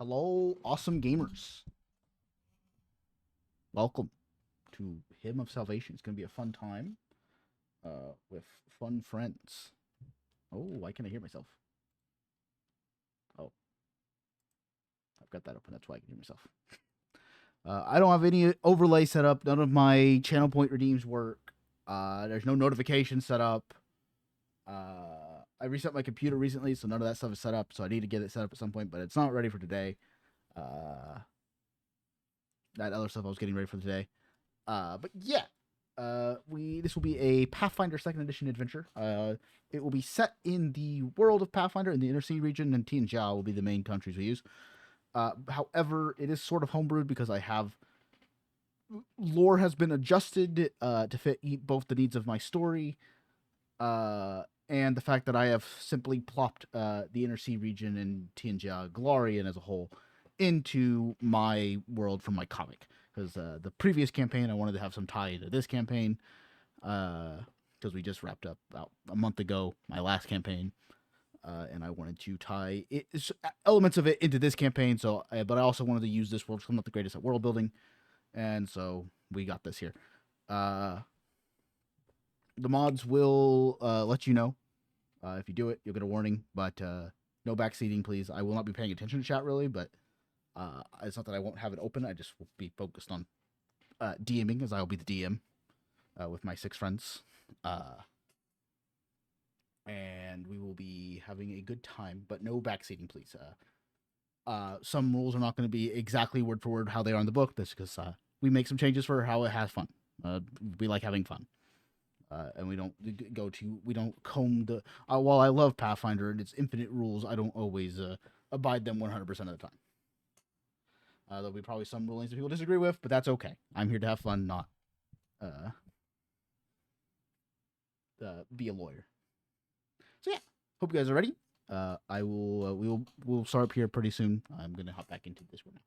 Hello, awesome gamers. Welcome to Hymn of Salvation. It's going to be a fun time with fun friends. Oh, why can't I hear myself? Oh, I've got that open. That's why I can hear myself. I don't have any overlay set up. None of my channel point redeems work. There's no notification set up. I reset my computer recently, so none of that stuff is set up. So I need to get it set up at some point, but it's not ready for today. That other stuff I was getting ready for today. But yeah, this will be a Pathfinder Second Edition adventure. It will be set in the world of Pathfinder in the Inner Sea region, and Tianjia will be the main countries we use. However, it is sort of homebrewed because I have lore has been adjusted to fit both the needs of my story and the fact that I have simply plopped the Inner Sea region and Tianjia Glorian as a whole into my world from my comic. Because the previous campaign, I wanted to have some tie to this campaign. Because we just wrapped up about a month ago my last campaign, and I wanted to tie elements of it into this campaign. So, but I also wanted to use this world because I'm not the greatest at world building, and so we got this here. The mods will let you know if you do it. You'll get a warning, but no backseating, please. I will not be paying attention to chat really, but it's not that I won't have it open. I just will be focused on DMing, as I will be the DM with my 6 friends. And we will be having a good time, but no backseating, please. Some rules are not going to be exactly word for word how they are in the book. That's because we make some changes for how it has fun. We like having fun. And we don't we don't comb the. While I love Pathfinder and its infinite rules, I don't always abide them 100% of the time. There'll be probably some rulings that people disagree with, but that's okay. I'm here to have fun, not uh, be a lawyer. So yeah, hope you guys are ready. I will. We'll start up here pretty soon. I'm gonna hop back into this one now.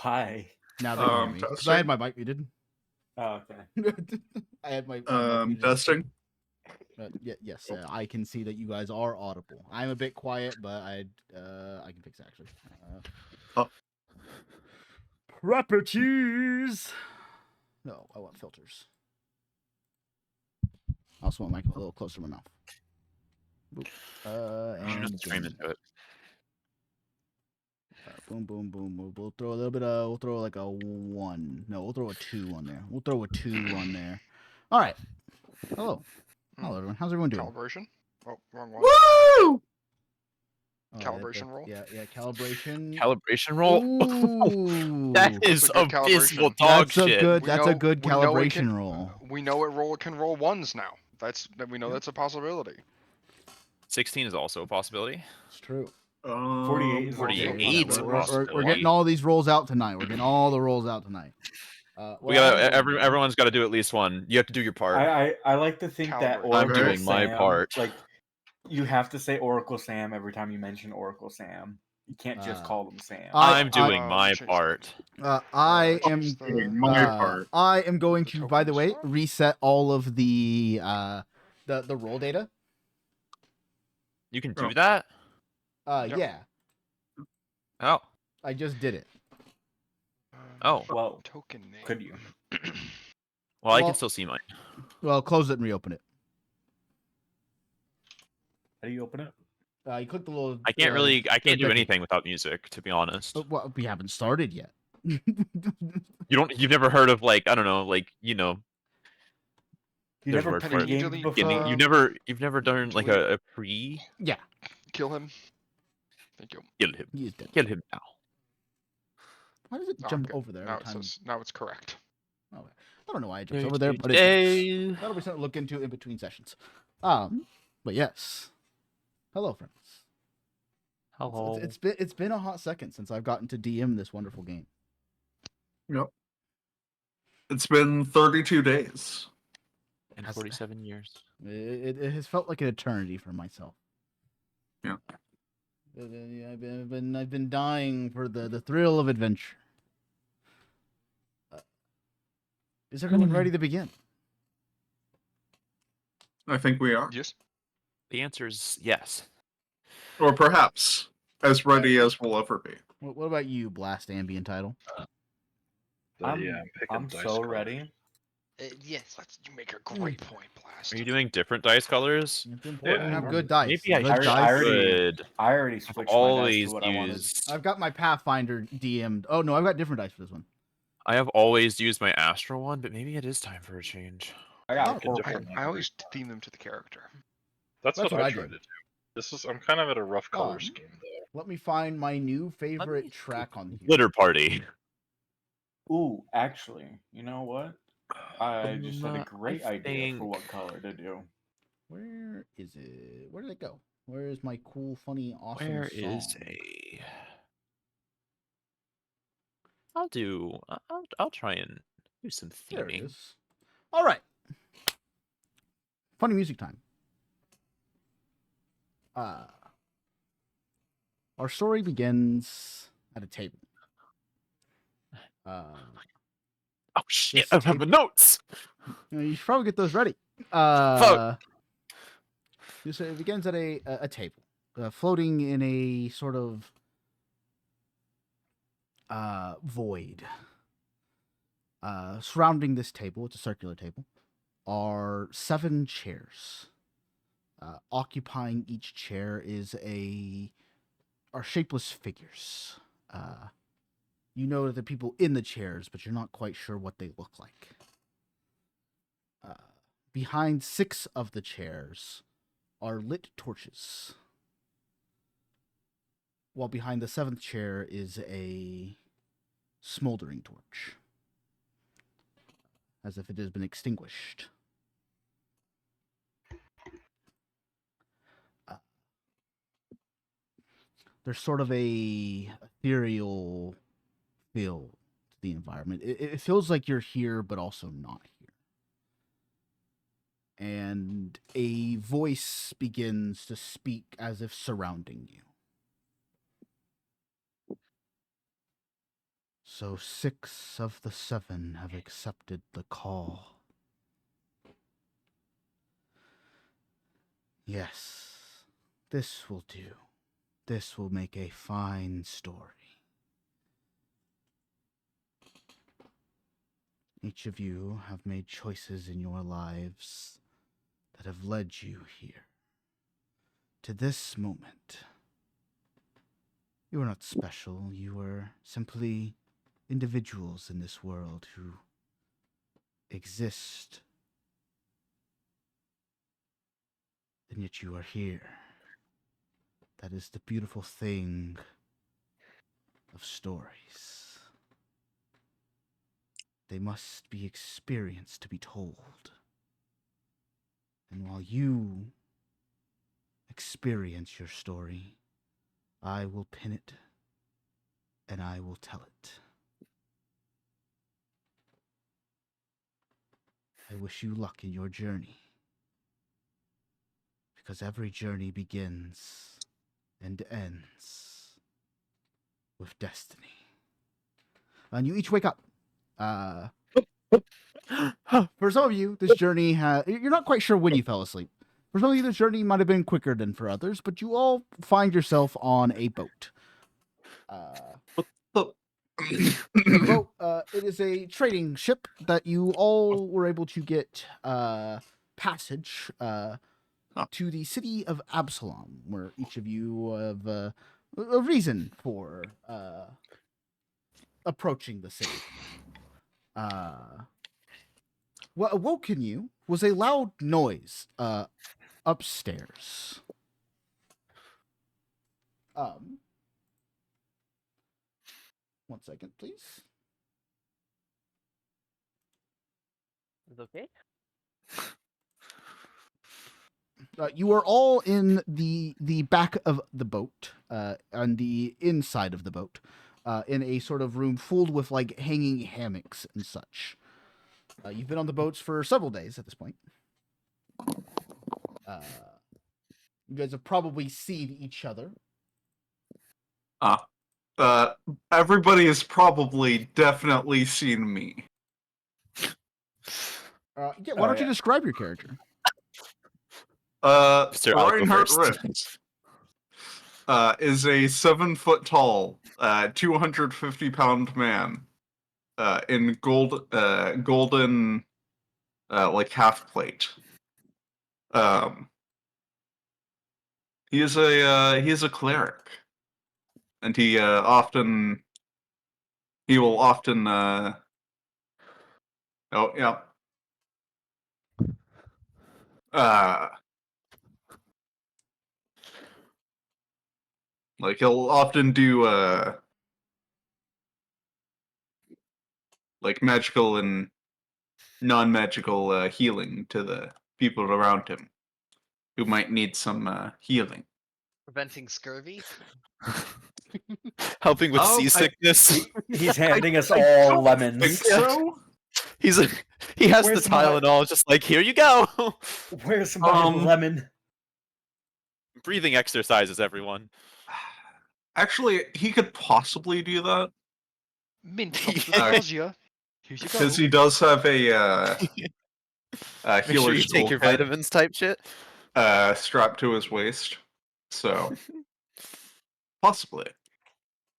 Why? Now they can hear me because I had my mic muted. Oh, okay. I had my mic muted. Testing. Yes, I can see that you guys are audible. I'm a bit quiet, but I can fix it actually. Properties. No, I want filters. I also want my mic a little closer to my mouth. Boop. And stream into it. Boom, boom, boom. We'll throw a little bit of. We'll throw like a 1. No, we'll throw a 2 on there. We'll throw a 2 on there. All right. Hello. Hello, everyone. How's everyone doing? Calibration? Oh, wrong one. Woo! Calibration roll? Yeah, calibration. Calibration roll? Ooh. That is That's a good abysmal calibration. dog That's shit. a good we know it calibration can- roll. We know it can roll 1s now. We know that's a possibility. 16 is also a possibility. It's true. 48 is 48 is a possibility. We're getting all these rolls out tonight. We're getting all the rolls out tonight. We got everyone's got to do at least one. You have to do your part. I like to think that Calibration. I'm Oracle doing my Sam, part. Like, you have to say Oracle Sam every time you mention Oracle Sam. You can't just call them Sam. I'm doing my change part. I am Change my part. I am going to, by the way, tokens. reset all of the roll data. You can do that? Yep. Yeah, Oh. I just did it. Oh. Whoa. Token name. Could you? Well, I Well- can still see mine. Well, close it and reopen it. How do you open it? You click the little. I can't do click- anything without music, to be honest. Well, we haven't started yet. You've never heard of, like, I don't know, like, you know, You There's never word for it. pre-gamed Delete- before? you've never done like a pre. Yeah, Kill him. Thank you. Kill him. he is dead. Kill him now. Why does it Oh, jump good. over there Now every it time? says now it's correct. Oh, I don't know why it jumps over there, but it that'll be something to look into in between sessions. But yes. Hello, friends. Hello. It's been a hot second since I've gotten to DM this wonderful game. Yep. It's been 32 days. And 47 years. It has felt like an eternity for myself. Yeah. I've been dying for the thrill of adventure. Is everyone ready to begin? I think we are. Yes. The answer is yes. Or perhaps as ready as we'll ever be. What about you, Blast Ambi and Tidal? I'm so ready. Yes. You make a great point, Blast. Are you doing different dice colors? It's important to Yeah. have good dice. Maybe I Good I dice. should. I already I've switched my dice always to what I wanted. used. I've got my Pathfinder DM'd. Oh no, I've got different dice for this one. I have always used my Astral one, but maybe it is time for a change. I got Pick a purple. different I always theme them to the character. That's what I did. tried to do. I'm kind of at a rough color Um, scheme though. Let me find my new favorite me track on here. Glitter Party. Ooh, actually, you know what? I just had a great I idea for think- what color to do. Where is it? Where did it go? Where is my cool, funny, awesome Where song? is a? I'll try and do some There it theming. is. All right. Funny music time. Our story begins at a table. Oh shit! This I don't have the notes. You should probably get those ready. Fuck. So it begins at a table, floating in a sort of void. Surrounding this table, it's a circular table, are 7 chairs. Occupying each chair are shapeless figures. You know that the people in the chairs, but you're not quite sure what they look like. Behind 6 of the chairs are lit torches, while behind the 7th chair is a smoldering torch, as if it has been extinguished. There's sort of a ethereal feel to the environment. It feels like you're here, but also not here. And a voice begins to speak as if surrounding you. So 6 of the 7 have accepted the call. Yes, this will do. This will make a fine story. Each of you have made choices in your lives that have led you here. To this moment. You are not special. You are simply individuals in this world who exist. And yet you are here. That is the beautiful thing of stories. They must be experienced to be told. And while you experience your story, I will pin it and I will tell it. I wish you luck in your journey. Because every journey begins and ends with destiny. And you each wake up. For some of you, this journey you're not quite sure when you fell asleep. For some of you, this journey might have been quicker than for others, but you all find yourself on a boat. But The boat, it is a trading ship that you all were able to get passage to the city of Absalom, where each of you have a reason for approaching the city. What awoken you was a loud noise upstairs. One second, please. Is it okay? You are all in the back of the boat, on the inside of the boat, in a sort of room filled with like hanging hammocks and such. You've been on the boats for several days at this point. You guys have probably seen each other. everybody has probably definitely seen me. Yeah, why don't you describe your character? Mr. I'll go Reinhardt first. Ritz is a 7-foot tall, 250-pound man in golden like half plate. He is a cleric, and he will often oh yeah like he'll often do like magical and non-magical healing to the people around him who might need some healing. Preventing scurvy? Helping with Oh, seasickness. He's handing us I all don't lemons. think so. He has Where's the my- Tylenol, just like, here you go. Where's my lemon? Breathing exercises, everyone. Actually, he could possibly do that Mint helps with Yeah. nausea. Here you go. because he does have a Make sure healer's you take your toolkit, vitamins type shit. strapped to his waist. So possibly.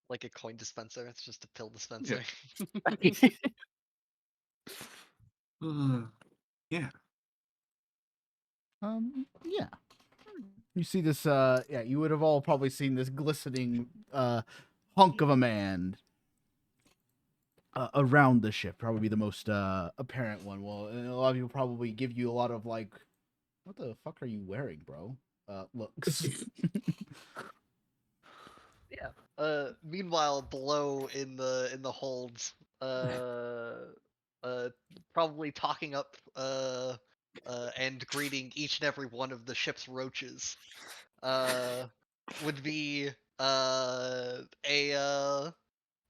Like a coin dispenser, it's just a pill dispenser. Yeah. Yeah. You see this, yeah, you would have all probably seen this glistening hunk of a man around the ship. Probably the most apparent one. Well, and a lot of people probably give you a lot of like, what the fuck are you wearing, bro? Looks. Yeah. Meanwhile, below in the holds, probably talking up and greeting each and every one of the ship's roaches, would be an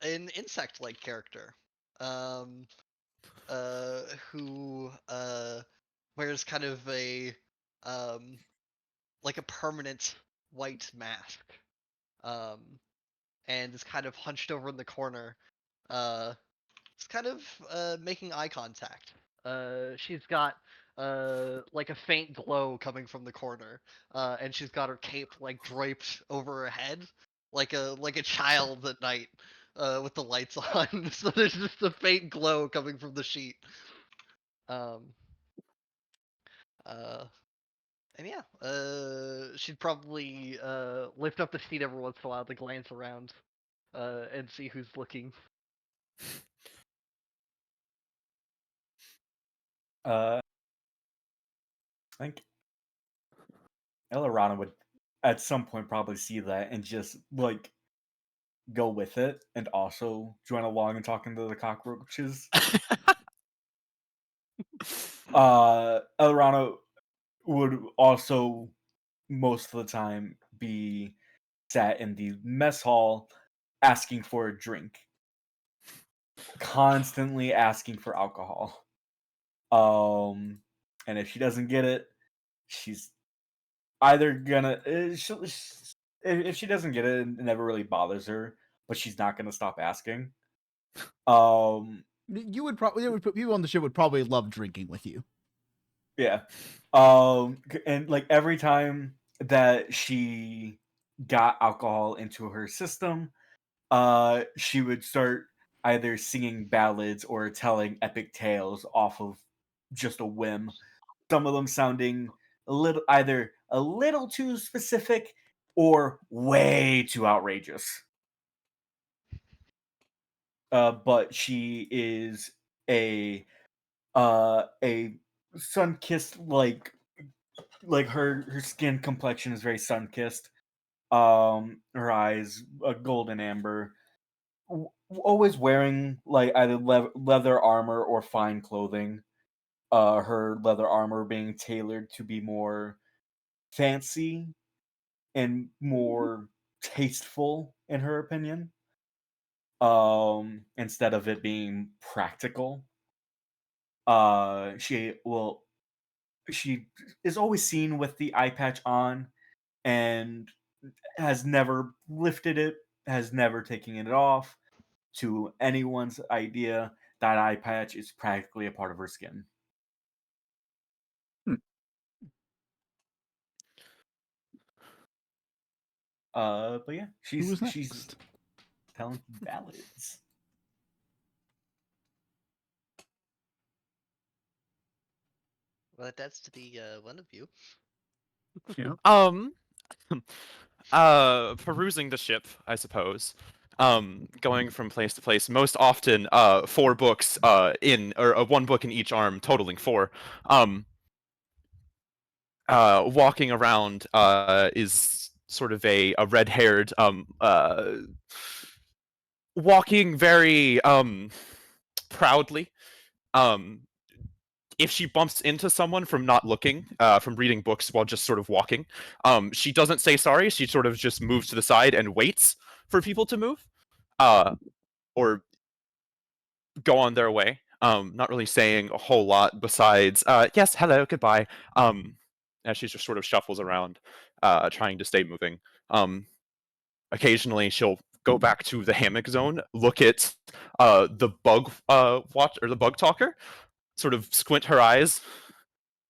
insect-like character, who wears kind of a like a permanent white mask, and is kind of hunched over in the corner, It's kind of making eye contact. She's got like a faint glow coming from the corner, and she's got her cape like draped over her head, like a child at night, with the lights on. So there's just a faint glow coming from the sheet. Um. And yeah, she'd probably lift up the sheet every once in a while to glance around, and see who's looking. I think Elarana would at some point probably see that and just like go with it and also join along and talking to the cockroaches. Elarana would also most of the time be sat in the mess hall asking for a drink. Constantly asking for alcohol. And if she doesn't get it, she's either gonna if she doesn't get it, it never really bothers her, but she's not gonna stop asking. You would probably people on the ship would probably love drinking with you. Yeah. And like every time that she got alcohol into her system, she would start either singing ballads or telling epic tales off of just a whim. Some of them sounding either a little too specific or way too outrageous. But she is a sun-kissed, like her skin complexion is very sun-kissed. Her eyes a golden amber. Always wearing like either leather armor or fine clothing. Her leather armor being tailored to be more fancy and more tasteful, in her opinion. Instead of it being practical. She is always seen with the eye patch on and has never lifted it, has never taken it off. To anyone's idea, that eye patch is practically a part of her skin. But yeah, she's telling ballads. Well, that's to the one of you. Perusing the ship, I suppose. Going from place to place. Most often, 4 books or 1 book in each arm, totaling 4. Walking around is sort of a red-haired, walking very proudly. If she bumps into someone from not looking, from reading books while just sort of walking, she doesn't say sorry. She sort of just moves to the side and waits for people to move, or go on their way. Not really saying a whole lot besides, yes, hello, goodbye. As she just sort of shuffles around, trying to stay moving. Occasionally, she'll go back to the hammock zone, look at the bug watch or the bug talker, sort of squint her eyes,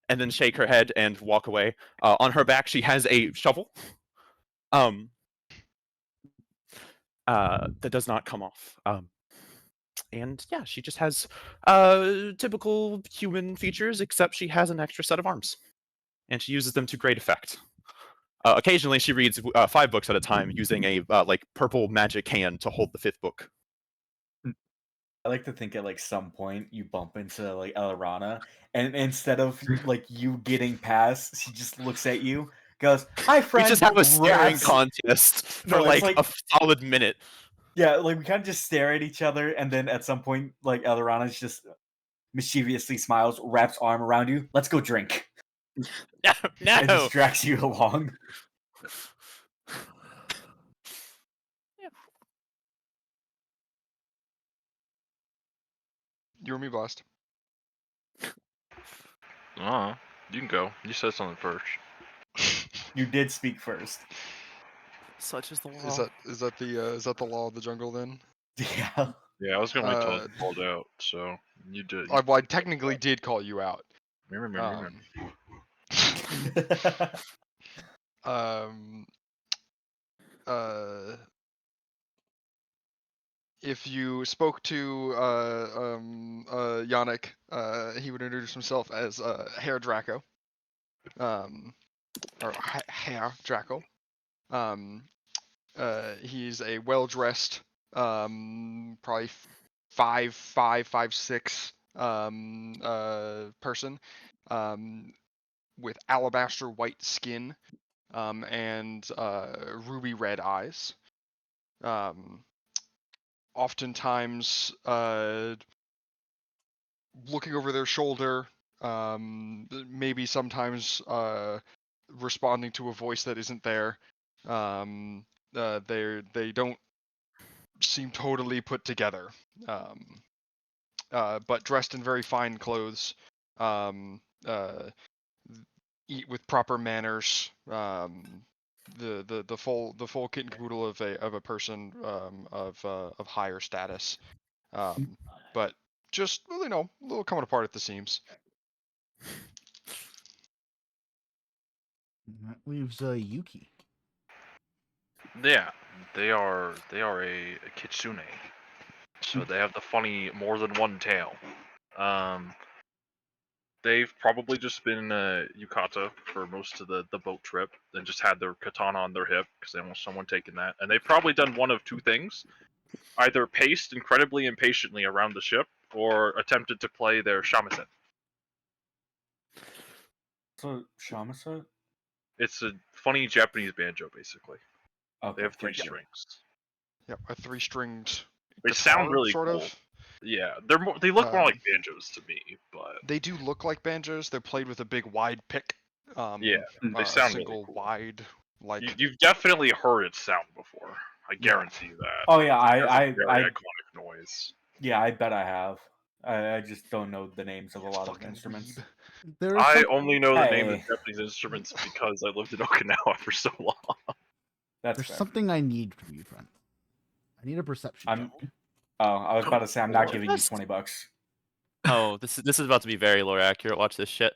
and then shake her head and walk away. On her back, she has a shovel. That does not come off. And yeah, she just has typical human features, except she has an extra set of arms, and she uses them to great effect. Occasionally, she reads 5 books at a time, using a like purple magic hand to hold the 5th book. I like to think at like some point you bump into like Elarana, and instead of like you getting past, she just looks at you, goes, "Hi, friend." We just have a staring wraps- contest for No, it's like a solid minute. Yeah, like we kind of just stare at each other, and then at some point, like Elarana just mischievously smiles, wraps arm around you. Let's go drink. No, And no. just drags you along. You or me, Blast? You can go. You said something first. You did speak first. Such is the law. Is that the law of the jungle then? Yeah. Yeah, I was gonna wait till it's called out. So you did. Well, I technically did call you out. If you spoke to Yannick, he would introduce himself as Herr Draco, or Herr Draco. He's a well-dressed, probably 5'6" person, with alabaster white skin, and ruby red eyes. Oftentimes, looking over their shoulder, maybe sometimes responding to a voice that isn't there. They don't seem totally put together, but dressed in very fine clothes, eat with proper manners. The full kit and caboodle of a person of higher status, but just a little coming apart at the seams. That leaves Yuki. Yeah, they are a kitsune, so they have the funny more than one tail. They've probably just been yukata for most of the boat trip, and just had their katana on their hip because they don't want someone taking that. And they've probably done one of two things: either paced incredibly impatiently around the ship, or attempted to play their shamisen. So shamisen? It's a funny Japanese banjo, basically. Okay, They have 3 thank you. strings. Yep, a 3-stringed. They sound guitar, really sort cool. of. Yeah, they look more like banjos to me, but They do look like banjos. They're played with a big wide pick. yeah, they a sound really single cool. wide, like. You've definitely heard it sound before. I guarantee you that. Oh yeah, It's a very iconic noise. Yeah, I bet I have. I just don't know the names of a lot of Fucking instruments. weeb. I only know the name of Hey. Japanese instruments because I lived in Okinawa for so long. That's There's fair. something I need from you, friend. I need a perception check. Oh, I was about to say I'm not giving you $20. Oh, this is about to be very lore accurate. Watch this shit.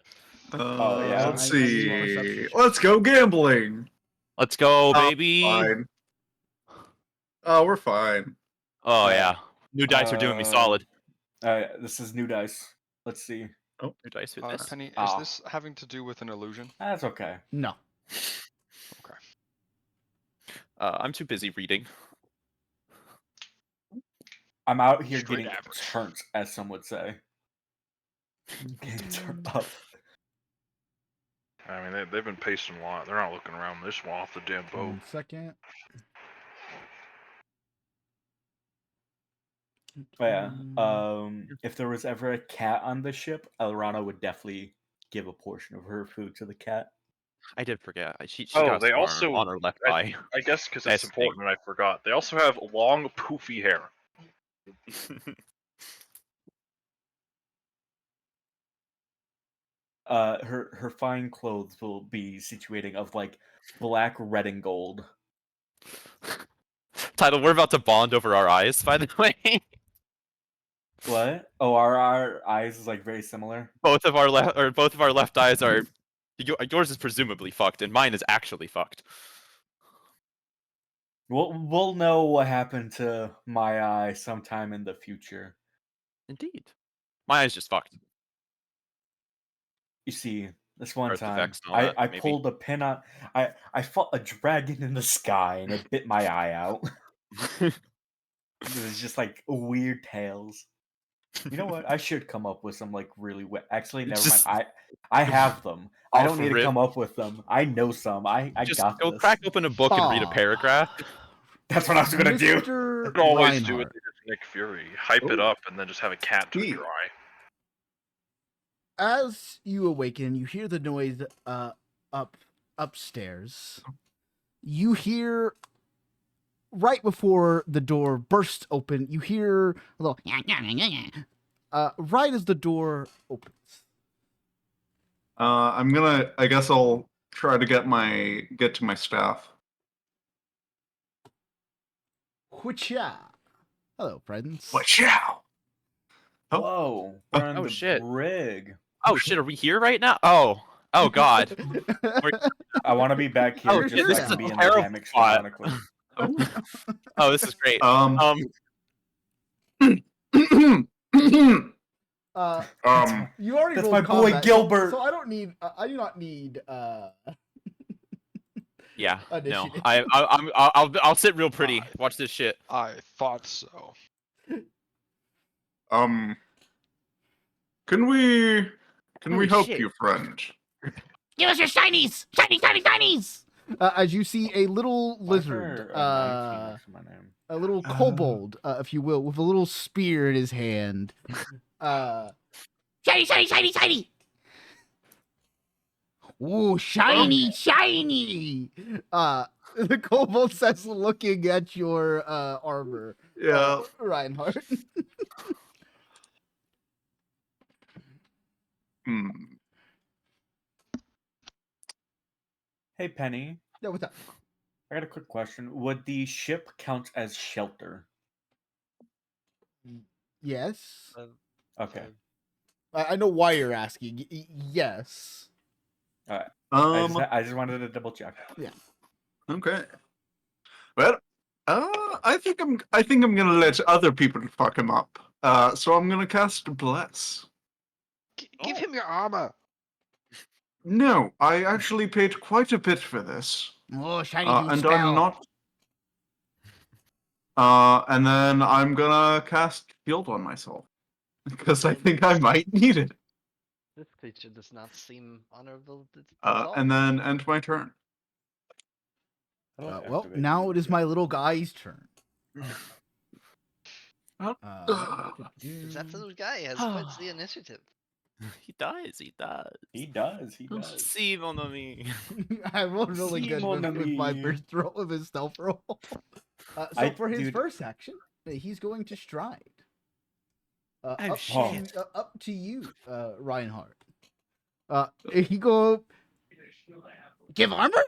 Oh, yeah. Let's I need a see. perception check. Let's go gambling. Let's go, Oh, baby. Fine. Oh, we're fine. Oh yeah, new dice are doing me solid. This is new dice. Let's see. New dice with this. Penny, is Ah. this having to do with an illusion? That's okay. No. Okay. I'm too busy reading. I'm out here Straight getting average. turnt, as some would say. Getting turned up. I mean, they've been pacing a lot. They're not looking around. They just want off the damn boat. 1 second. But yeah, if there was ever a cat on the ship, Elrana would definitely give a portion of her food to the cat. I did forget. She Oh, got they some also on her left eye. I guess because That's it's the thing. important, and I forgot. They also have long, poofy hair. Her fine clothes will be situating of like black, red, and gold. Tidal, we're about to bond over our eyes, by the way. What? Oh, our eyes is like very similar. both of our left eyes are. Yours is presumably fucked, and mine is actually fucked. We'll know what happened to my eye sometime in the future. Indeed, my eye's just fucked. You see, this one Birth time, defects and all that, I maybe. pulled a pin on. I fought a dragon in the sky, and it bit my eye out. It was just like weird tales. You know what? I should come up with some like really Actually, never Just- mind. I have them. I don't Off need to rip. come up with them. I know some. I Just got go this. crack open a book and read a Bob. paragraph. That's what I was gonna do. Mr. You can always do it Reinhardt, to Nick Fury. Hype it Ooh. up and then just have a cat touch Neat. your eye. as you awaken, you hear the noise upstairs. You hear right before the door bursts open, you hear a little right as the door opens. I guess I'll try to get to my staff. Which, yeah. Hello, friends. Watch out! Oh. Whoa, we're on Oh, the shit. brig. Oh shit, are we here right now? Oh god. I want to be back here Oh just shit, so this I is can a be in the terrible hammocks spot. canonically. Oh, this is great. You already That's rolled my boy combat, Gilbert. So I don't need. I do not need. Yeah. No. Initiative. I'll sit real pretty. Watch this shit. I thought so. Can we Holy help shit. you, friend? Give us your shinies! Shinies! As you see a little Why is lizard, there a 19 next to my name? a little kobold, if you will, with a little spear in his hand. Shiny! Ooh, shiny! The kobold says, looking at your armor. Yeah. Reinhardt. Hmm. Hey, Penny. Yeah, what's up? I got a quick question. Would the ship count as shelter? Yes. Okay. I know why you're asking. Yes. All right. Um. I just wanted to double check. Okay. Well, I think I'm gonna let other people fuck him up. So I'm gonna cast Bless. Give him your armor. No, I actually paid quite a bit for this. Oh, shiny new And spell. I'm not. And then I'm gonna cast Shield on myself because I think I might need it. This creature does not seem honorable at all. And then end my turn. Well, now it is my little guy's turn. Is that little guy has quite the initiative. He does. He does. See, mon ami. I rolled really Si, good mon with my ami. first roll of his stealth roll. For his first action, he's going to stride. Shit. Up to you, Reinhardt. He go give armor.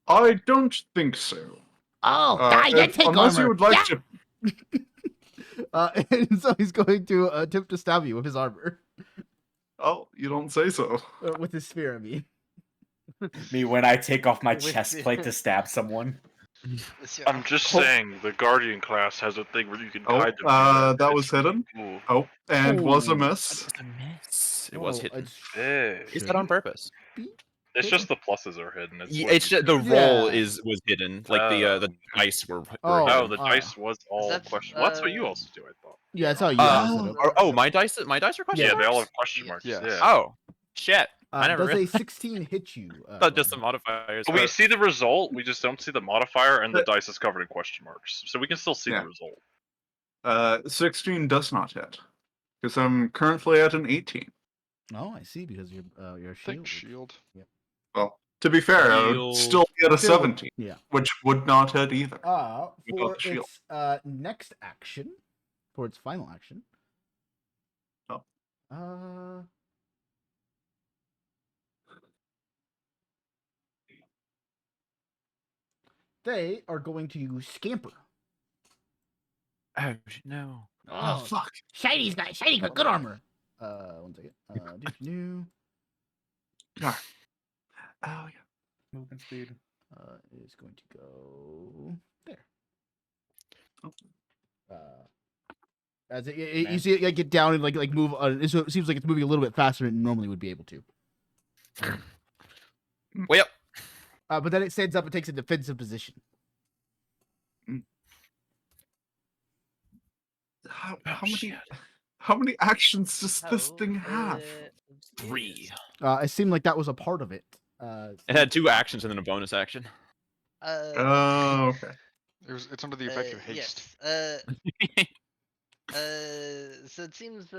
I don't think so. Oh, take unless armor. you would like to. And so he's going to attempt to stab you with his armor. Oh, you don't say so. With his spear, I mean. Me when I take off my With chest the- plate to stab someone. I'm just saying, the Guardian class has a thing where you can Oh, guide them. that was hidden. Ooh. Oh, and was a Ooh. miss. A miss. It was hidden. Hey. Is that on purpose? It's just the pluses are hidden. It's, Yeah, what it's you just, the do. roll Yeah. was hidden. Like the dice were Oh. hidden. Oh, the dice was all that's, question. Well, that's what you also do, I thought. Yeah, that's how you set up. My dice are question Yeah, they all marks? have question marks. Yes. Yeah. Oh, shit. I never Does a realized. 16 hit you? Thought just the Ryan? modifiers. We see the result. We just don't see the modifier, and the dice is covered in question marks. So we can still see Yeah. the result. 16 does not hit. Because I'm currently at an 18. Oh, I see, because your Think shield. shield. Well, to be fair, I would Shield. still get a Still- 17, Yeah. which would not hit either. For Without the shield. its next action, for its final action. Oh. They are going to scamper. Oh no. Oh, fuck. Shiny's got good armor. 1 second. New. Oh, yeah. Movement speed. Is going to go there. As you see it get down and like move. So it seems like it's moving a little bit faster than it normally would be able to. Way up. But then it stands up and takes a defensive position. How many actions does this thing have? 3. It seemed like that was a part of it. It had 2 actions and then a bonus action. Oh, okay. It's under the effect of haste. Yes. So it seems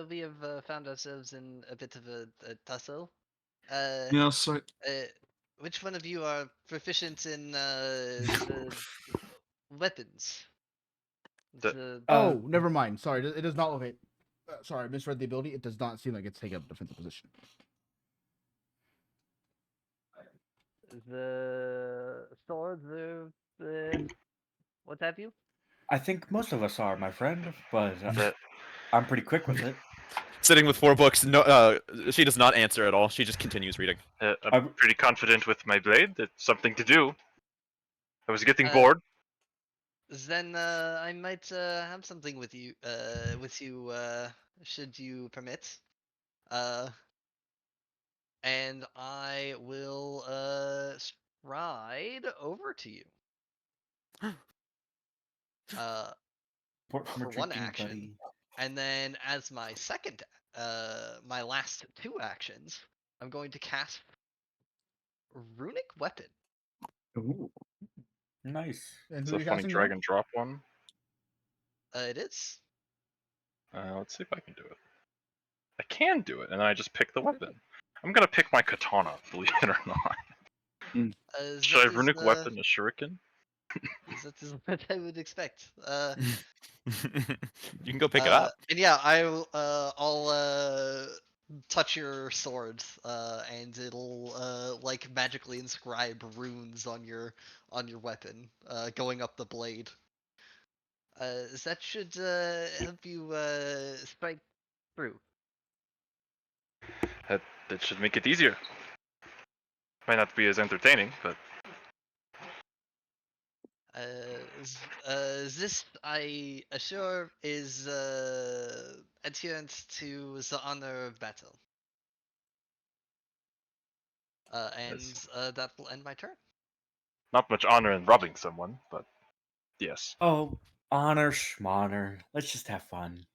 we have found ourselves in a bit of a tussle. Yeah, so Which one of you are proficient in the weapons? Never mind. Sorry, it does not look like. Sorry, I misread the ability. It does not seem like it's taking up a defensive position. The sword, the what have you? I think most of us are, my friend, but That I'm pretty quick with it. Sitting with 4 books, no, she does not answer at all. She just continues reading. I'm I'm- pretty confident with my blade. It's something to do. I was getting Uh, bored. Then I might have something with you. Should you permit. Uh, and I will stride over to you. Support from a For one drinking action, buddy. and then as my my last 2 actions, I'm going to cast Runic Weapon. Ooh. Nice. And It's who a are you funny casting drag and drop one. It is. Let's see if I can do it. I can do it, and then I just pick the weapon. I'm gonna pick my katana, believe it or not. Should I runic weapon a shuriken? That is what I would expect. You can go pick it up. And yeah, I'll touch your sword, and it'll like magically inscribe runes on your weapon, going up the blade. That should help you strike through. That should make it easier. Might not be as entertaining, but This I assure is adherent to the honor of battle. And Yes. that will end my turn. not much honor in rubbing someone. But yes, Oh, honor schmonor. Let's just have fun.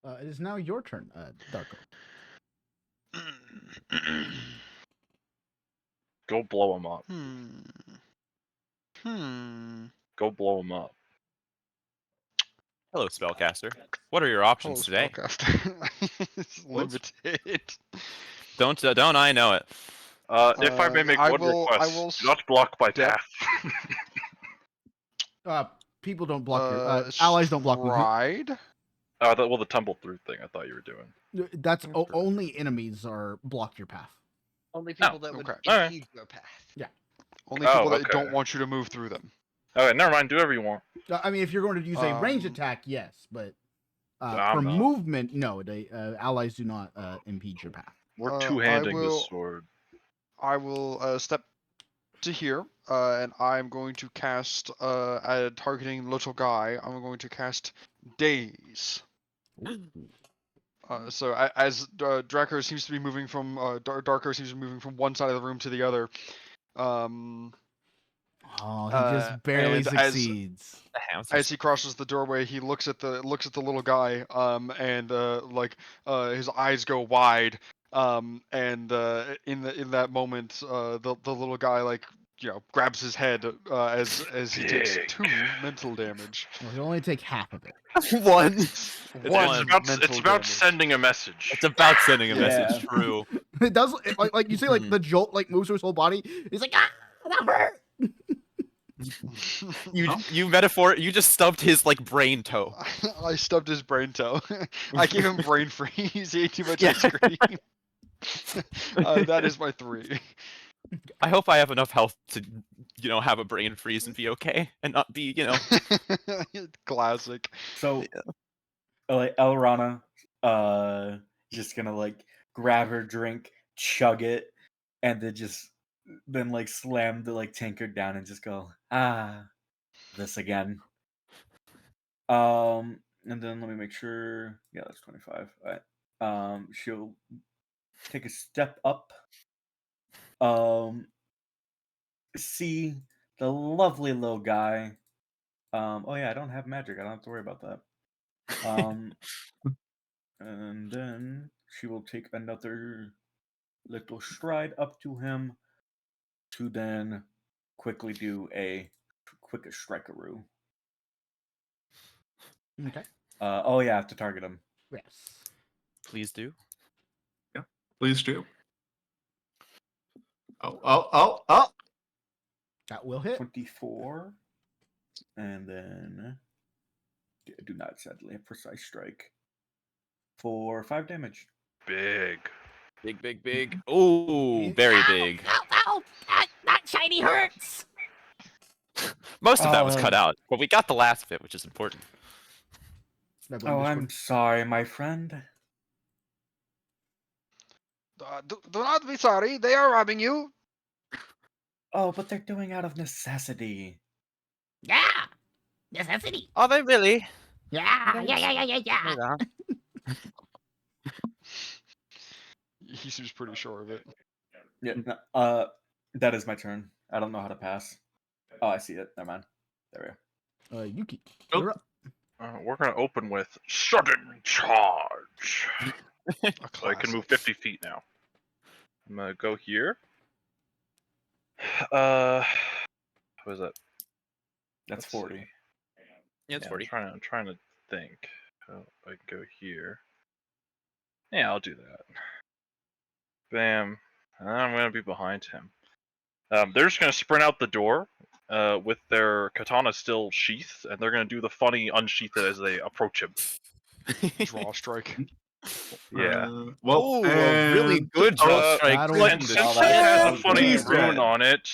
It is now your turn, Darko. go blow him up. Go blow him up. Hello, spellcaster. What are your options Hello, today? spellcaster. It's Whoops. limited. Don't I know it? If I may make I one will request, do not block my step- path. People don't block your allies don't block movement. Stride. The tumble through thing I thought you were doing. That's only enemies are block your path. Only people that would okay. Alright. impede your path. Only Oh, people that okay. don't want you to move through them. Okay, never mind. Do whatever you want. I mean, if you're going to use a range Um, attack, yes, but I'm for not. movement, no. They allies do not impede your path. We're I two-handing will- this sword. I will step to here, and I'm going to cast, targeting little guy, I'm going to cast Daze. So as Draco seems to be moving from, Darko seems to be moving from one side of the room to the other. Oh, he just barely and as- succeeds. The hounds As he crosses the doorway, he looks at the little guy, and his eyes go wide, and in that moment, the little guy grabs his head, as he takes Big. 2 mental damage. Well, he'll only take half of it. one. It's One about mental damage. sending a message. It's about sending a Yeah. message. True. It does like you see like the jolt like moves through his whole body. He's like, ah, that hurt. You just stubbed his like brain toe. I stubbed his brain toe. I gave him brain freeze. He ate too much Yeah. ice cream. That is my 3. I hope I have enough health to, have a brain freeze and be okay, and not be, Classic. So, like Elrana, just gonna like grab her drink, chug it, and then like slam the like tankard down and just go, this again. And then let me make sure. Yeah, that's 25. All right. She'll take a step up. See the lovely little guy. Oh yeah, I don't have magic. I don't have to worry about that. And then she will take another little stride up to him to then quickly do a quick strikeroo. Okay. Oh yeah, I have to target him. Yes. Please do. Please do. Oh. That will hit. 24. And then do not sadly have precise strike. For 5 damage. Big. Big. Oh, very big. Ow, ow. tiny hurts. Most of that was cut out, but we got the last bit, which is important. Oh, I'm sorry, my friend. Do not be sorry. They are robbing you. Oh, but they're doing out of necessity. Yeah, necessity. Are they really? Yeah. He seems pretty sure of it. Yeah. That is my turn. I don't know how to pass. Oh, I see it. Never mind. There we go. Yuki, Oh. you're up. We're gonna open with sudden charge. A So I can move classic. 50 feet now. I'm gonna go here. What is that? That's Let's 40. see. Yeah, it's Yeah, 40. I'm trying to think. Oh, I can go here. Yeah, I'll do that. Bam. And I'm gonna be behind him. They're just gonna sprint out the door, with their katana still sheathed, and they're gonna do the funny unsheath it as they approach him. Draw strike. Yeah. Well, Oh, a really and- good draw Uh, strike. that'll Like, end since it. he Oh, has that a was funny good. rune on it,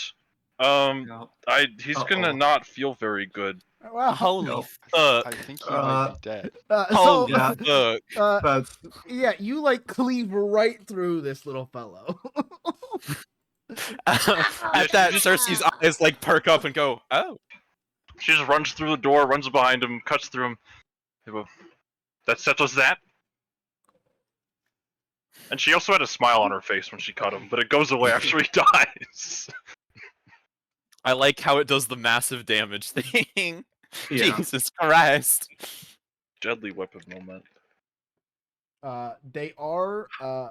Yeah. he's gonna not feel very good. Wow. Holy No. fuck. I think he might be dead. So, Holy yeah. fuck. That's yeah, you like cleave right through this little fellow. At that, Cersei's eyes like perk up and go, oh. She just runs through the door, runs behind him, cuts through him. They go, that settles that. And she also had a smile on her face when she cut him, but it goes away after he dies. I like how it does the massive damage thing. yeah. Jesus Christ. Deadly weapon moment. They are,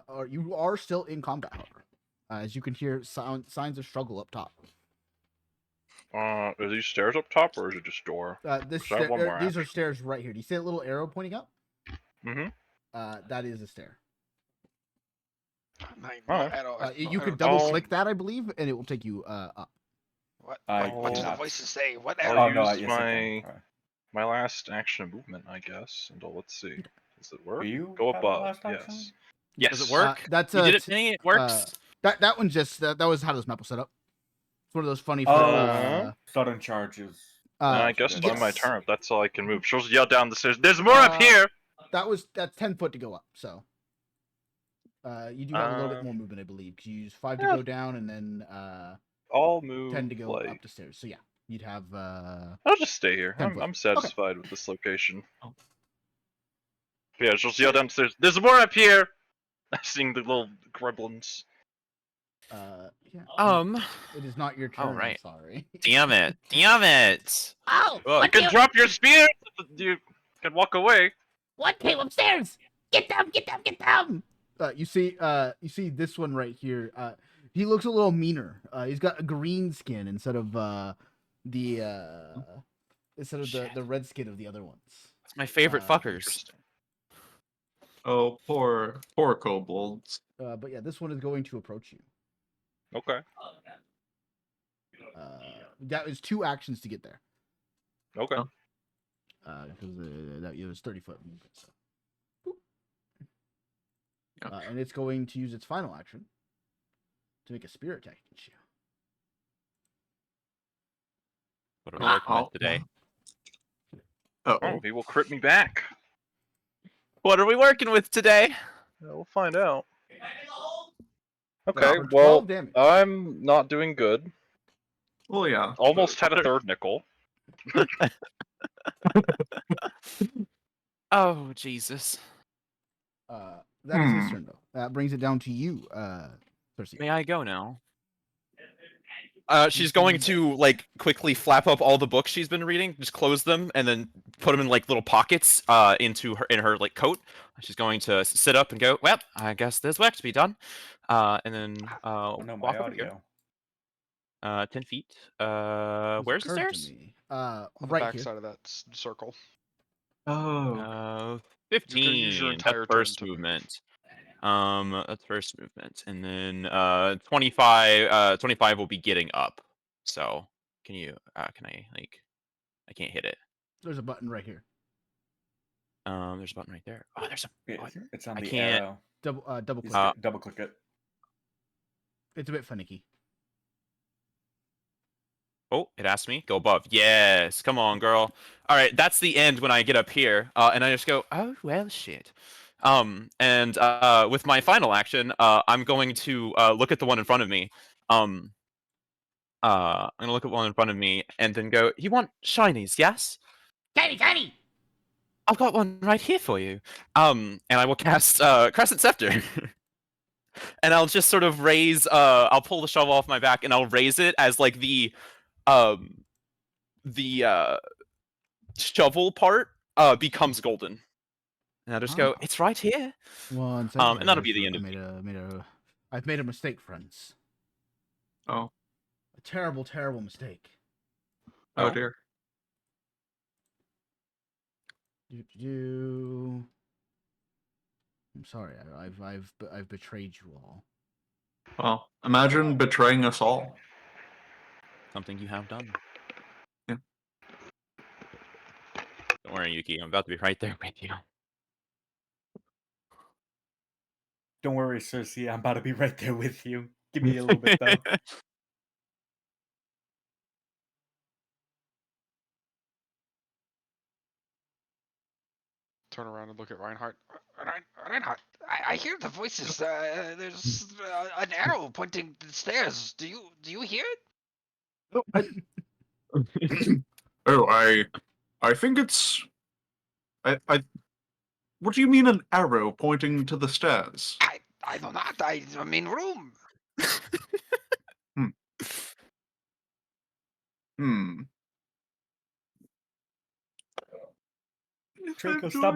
or you are still in combat, however. As you can hear signs of struggle up top. Are these stairs up top, or is it just door? This So I have one more these are action. stairs right here. Do you see a little arrow pointing up? Mm-hmm. That is a stair. You could double click that, I believe, and it will take you up. What? I What do the cannot. voices say? What I'll arrow? Oh no, use yes, I can. Alright. my last action movement, I guess. And let's see. Does it work? Do you Go have the above. last Yes. action? Yes. Does it work? That's You did it, Vinny? It works? That one just that was how this map was set up. It's one of those funny. Oh, sudden charges. I guess yes. on my turn, that's all I can move. She'll yell down the stairs. There's more up here. That's 10 foot to go up. So you do have a little bit more movement, I believe, because you use 5 to go down and then I'll move 10 to go like... up the stairs. So yeah, you'd have. I'll just stay here. 10 foot. I'm satisfied with this location. Yeah, she'll yell downstairs. There's more up here. Seeing the little gremlins. Yeah. It is not your turn. Oh, right. I'm sorry. Damn it. Damn it. Oh, You can drop your spear. You can walk away. What came upstairs? Get them! Get them! Get them! You see this one right here. He looks a little meaner. He's got a green skin instead of the red skin of the other ones. It's my favorite fuckers. Oh, poor kobolds. But yeah, this one is going to approach you. Okay. That was 2 actions to get there. Okay. Because that it was 30 foot movement. So. And it's going to use its final action to make a spirit attack against you. What are we working with today? Oh, he will crit me back. What are we working with today? Yeah, we'll find out. Okay, For 12 well, damage. I'm not doing good. Well, yeah. Almost had a third nickel. Oh, Jesus. That is his turn, though. That brings it down to you, Cersei. May I go now? She's going to like quickly flap up all the books she's been reading, just close them, and then put them in like little pockets in her like coat. She's going to sit up and go, well, I guess there's work to be done. And then Oh, no, my walk over here. audio. 10 feet. Where's the stairs? On the Right back here. side of that circle. Oh. 15. You're gonna use your That's entire turn first to move. movement. That's first movement, and then 25. 25 will be getting up. So can you? Can I like? I can't hit it. There's a button right here. There's a button right there. Oh, there's a button. It's on I the can't- arrow. Double click. Just double click it. It's a bit finicky. Oh, it asked me. Go above. Yes. Come on, girl. All right, that's the end when I get up here, and I just go, oh well, shit. And with my final action, I'm going to look at the one in front of me. I'm gonna look at one in front of me and then go, you want shinies, yes? Shiny! I've got one right here for you. And I will cast Crescent Scepter. And I'll just sort of raise I'll pull the shovel off my back and I'll raise it as like the shovel part becomes golden. And I'll just go, it's right here. 1 second. And that'll be the end of I've made a mistake, friends. Oh. A terrible, terrible mistake. Oh dear. I'm sorry. I've betrayed you all. Well, imagine betraying us all. Something you have done. Yeah. Don't worry, Yuki. I'm about to be right there with you. Don't worry, Cersei. I'm about to be right there with you. Give me a little bit though. Turn around and look at Reinhardt. Reinhardt, I hear the voices. There's an arrow pointing to the stairs. Do you hear it? Oh, I think it's. I. What do you mean an arrow pointing to the stairs? I do not. I'm in room. Hmm. Draco, stop!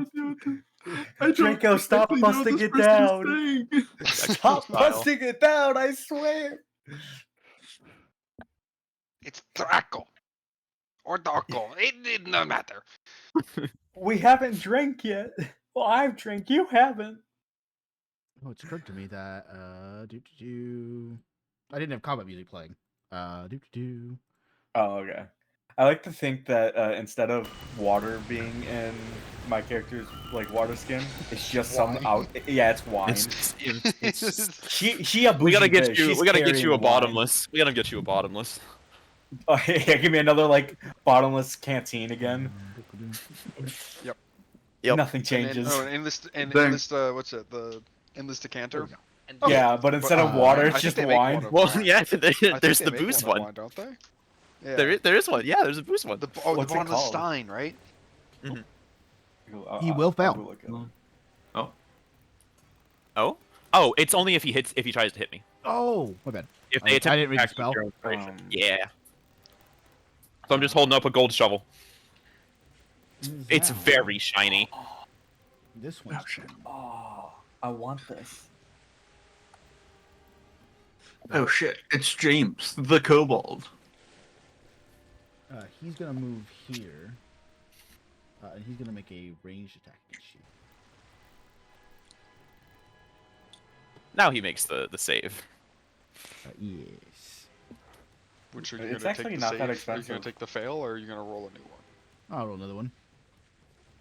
Draco, stop busting it down! Stop busting it down! I swear. It's Draco. Or Darko. It no matter. We haven't drank yet. Well, I've drank. You haven't. Oh, it's occurred to me that I didn't have combat music playing. Oh, okay. I like to think that instead of water being in my character's like water skin, it's just some out. Yeah, it's wine. She a We gotta bougie get bitch. you. She's We gotta get carrying you a wine. bottomless. We gotta get you a bottomless. Oh, yeah, give me another like bottomless canteen again. Yep. Nothing changes. An endless, what's it? The endless decanter. Yeah, but instead of water, I it's think just they make wine. one of Well, that. yeah. I think There's they the make boost of one. wine, don't they? Yeah. There is one. Yeah, there's a boost one. The What's it bottomless called? stein, right? He will fail. I'll go look it up. Oh, it's only if he tries to hit me. Oh, my bad. If I they attempt didn't read the to attack spell. with their own inspiration. Yeah. So I'm just holding up a gold shovel. It's Now, very shiny. This one's shiny. Oh, I want this. Oh shit! It's James, the kobold. He's gonna move here, and he's gonna make a ranged attack against you. Now he makes the save. Yes. Which are you It's gonna actually take the not save? that Are you expensive. gonna take the fail, or are you gonna roll a new one? I'll roll another one.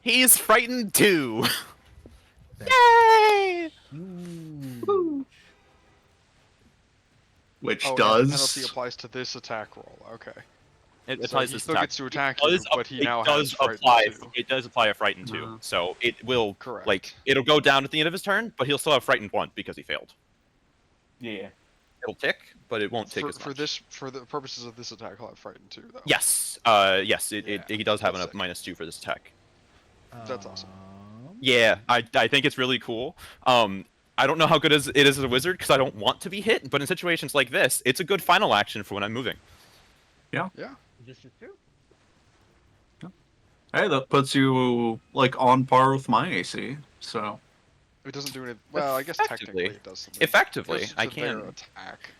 He's frightened too. That's Yay! huge. Which Oh, and the penalty does. applies to this attack roll. Okay. It So applies he this still attack. gets to attack It you, does but he it now does has frightened apply. too. It does apply a frightened too. Uh-huh. So it will Correct. like it'll go down at the end of his turn, but he'll still have frightened 1 because he failed. Yeah. It'll tick, but it won't tick for, as much. for the purposes of this attack, he'll have frightened too, though. Yes. Yes. He does have that's a -2 for this attack. That's awesome. Yeah, I think it's really cool. I don't know how good it is as a wizard because I don't want to be hit, but in situations like this, it's a good final action for when I'm moving. Yeah. This is true. Hey, that puts you like on par with my AC. So It doesn't do it. Well, I guess Effectively. technically it does something. Effectively, It's I just their can. attack.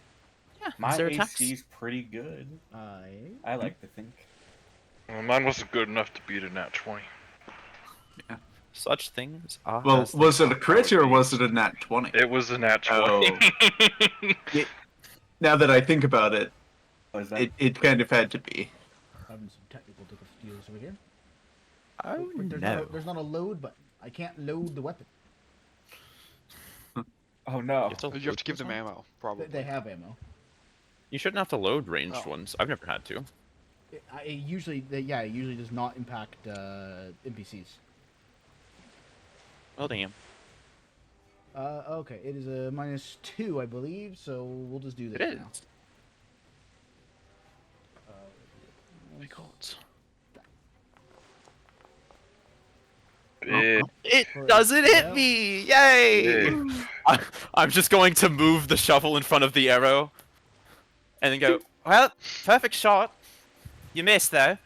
Yeah, My their attacks. AC's pretty good. I like to think. Well, mine wasn't good enough to beat a nat 20. Such things are. well, as was they it a are. crit or was it a nat 20? It was a nat 20. Now that I think about it, What is that? it kind of had to be. Having some technical difficulties over here. Oh Wait, no. there's not a load button. I can't load the weapon. Oh no. You have to give them ammo, probably. They have ammo. You shouldn't have to load ranged Oh. ones. I've never had to. It usually does not impact NPCs. Oh damn. Okay, it is a -2, I believe. So we'll just do this It is. now. My God. Big. It For a doesn't hit fail. me! Yay! Big. I'm just going to move the shovel in front of the arrow, and then go. Well, perfect shot. You missed though.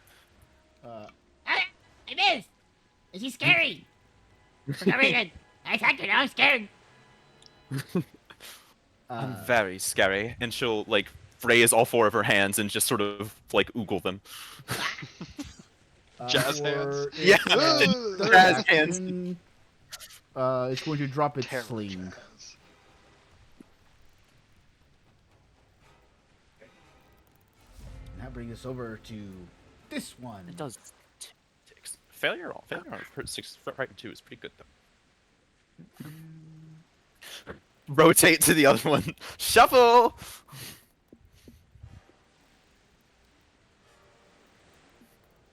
I missed! Is he scary? For some reason, I thought I was scared. I'm very scary, and she'll like raise all 4 of her hands and just sort of like oogle them. Jazz for hands? its, Yeah, third jazz hands. action, it's going to drop its Terrible sling. jazz. And that brings us over to this one. It does. Failure on 6 right and 2 is pretty good though. Rotate to the other one. Shuffle.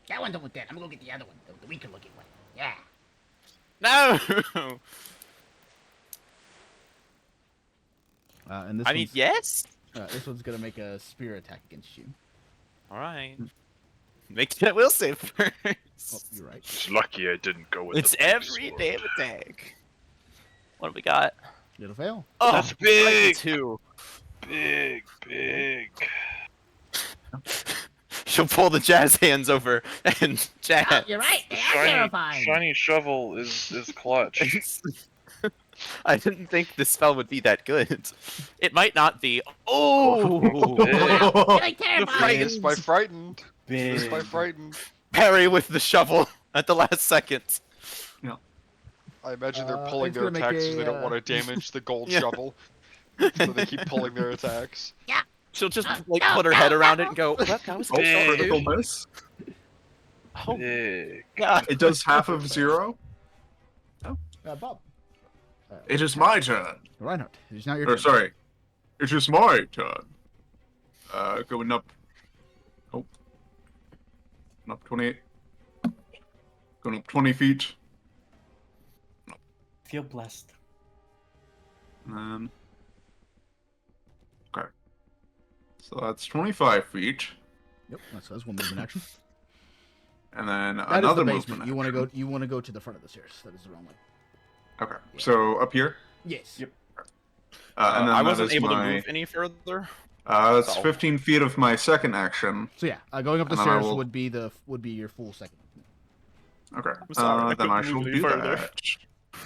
That one don't look dead. I'm gonna go get the other one, the weaker looking one. Yeah. No. And this I mean, yes. this one's gonna make a spear attack against you. All right. Make that will save first. Oh, you're right. It's lucky I didn't go with It's the big every sword. damn attack. What do we got? It'll fail. Oh, That's big. 2. Big. She'll pull the jazz hands over and jazz. Oh, you're right. They are terrifying. Shiny shovel is clutch. I didn't think this spell would be that good. It might not be. Oh! You're like Missed terrifying. by frightened. Big. Missed by frightened. Parry with the shovel at the last second. I imagine they're pulling it's their gonna make attacks because they a, don't want to damage the gold Yeah. shovel. So they keep pulling their attacks. She'll just like put her head around it and go, "What? That was Oh, good." critical miss. Oh Big. God! It does half of 0. Bob. It is my turn. Reinhardt, it is now your Or turn. sorry, it is my turn. Going up. Oh. Up 28. Going up 20 feet. Feel blessed. And then. Okay. So that's 25 feet. Yep, that's one movement action. And then That is another the movement. basement. You want to go to the front of the stairs. That is the wrong way. Okay. So up here. Yes. Yep. And then I that wasn't is able my, to move any further. That's So- 15 feet of my second action. So yeah, going up the And then I stairs will- would be your full second. Okay. I'm sorry, I Then I couldn't shall move any do further. that.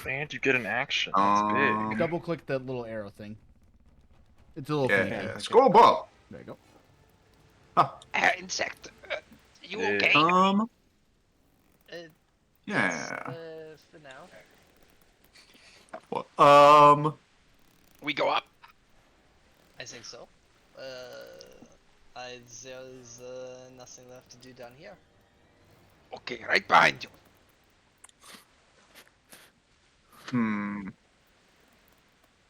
And you get an action. That's big. Double click that little arrow thing. It's a little thing. Yeah. Skull ball. There you go. Insect. You Yeah. okay? Yeah. For now. Well, We go up. I think so. There's nothing left to do down here. Okay, right behind you.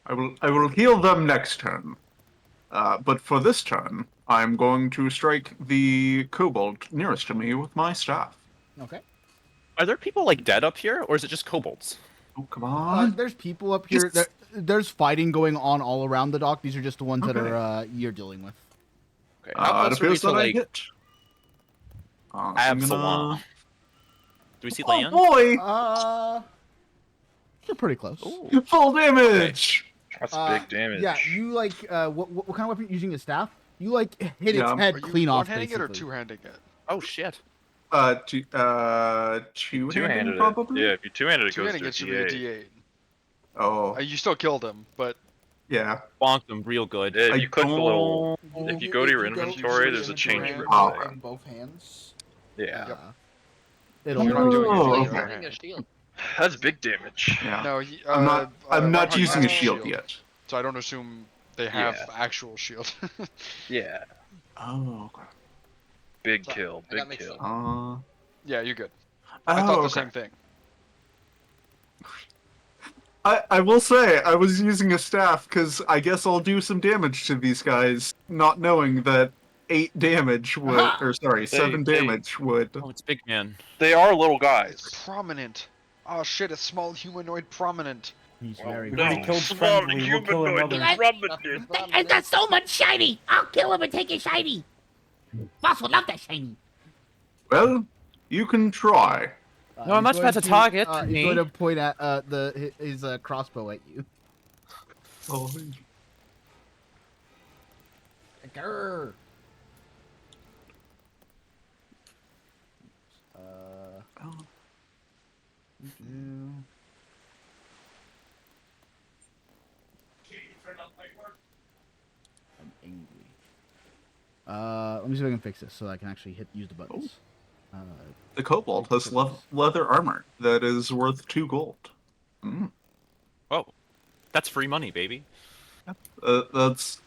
I will heal them next turn. But for this turn, I'm going to strike the kobold nearest to me with my staff. Okay. Are there people like dead up here, or is it just kobolds? Oh, come on. There's people up here. Just- There's fighting going on all around the dock. These are just the ones that Okay. are you're dealing with. Okay. How It close are we appears to that I like hit. I'm Absalom? gonna... Do we see Oh land? boy! You're pretty close. Ooh. Full damage! That's Uh, big damage. Yeah, you like what kind of weapon are you using? A staff? You like hit its Yeah. head Are you clean off. one-handing it or basically. two-handing it? Oh shit! Two-handed Two-handed probably? it. Yeah, if you two-handed it, it goes Two-handing to it should be a D8. D8. Oh, You still killed him, but yeah. Bonked them real good. Yeah, I you click the little. don't- If you go to your inventory, there's a change room Oh. there. in both hands. Yeah, It'll. You're not doing Oh, anything. okay. Using a shield. that's big damage. Yeah. No, I'm not Reinhardt using has a shield yet. So I don't assume they have Yeah. actual shield. Yeah, Oh, okay. big So, kill, I got big mixed kill. up. Yeah, you're good. Oh, I thought the okay. same thing. I will say, I was using a staff because I guess I'll do some damage to these guys, not knowing that 8 damage would, Aha! or sorry, 7 damage would. Oh, it's big man. They are little guys. Prominent. Oh shit, a small humanoid prominent. He's Well, very no. When he prominent. kills Small friendly, we'll kill humanoid another. prominent. I've got so much shiny. I'll kill him and take his shiny. Boss would love that shiny. Well, you can try. No, a He's much going better to, target He's than me. going to point at his crossbow at you. Oh, Grr. I'm angry. Let me see if I can fix this so I can actually use the buttons. the kobold has leather armor that is worth 2 gold. Mm. Oh, that's free money, baby. That's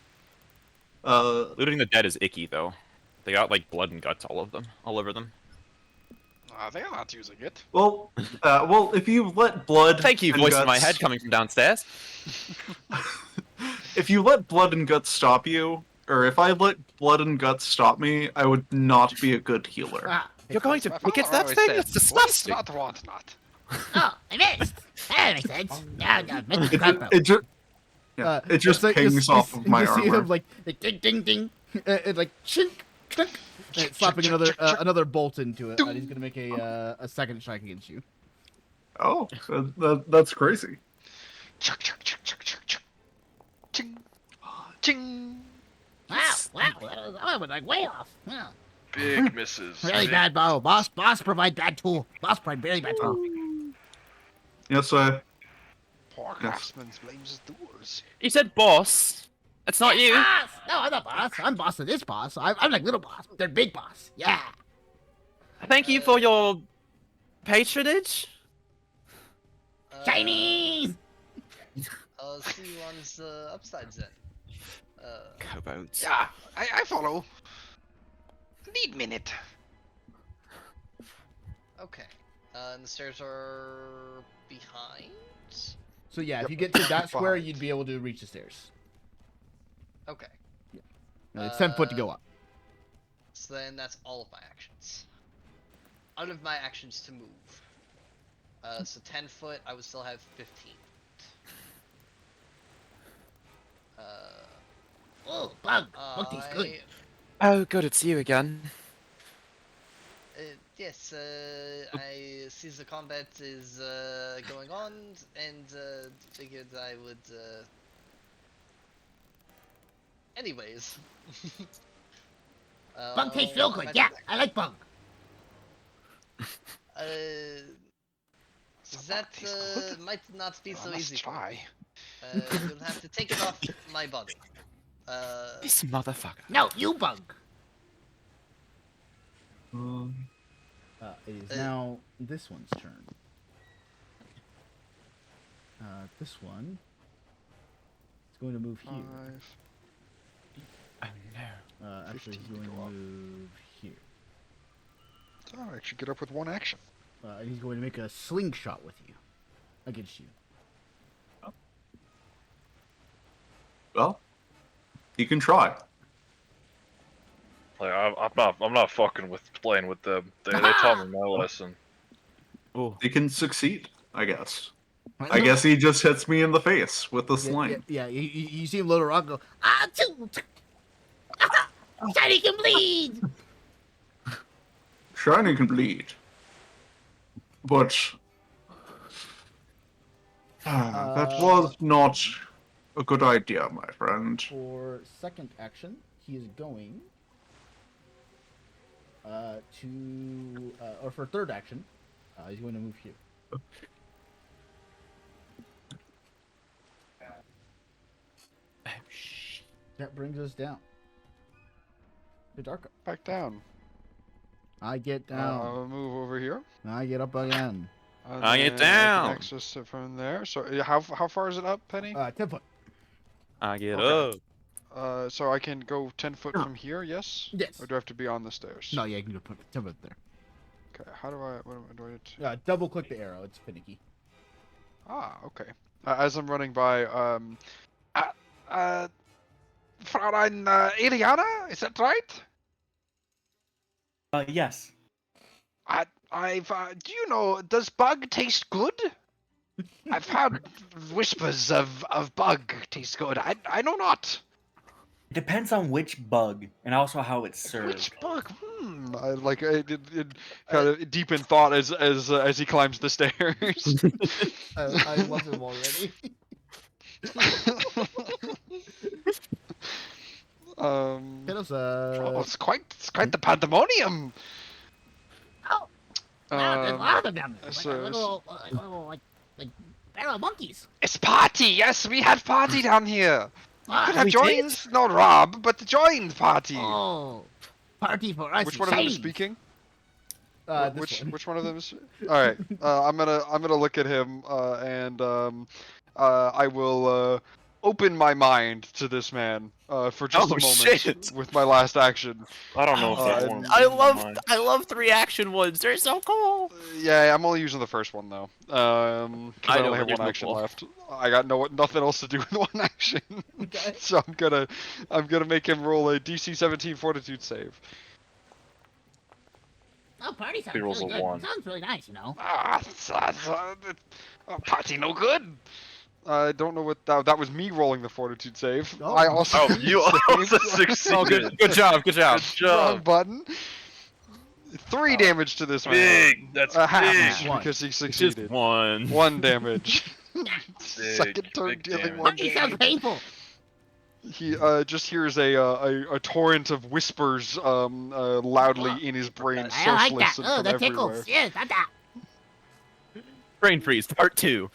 Looting the dead is icky, though. They got like blood and guts all over them. They're not using it. well, if you let blood. Thank you, and voice in my guts- head coming from downstairs. If you let blood and guts stop you, or if I let blood and guts stop me, I would not be a good healer. Ah, You're going to My pick at father that always thing? said, That's disgusting. Waste not, want not. Oh, I missed. That makes sense. No, missed the It, crossbow. it, ju- yeah, it just it's pings off of my you see armor. him like ding ding ding, and like chink chink, and it's slapping another bolt into it. And he's gonna make a second strike against you. Oh, that's crazy. Chuck, chuck, chuck, chuck, chuck, chuck. Ching. Ching. Wow, that went like way off. Wow. Big misses. Really bad bow. Boss provide bad tool. Boss provide really bad tool. Yes, Poor craftsman blames his tools. You said boss. That's not you. Boss! No, I'm not boss. I'm boss of this boss. I'm like little boss. They're big boss. Yeah. Thank you for your patronage. Chinese! I'll see you on the upsides then. Kobolds. Yeah, I follow. Need minute. Okay. And the stairs are behind? So yeah, if Yep. you get to that square, Behind. you'd be able to reach the stairs. Okay. It's 10 foot to go up. So then that's all of my actions. Out of my actions to move. So 10 foot, I would still have 15. Oh, bug. Bug tastes good. Oh, good, it's you again. Yes, I see the combat is going on, and figured I would. Anyways. Bug tastes real good. Yeah, I like bug. That might not be so easy. For me. Try. You'll have to take it off my body. This motherfucker. No, you bug. It is now this one's turn. This one is going to move here. 5. Oh no. Actually, he's 15 going to to go up. move here. Oh, I should get up with one action. And he's going to make a slingshot with you. Against you. Well, you can try. Like I'm not fucking with playing with them. They taught me my lesson. Oh. You can succeed, I guess. I guess he just hits me in the face with the Yeah, sling. yeah, you see him load around and go, Ah, Shiny can bleed. Shiny can bleed. But that was not a good idea, my friend. for second action, he is going or for third action, he's going to move here. Oh, shit. That brings us down to Darko. Back down. I get down. I'll move over here. I get up again. And I get then I down. can access it from there. So how far is it up, Penny? 10 foot. I get Okay. up. So I can go 10 foot from here, yes? Yes. Or do I have to be on the stairs? No, yeah, you can put 10 foot there. Okay, how do I, what do I need to... Double click the arrow. It's finicky. Ah, okay. As I'm running by, Fraulein Eliana, is that right? Yes. Do you know? Does bug taste good? I've heard whispers of bug taste good. I know not. It depends on which bug and also how it's served. Which bug? I like kind of deep in thought as he climbs the stairs. I love him already. Kiddos, Oh, it's quite the pandemonium. Oh, wow, there's a lot of them. Like, so- like barrel monkeys. It's party. Yes, we had party down here. Ah, Could have we joined, did? not Rob, but joined party. Oh, party for us. Which one of them is shiny. speaking? this one. Which one of them is? All right. I'm gonna look at him and I will open my mind to this man for just Oh, a moment shit. with my last action. I don't know if I Oh, want I love 3 action ones. They're so cool. Yeah, I'm only using the first one though. 'Cause I I know, only but have there's one no action ball. left. I got nothing else to do with one action. Okay. So I'm gonna make him roll a DC 17 Fortitude save. Oh, party sounds He rolls really a good. 1. Sounds really nice, you know. Party no good. I don't know what that was me rolling the Fortitude save. Oh. I also Oh, you also saved. succeeded. Oh, good job, good job. Good Wrong job. button. 3 damage to this man. Big. That's A half big. One. because he It's just succeeded. 1. 1 damage. Second turn big dealing damage. 1 Party sounds damage. painful. He just hears a torrent of whispers loudly in his brain, I like that. socialists and Oh, from that everywhere. tickles. Yeah, that. Brain freeze, part 2.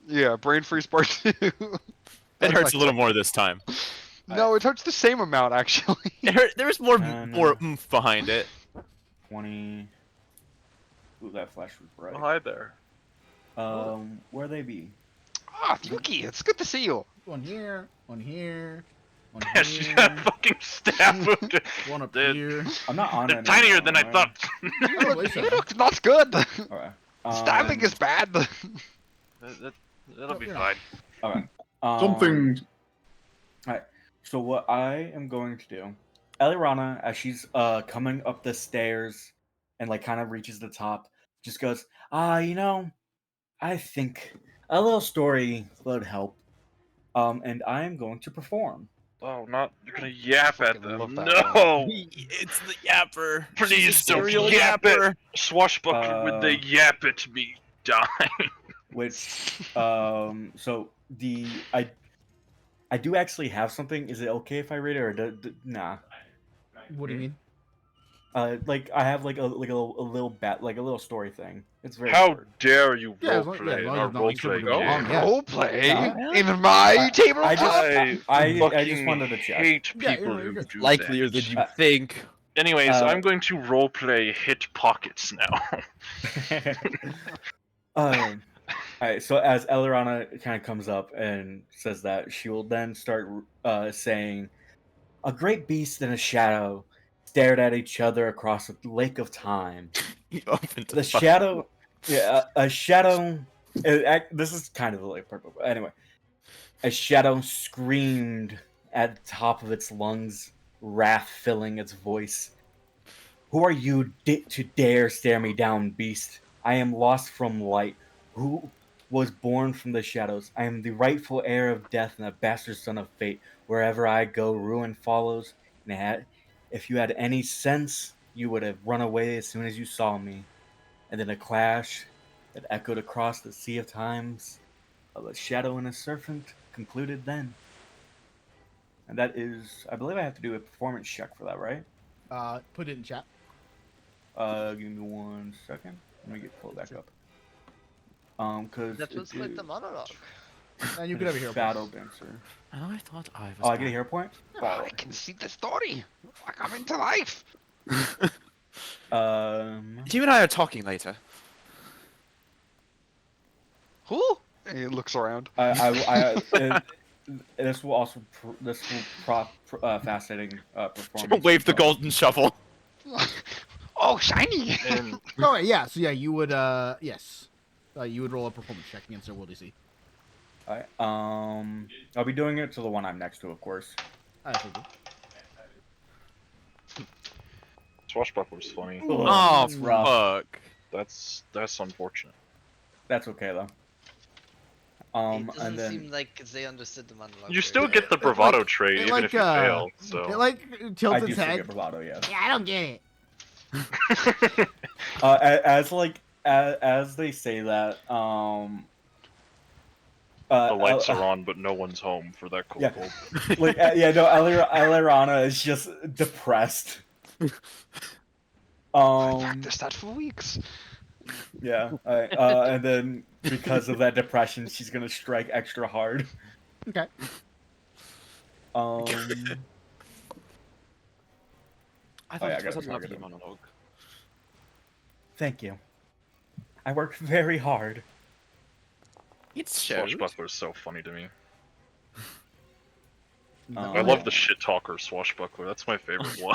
Yeah, brain freeze part 2. It hurts a little more this time. No, it hurts the same amount actually. There's more No. more oomph behind it. 20. Ooh, that flash was bright. Oh, hi there. Where they be? Ah, Yuki, it's good to see you. One here. One here. One Yeah, she's got a fucking staff. One up They're- here. I'm not on They're it. tinier anymore, than I right? thought. Oh, wait a You second. look not good. Alright. Stabbing is bad. That'll be you're not. fine. Alright. Something. So what I am going to do, Elirana, as she's coming up the stairs and like kind of reaches the top, just goes, I think a little story would help. And I am going to perform. Oh, not you're gonna yap at Fucking love them. that No, It's the yapper. Please She's a don't serial yap yapper. it. Swashbuckler with the yap at me. Die. Which so I do actually have something. Is it okay if I read it or nah? What do you mean? Like I have like a little story thing. It's very How short. dare you Yeah, as long- roleplay yeah, as in long as our it's not like super roleplay duper long, game? yeah. Roleplay Yeah. in my table. I just I fucking just wanted to check. hate Yeah, people you're who good. do Likelier that. than you think. Anyways, Uh, I'm going to roleplay hit pockets now. Alright, so as Elirana kind of comes up and says that, she will then start saying, "A great beast and a shadow stared at each other across a lake of time. You opened The shadow, a shadow. This is kind of like purple. Anyway, a shadow screamed at the top of its lungs, wrath filling its voice. Who are you to dare stare me down, beast? I am lost from light, who was born from the shadows. I am the rightful heir of death and a bastard son of fate. Wherever I go, ruin follows. And if you had any sense, you would have run away as soon as you saw me." And then a clash that echoed across the sea of times of a shadow and a serpent concluded then. And that is, I believe I have to do a performance check for that, right? Put it in chat. Give me 1 second. Let me pull it back up. Cause That's what's like the monologue. And you could have a hero point. Battle dancer. And I thought I was. Oh, I get a hero point. I can see the story. I come into life. You and I are talking later. Who? He looks around. This will also fascinating performance. Wave the golden shovel. Oh, shiny. And Oh, wait, yeah. So yeah, you would yes, you would roll a performance check against their will DC. Alright, I'll be doing it to the one I'm next to, of course. That's okay. Swashbuckler's funny. Oh, That's rough. fuck. That's unfortunate. That's okay though. It doesn't and then seem like they understood the monologue. You very still well. get the It bravado like- trait it even like, if you fail. So It like I tilts do its still head. get bravado, yes. Yeah, I don't get it. As they say that, the lights are on, but no one's home for that cold. Yeah. Cold. like Elirana is just depressed. I practiced that for weeks. Yeah, and then because of that depression, she's gonna strike extra hard. Okay. I Yeah, thought I it gotta was a target lovely him. monologue. Thank you. I worked very hard. It's shows. Swashbuckler's so funny to me. Um, I love the shit talker Swashbuckler. That's my favorite one.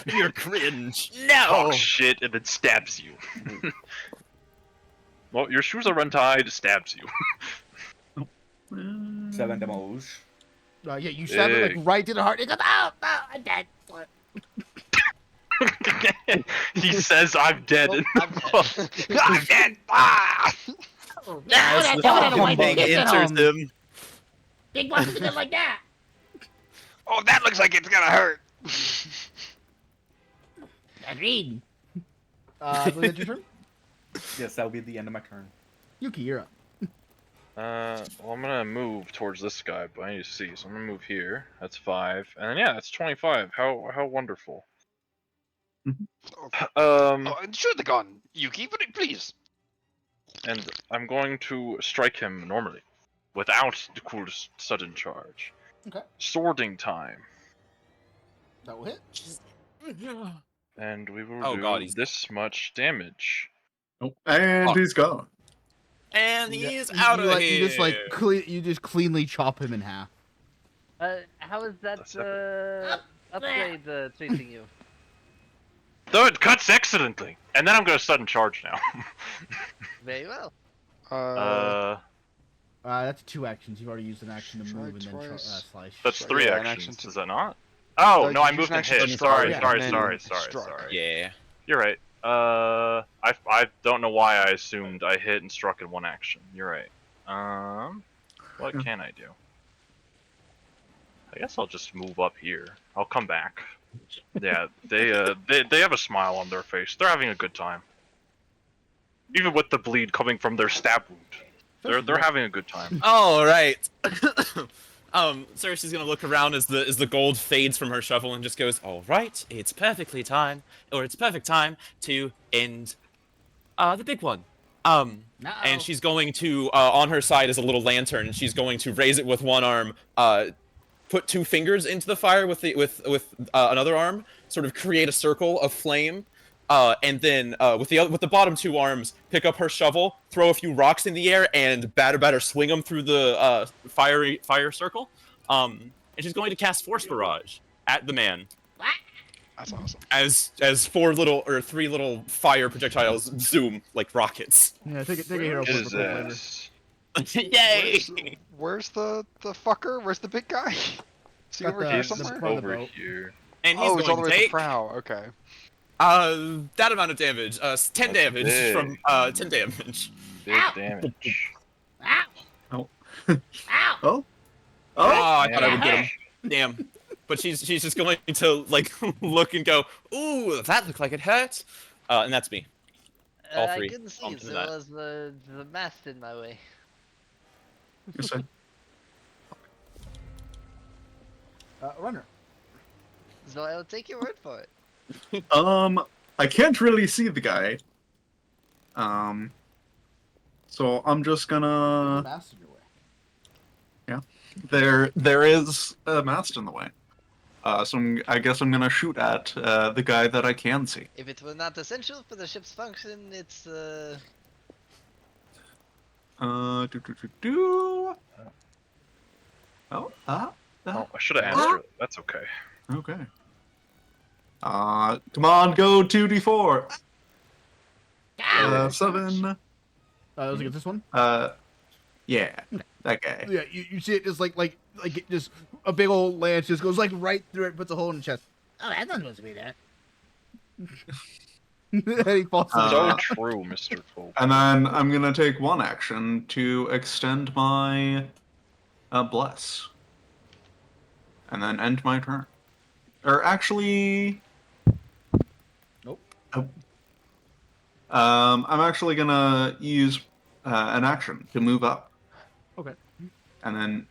You're cringe. Talk No. shit and then stabs you. Well, your shoes are untied, stabs you. 7 demos. Yeah, you stab it like right to the heart. It goes, oh, I'm dead. He says, "I'm dead." Oh, and- I'm dead. I'm dead. Ah! No, As that the don't fucking big thing enters him. Big boss is like that. Oh, that looks like it's gonna hurt. Agreed. I believe that's your turn. Yes, that'll be the end of my turn. Yuki, you're up. Well, I'm gonna move towards this guy, but I need to see. So I'm gonna move here. That's 5, and then yeah, that's 25. How wonderful. Oh, shoot the gun, Yuki, please. And I'm going to strike him normally, without the cool sudden charge. Okay. Swording time, That will hit. and we will Oh do God, he's this much damage. Oh, and he's gone. And Yeah, he's you- out you of like, here. You just like you just cleanly chop him in half. How is that That's epic. upgrade chasing you? Though it cuts excellently, and then I'm gonna sudden charge now. Very well. That's 2 actions. You've already used an action to Try move and then twice. slice. That's So, 3 yeah, an actions. action to- Is that not? Oh no, you I use moved an and action to hit. strike, Sorry. and then strike. Yeah. You're right. I don't know why I assumed I hit and struck in 1 action. You're right. What can I do? I guess I'll just move up here. I'll come back. Yeah, they have a smile on their face. They're having a good time. Even with the bleed coming from their stab wound. They're having a good time. All right. Cersei's gonna look around as the gold fades from her shovel and just goes, "All right, it's perfect time to end the big one." And she's going to on her side is a little lantern, and she's going to raise it with one arm, put 2 fingers into the fire with another arm, sort of create a circle of flame, and then with the bottom 2 arms, pick up her shovel, throw a few rocks in the air, and batter swing them through the fire circle. And she's going to cast Force Barrage at the man. What? That's awesome. As 3 little fire projectiles zoom like rockets. Yeah, take a hero What point is for quick labor. this? Yay! Where's the fucker? Where's the big guy? Is he Got over the- here He's the somewhere? front of the over boat. here. And he's Oh, he's all the going way to at the take prow. Okay. that amount of damage. 10 That's damage big. from 10 damage. Big Ow. damage. Ow! Oh. Ow! Oh. Oh, Oh. I thought I would get Yeah. him. Damn. But she's just going to like look and go, "Ooh, that looked like it hurt." And that's me. All I 3 couldn't see onto it. that. There was the mast in my way. Yes, sir. Runner. So I'll take your word for it. I can't really see the guy. So I'm just gonna. Mast in your way. There is a mast in the way. So I guess I'm gonna shoot at the guy that I can see. If it were not essential for the ship's function, it's Do. Oh, Oh, I should have answered it. That's okay. okay. Come on, go 2d4. Ow! 7. That was against this one. Yeah, that guy. Yeah, you see it just like it just a big old lance just goes like right through it, puts a hole in the chest. Oh, that's not supposed to be there. And he falls to the So ground. true, Mr. Cole. And then I'm gonna take one action to extend my bless, and then end my turn. Or actually, Nope. oh. I'm actually gonna use an action to move up. Okay. And then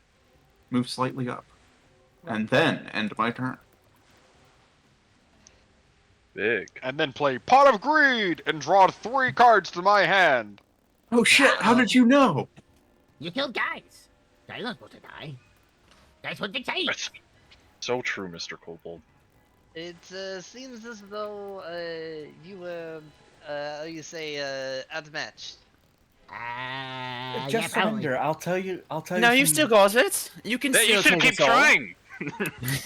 move slightly up, and then end my turn. Big. And then play Pot of Greed and draw 3 cards to my hand. Oh shit! How did you know? You killed guys. Guys not supposed to die. That's what they say. That's so true, Mr. Kobold. It seems as though you were, you say, outmatched. Yeah, Just probably. surrender. I'll tell you. No, you some- still got it. You can Hey, still you should take keep us all. trying.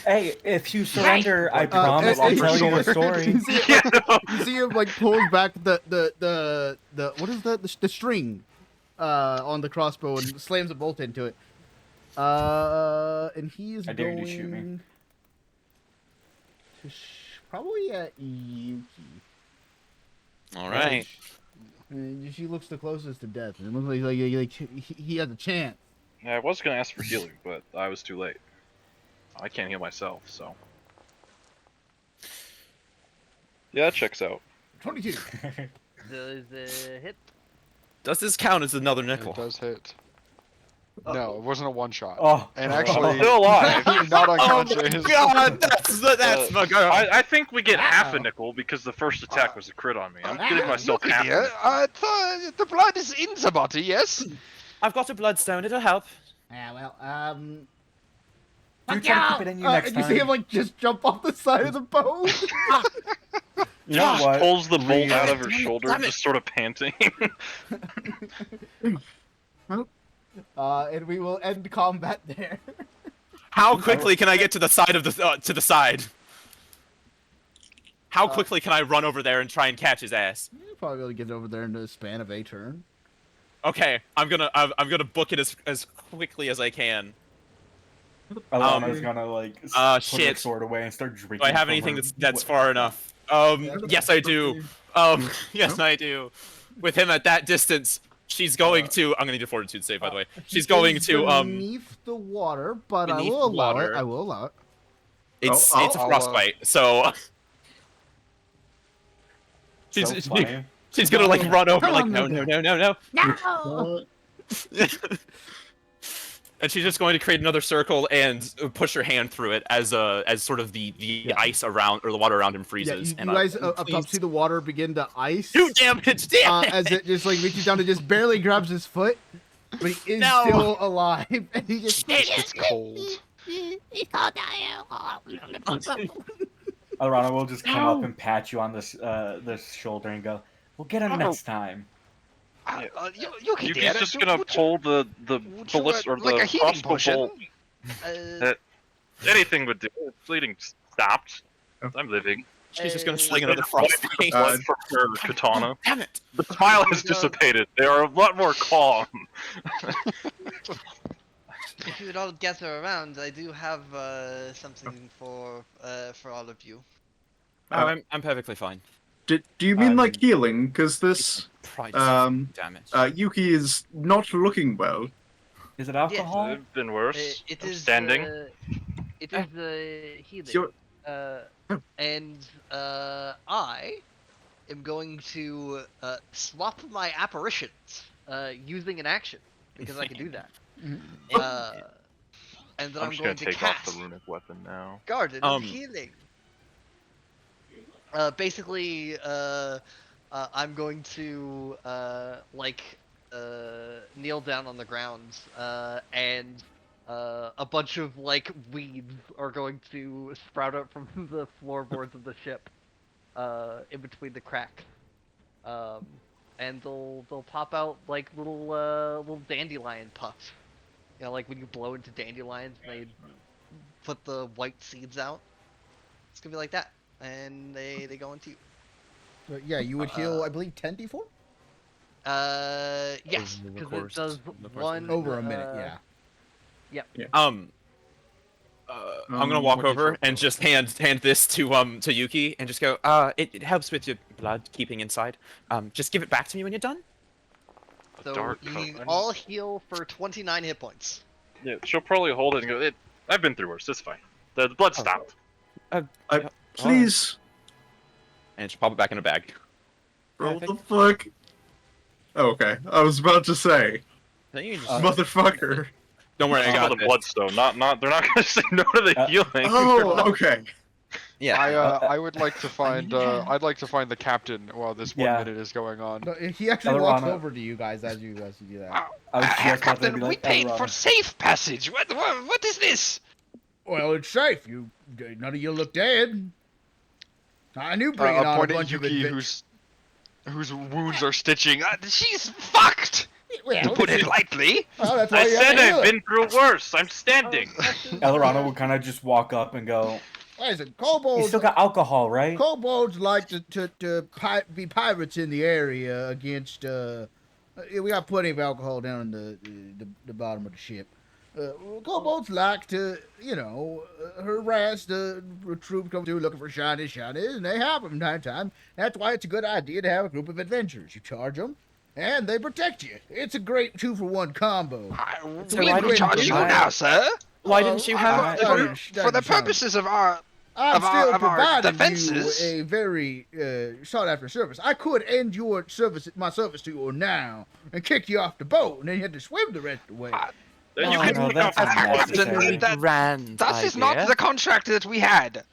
Hey, if you surrender, I Uh, promise I'll and- tell you a you story. see it, like, you see him like pulls back the what is that the string on the crossbow and slams a bolt into it. And he is I dare you going to shoot me. to probably at Yuki. All right. And she looks the closest to death, and it looks like he has a chance. Yeah, I was gonna ask for healing, but I was too late. I can't heal myself, so. Yeah, that checks out. 22. Does hit? Does this count as another nickel? It does hit. No, it wasn't a one shot. Oh, And actually, Still alive. you're not Oh unconscious. my god, that's my god. I think we get half a Wow. nickel because the first attack was a crit on me. I'm giving myself Look, half a dear, nickel. the blood is in the body, yes? I've got a bloodstone. It'll help. Yeah, well, Do fuck try to y'all. keep it in you next And you time. see him like just jump off the side of the boat. You know what? Pulls the bolt out of her Damn it, shoulder, damn it. just sort of panting. And we will end combat there. How quickly can I get to the side of the side? How quickly can I run over there and try and catch his ass? You'll probably be able to get over there in the span of a turn. Okay, I'm gonna book it as quickly as I can. Alana's gonna like put her shit. sword away and start drinking. Do I have from anything her that's wa- far enough? Yes I do. Yes I do. With him at that distance, she's going to. I'm gonna need a fortitude save, by the way. She's going Is to beneath the water, but I beneath will the allow water. it. I will allow it. It's Oh, it's I'll, frostbite, so So funny. she's gonna like run over Come like on, no little no no no no. No! And she's just going to create another circle and push her hand through it as sort of the ice around or the water around him Yeah, freezes. you and guys I, up top see the water begin to ice. do damage, damn it! As it just like reaches down and just barely grabs his foot, but he is No. still alive. And he just It's cold. He's called Alana will just come up and pat you on this shoulder and go, "We'll get him next time." You Yuki's just gonna pull the would you, ballista or like a the healing crossbow potion? bolt. Anything would do. Bleeding stopped. I'm living. She's just gonna sling another frostbite. Blood from her katana. Damn it! The smile has dissipated. They are a lot more calm. If you would all gather around, I do have something for all of you. Oh, I'm perfectly fine. Do you mean like healing? Because this Pride damage. Yuki is not looking well. Is it alcohol? It's been worse. It I'm is standing. It is healing. Sure. And I am going to swap my apparitions using an action because I can do that. And then I'm I'm just going gonna to take cast off the runic weapon now. Garden of Healing. Basically, I'm going to kneel down on the ground, and a bunch of like weeds are going to sprout up from the floorboards of the ship, in between the cracks, and they'll pop out like little dandelion puffs. You know, like when you blow into dandelions and they put the white seeds out. It's gonna be like that, and they go into you. But yeah, you would heal, I believe, 10d4? Yes, Over the because course- it does the course of one Over a minute, yeah. Yep. I'm gonna walk What do you over throw and for? just hand this to Yuki and just go. It helps with your blood keeping inside. Just give it back to me when you're done. A So dark you cup. all heal for 29 hit points. Yeah, she'll probably hold it and go. I've been through worse. It's fine. The blood Oh. stopped. Please. And she'll pop it back in a bag. What the fuck? Okay, I was about to say, Then you just, motherfucker. don't worry, I Some got of the this. bloodstone. Not. They're not gonna say no to the healing. Oh, okay. Yeah. I would like to find I'd like to find the captain while this 1 Yeah. minute is going on. No, he actually walks Elorana. over to you guys as you do that. I was just about to Captain, be we like, paid for Elorana. safe passage. What is this? Well, it's safe. None of you look dead. I knew bringing on a Point at bunch of Yuki, adventures. whose wounds are stitching. She's fucked, Well, to put it lightly. well, that's why I you have said to heal I've it. been through worse. I'm standing. Elorana would kind of just walk up and go, Listen, "You kobolds. still got alcohol, right?" Kobolds like be pirates in the area against. We got plenty of alcohol down in the bottom of the ship. Kobolds like to, harass the troops come through looking for shinies, and they have them time to time. That's why it's a good idea to have a group of adventurers. You charge them, and they protect you. It's a great 2-for-1 combo. We will charge you now, sir. Why didn't you have For the purposes of our I'm still of our providing defenses. you a very sought-after service. I could end my service to you now and kick you off the boat, and then you had to swim the rest of the way. Then you Oh, can no, pick that's up not more. necessary. That is not the contract that we had.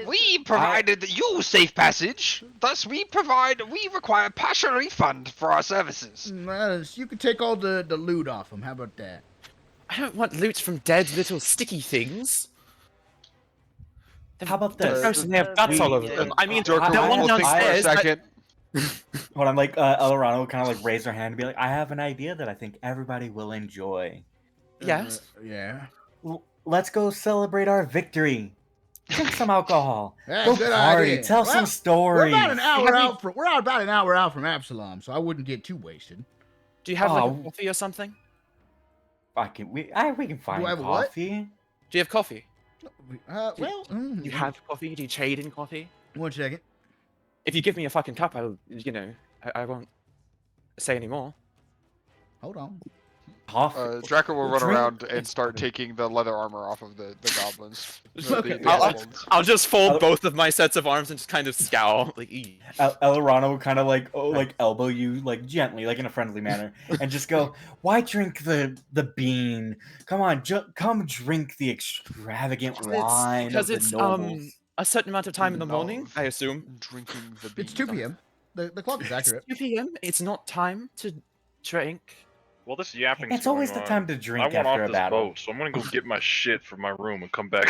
We provided you safe passage. Thus, we require partial refund for our services. Well, you could take all the loot off them. How about that? I don't want loot from dead little sticky things. How about They're this? gross and they have guts all over them. I mean, Jorko, that one will think for a downstairs. second. Hold on, like Elorana would kind of like raise her hand and be like, "I have an idea that I think everybody will enjoy. Yes. Yeah. Let's go celebrate our victory. Drink some alcohol. That's Go a good party. idea. Tell Well, some stories." We're about an hour out from Absalom, so I wouldn't get too wasted. Do you have like Oh. a coffee or something? We can find I have a what? coffee. Do you have coffee? Do You have coffee? Do you trade in coffee? 1 second. If you give me a fucking cup, I won't say any more. Hold on. Coffee. Draco will run Drink- around and start taking the leather armor off of the goblins. Okay. The goblins. I'll just fold Oh. both of my sets of arms and just kind of scowl. Like, "Eee." Elorana would kind of like elbow you like gently, like in a friendly manner, and just go, "Why drink the bean? Come on, come drink the extravagant wine of Because the it's nobles." a certain amount of time in the morning, Love I assume. Drinking the It's bean. 2 p.m. The clock is accurate. It's 2 p.m. It's not time to drink. Well, this yapping. It's always the time to I drink want after off a this battle. boat, so I'm gonna go get my shit from my room and come back.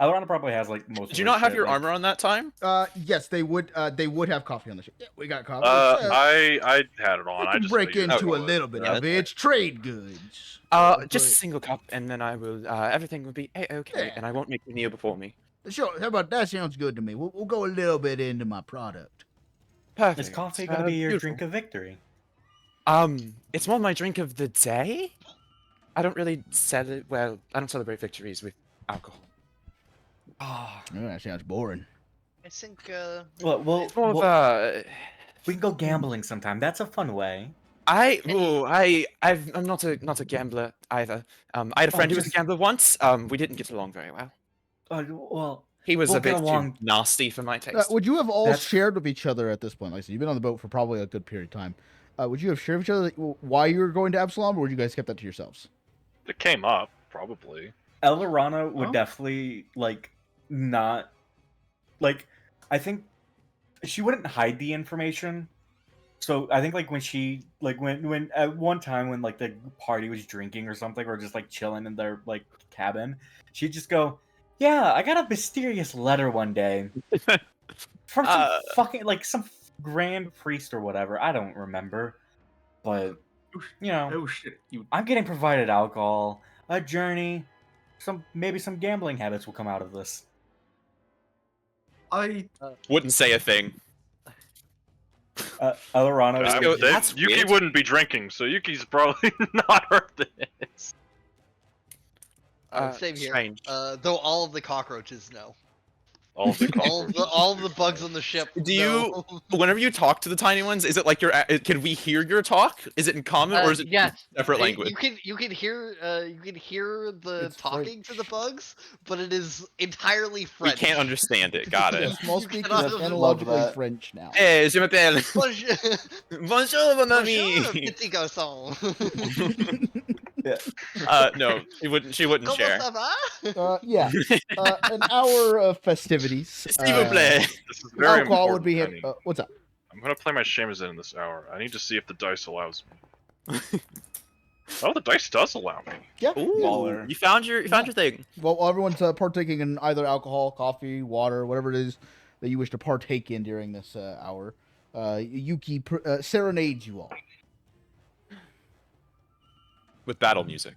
Elorana probably has like most. Did you not have your armor on that time? Yes, they would have coffee on the ship. Yeah, we got coffee. I had it on. we I can just break figured into a it was. little bit Yeah, of it. It's trade goods. Just a single cup, and then I will. Everything will be okay, Yeah. and I won't make you kneel before me. Sure. How about that? Sounds good to me. We'll go a little bit into my product. Perfect. Is coffee gonna be your beautiful. drink of victory? It's more my drink of the day. I don't really I don't celebrate victories with alcohol. Oh, That sounds boring. I think well, It's more of a. we can go gambling sometime. That's a fun way. I'm not a gambler either. I had a friend who was a just- gambler once. We didn't get along very well. Well, He was We'll a bit get along. too nasty for my taste. Would you have all That's- shared with each other at this point? Like I said, you've been on the boat for probably a good period of time. Would you have shared with each other why you were going to Absalom, or would you guys kept that to yourselves? It came up probably. Elorana would Oh. definitely not I think she wouldn't hide the information. So I think when she when at one time when the party was drinking or something or just chilling in their cabin, she'd just go, "Yeah, I got a mysterious letter one day from some fucking some grand priest or whatever. I don't remember, but Oh shit! I'm getting provided alcohol, a journey, maybe some gambling habits will come out of this." I Wouldn't say a thing. Elorana I would- would say that's Yuki weird. wouldn't be drinking, so Yuki's probably not heard this. Same here. Strange. Though all of the cockroaches know. All of the All cockroaches. of the bugs on the ship. Do know. you, whenever you talk to the tiny ones, is it like can we hear your talk? Is it in common or is it Yes. separate language? You can hear the It's talking to the bugs, but it is entirely We French. can't understand it. Got Yeah, it. small You speak is cannot- phonologically that. French now. Hey, je m'appelle. Bonjour, Bonjour, mon bonjour, ami. petit garçon. No, she wouldn't Comment share. ça va? Yeah. An hour of festivities. S'il vous plaît. This is very Alcohol important. would be hit. Penny. What's up? I'm gonna play my Shamazin in this hour. I need to see if the dice allows me. Oh, the dice does allow me. Yeah. Ooh, Waller. you found your thing. Well, everyone's partaking in either alcohol, coffee, water, whatever it is that you wish to partake in during this hour. Yuki serenades you all. With battle music.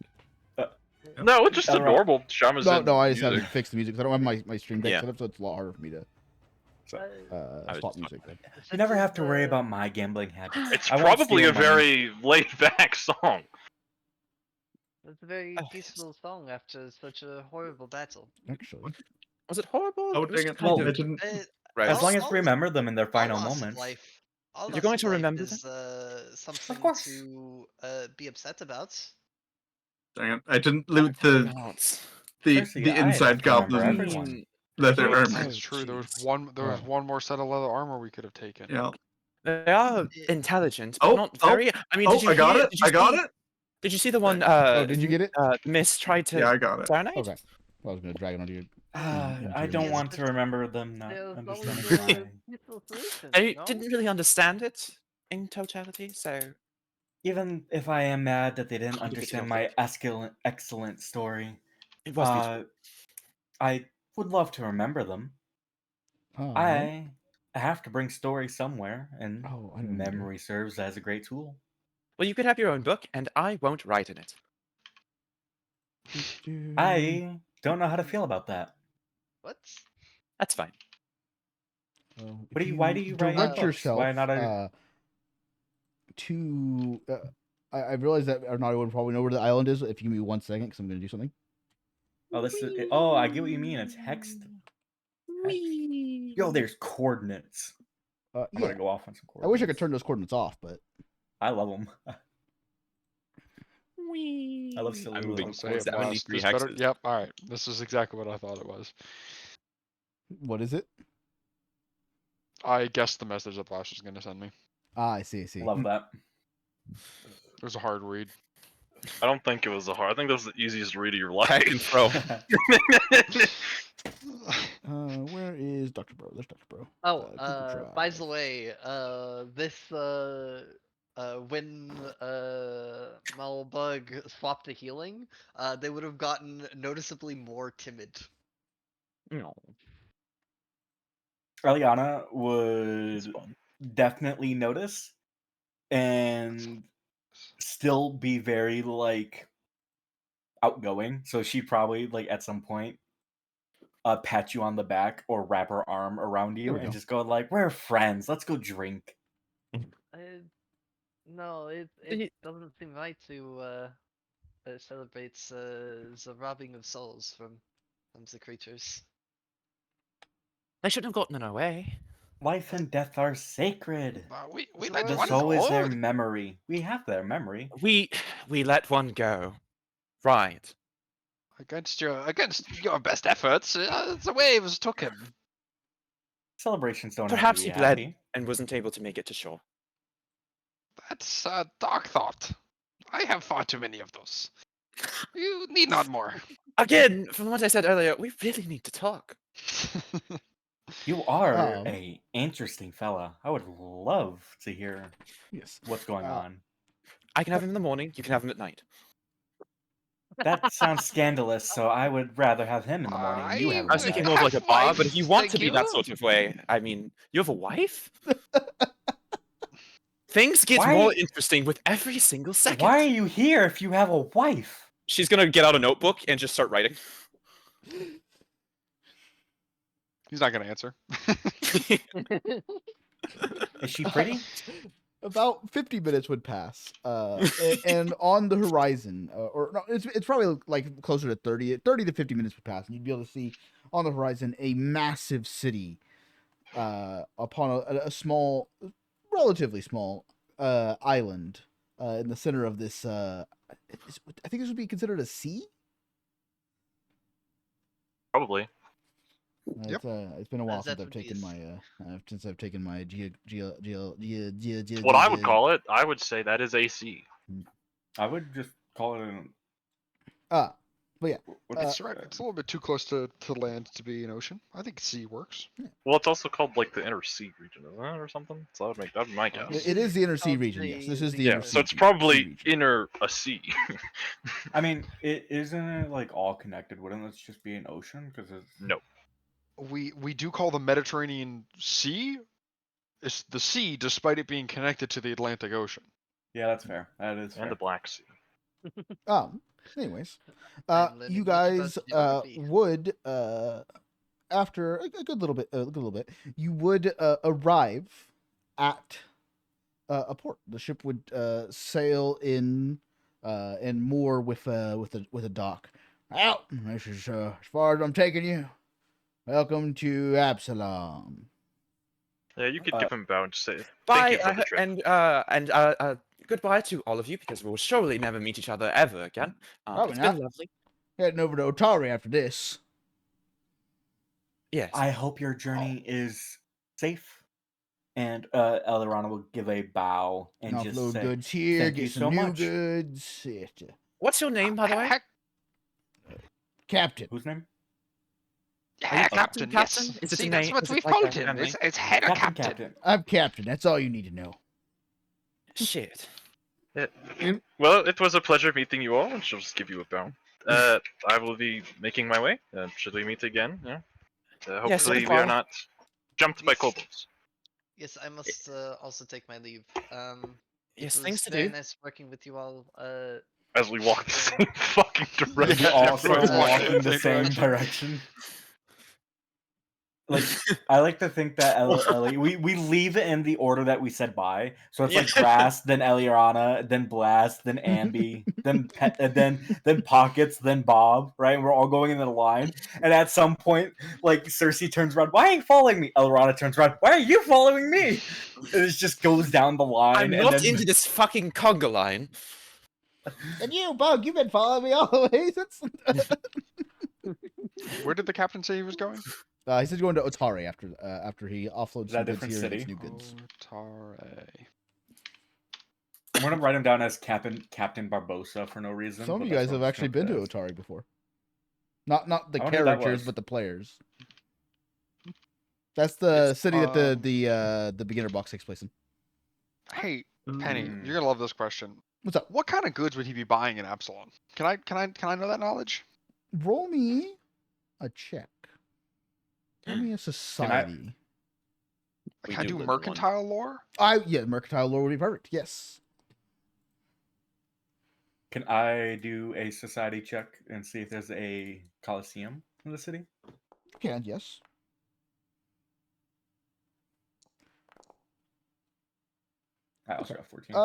No, it's just the Alright. normal Shamazin. No, I just music. haven't fixed the music. 'Cause I don't have my stream deck Yeah. set up, so it's a lot harder for me to I was swap just music. talking. You never have to worry about my gambling habits. It's I won't probably steal a money. very laid-back song. It's a very peaceful song after such a horrible battle. Actually, Was it horrible? Oh, It was dang it. kind Well, of- it didn't. Right. As long as All- we remember them in their final all loss of moments. Life, all You're loss going of to life remember is something course. to be upset about. Dang it. I didn't loot the Seriously, I inside have to remember goblin everyone. leather This armor. is true. There was jeez. one more set of leather armor we could have taken. Yeah. They are intelligent, but Oh, not oh, very. I mean, Oh, did you I got hear, it. Did you I got see, it. Did you see the one? did you get it? Miss tried to Yeah, I got it. serenade. okay. Well, I was gonna drag it onto your. I don't want to remember them not There's understanding always why. a peaceful solution, I no? didn't really understand it in totality, so Even if I am mad that they didn't Kind of understand my excellent story, it was beautiful. I would love to remember them. I have to bring story somewhere, and Oh, I know. memory serves as a great tool. Well, you could have your own book, and I won't write in it. I don't know how to feel about that. What? That's fine. What do you? Why do you write direct books? yourself? Why not a? To I realize that Arnaudio would probably know where the island is. If you give me 1 second, because I'm gonna do something. Oh, this is. Oh, I get what you mean. It's hexed. Yo, there's coordinates. I'm Yeah, gonna go off on some I coordinates. wish I could turn those coordinates off, but I love them. I love silly I'm little moving Say towards it, that. I need Blast. 3 This better- hexes. Yep. All right. This is exactly what I thought it was. what is it? I guessed the message that Blast was going to send me. Ah, I see. I see. Love that. It was a hard read. I don't think it was a hard. I think that was the easiest read of your life. Hack and throw. Where is Dr. Bro? There's Dr. Bro. Oh, Google by Drive. the way, when Malbug swapped to healing, they would have gotten noticeably more timid. No. Eliana would definitely notice and still be very like outgoing. So she'd probably like at some point pat you on the back or wrap her arm around There you we and go. just go like, "We're friends. Let's go drink." No, it doesn't seem right to celebrate the robbing of souls from the creatures. They shouldn't have gotten in our way. Life and death are sacred. We The let The one soul is their go. memory. We have their memory. We let one go. Right. Against your best efforts, the waves took him. Celebrations don't Perhaps have he to be bled happy. and wasn't able to make it to shore. That's a dark thought. I have far too many of those. You need not more. Again, from what I said earlier, we really need to talk. You are Um, a interesting fella. I would love to hear Yes. what's going on. I can have him in the morning, you can have him at night. That sounds scandalous, so I would rather have him in the morning and you have him I was at thinking night. more of like a bar, but if you want Thank to be that you. sort of way, I mean, you have a wife? Things get Why- more interesting with every single second. Why are you here if you have a wife? She's gonna get out a notebook and just start writing. He's not gonna answer. Is she pretty? about 50 minutes would pass, and on the horizon, or no, it's probably like closer to 30 to 50 minutes would pass, and you'd be able to see on the horizon a massive city, upon a small, relatively small, island, in the center of this. I think this would be considered a sea. Probably. Yep. It's been a while That since I've would be taken my What I would call it, I would say that is AC. I would just call it an. but yeah, It's right. It's a little bit too close to land to be an ocean. I think sea works. Well, it's also called like the inner sea region, isn't it, or something? So that'd be my guess. it is the inner sea Called region. Yes, this the- is the Yeah, inner so sea. it's probably region. inner a sea. I mean, isn't it like all connected? Wouldn't this just be an ocean? Because it's No. We do call the Mediterranean Sea. It's the sea, despite it being connected to the Atlantic Ocean. Yeah, that's fair. That is fair. And the Black Sea. Anyways, I'm learning you much about guys geography. would after a good little bit, you would arrive at a port. The ship would sail in and moor with a dock. Well, this is as far as I'm taking you. Welcome to Absalom. Yeah, you could give him a bow and say Bye, thank you for the trip. and goodbye to all of you, because we will surely never meet each other ever again. Probably It's not. been lovely. Heading over to Otari after this. Yes. I hope your journey is safe. And Elerana will give a bow and just Offload say, goods here, "Thank get you some so new much." goods. What's your name, by the way? Captain. Whose name? Yeah, Captain? Yes. Is it See, a that's name? what Is it we've like a called him. family? It's head or captain. I'm Captain. That's all you need to know. Shit. Well, it was a pleasure meeting you all, and she'll just give you a bow. I will be making my way. Should we meet again? Yeah. Yes, Hopefully we goodbye. are not jumped by kobolds. Yes, I must also take my leave. Yes, it was things to very do. nice working with you all. As we walk the same fucking direction. We also everyone's walk walking in the same direction. Like, I like to think that Ellie, we leave it in the order that we said bye. So it's like Yeah. Grass, then Eliana, then Blast, then Ambi, then then Pockets, then Bob. Right? And we're all going in a line. And at some point, like Cersei turns around, "Why are you following me?" Eliana turns around, "Why are you following me?" And it just goes down the line. I'm and not then... into this fucking conga line. And you, Bug, you've been following me all the way since. Where did the captain say he was going? He says going to Otari after he offloads Is that some a goods different here and gets city? new goods. Otare. I'm gonna write him down as Captain Barbosa for no reason. Some of but you that's guys what have I'm just actually gonna been to put it as. Otari before. Not the I wonder who that characters, was. but the players. That's the It's, city that the beginner box takes place in. Hey, Penny, Mm. you're gonna love this question. What's up? What kind of goods would he be buying in Absalom? Can I know that knowledge? Roll me a check. Roll me a society. We Can I do do live in one. mercantile lore? Mercantile lore would be perfect. Yes. Can I do a society check and see if there's a coliseum in the city? You can, yes. I also Okay. got 14.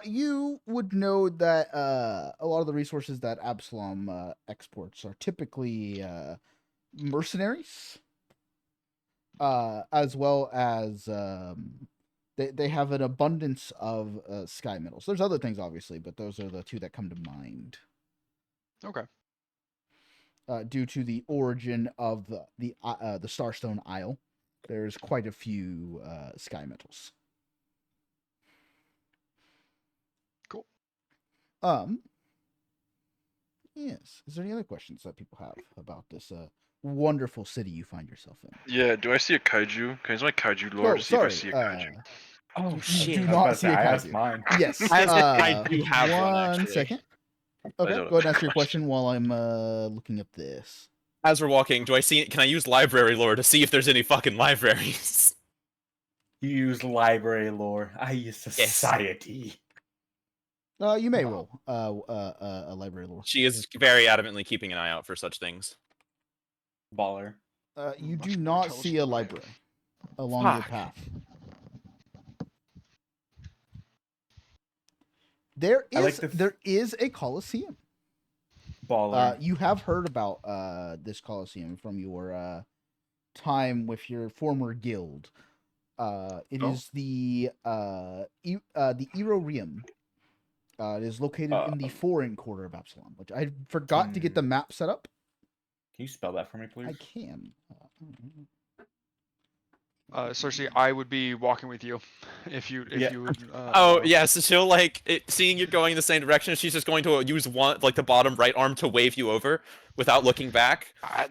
You would know that a lot of the resources that Absalom exports are typically mercenaries, as well as they have an abundance of sky metals. There's other things, obviously, but those are the two that come to mind. Okay. Due to the origin of the Starstone Isle, there's quite a few sky metals. Cool. Yes. Is there any other questions that people have about this wonderful city you find yourself in? Yeah, do I see a kaiju? Can I use my kaiju lore to see if I see a kaiju? Oh You shit. do I was not about to see say, a I asked kaiju. mine. Yes. I do have one, One actually. second. Okay, don't go ahead and have ask your a question while I'm looking up this. As we're walking, can I use library lore to see if there's any fucking libraries? You use library lore. I use society. You may roll a library lore. She is very adamantly keeping an eye out for such things. Baller. You Much do more not intelligent see a than I am. library. along your Fuck. path. There I like is the there is a Colosseum. baller. You have heard about this Colosseum from your time with your former guild. It is the Eroreum. It is located in the foreign quarter of Absalom, which I forgot to get the map set up. Can you spell that for me, please? I can. Cersei, I would be walking with you if you would. Oh yeah, so she'll seeing you going in the same direction. She's just going to use the bottom right arm to wave you over without looking back. Are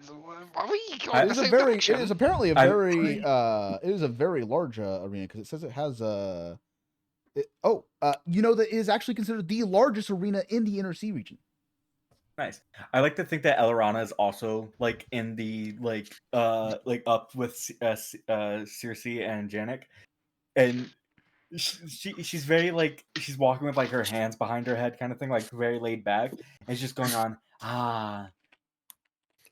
we going It in the is a same very. direction? It is apparently a very. It is a very large arena because it says it has a. You know that it is actually considered the largest arena in the Inner Sea region. Nice. I like to think that Elarana is also like in the up with Circe and Janik, and she's very like she's walking with like her hands behind her head kind of thing, like very laid back, and she's just going on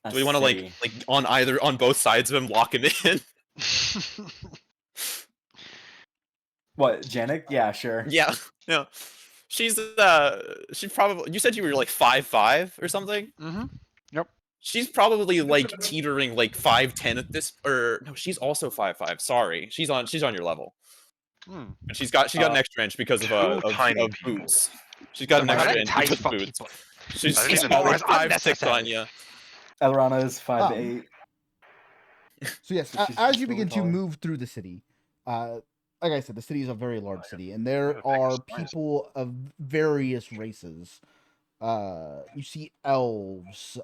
Do we want to like on both sides of him lock him in? What, Janik? Yeah, sure. Yeah. She's she probably, you said you were like 5'5" or something? Mm-hmm. Yep. She's probably like teetering like 5'10" at this, or no, she's also 5'5". Sorry, she's on your level. And she's got an extra inch because of boots. She's got an extra inch because of boots. She's 5'6" on you. Elarana is 5'8". So yes, as you begin to move through the city, like I said, the city is a very large city, and there are people of various races. You see elves,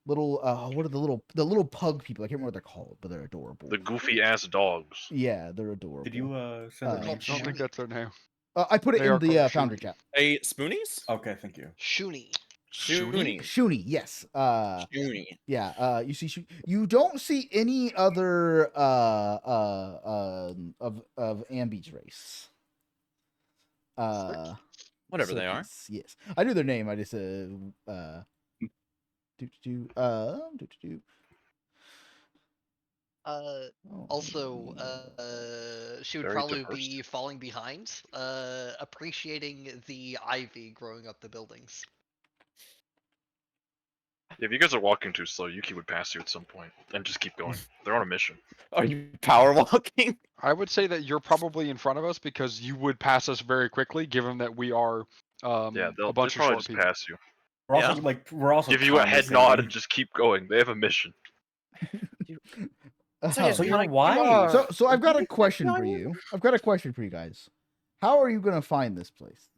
little what are the little pug people? I can't remember what they're called, but they're adorable. The goofy ass dogs. Yeah, they're adorable. Did you send their I names? don't think that's their name. I put it They in are the called Foundry Shuni. chat. Hey, Spoonies? Okay, thank you. Shuni. Shuni, yes. Shuni. Yeah. You see, you don't see any other of Ambi's race. Whatever they are. Yes, I knew their name. I just Also, she would Very probably diverse. be falling behind, appreciating the ivy growing up the buildings. If you guys are walking too slow, Yuki would pass you at some point, and just keep going. They're on a mission. Are you power walking? I would say that you're probably in front of us because you would pass us very quickly, given that we are Yeah, they'll a bunch of probably short just people. pass you. We're also Give you a head conversating. nod and just keep going. They have a mission. So you're white. So I've got a question for you. I've got a question for you guys. How are you gonna find this place?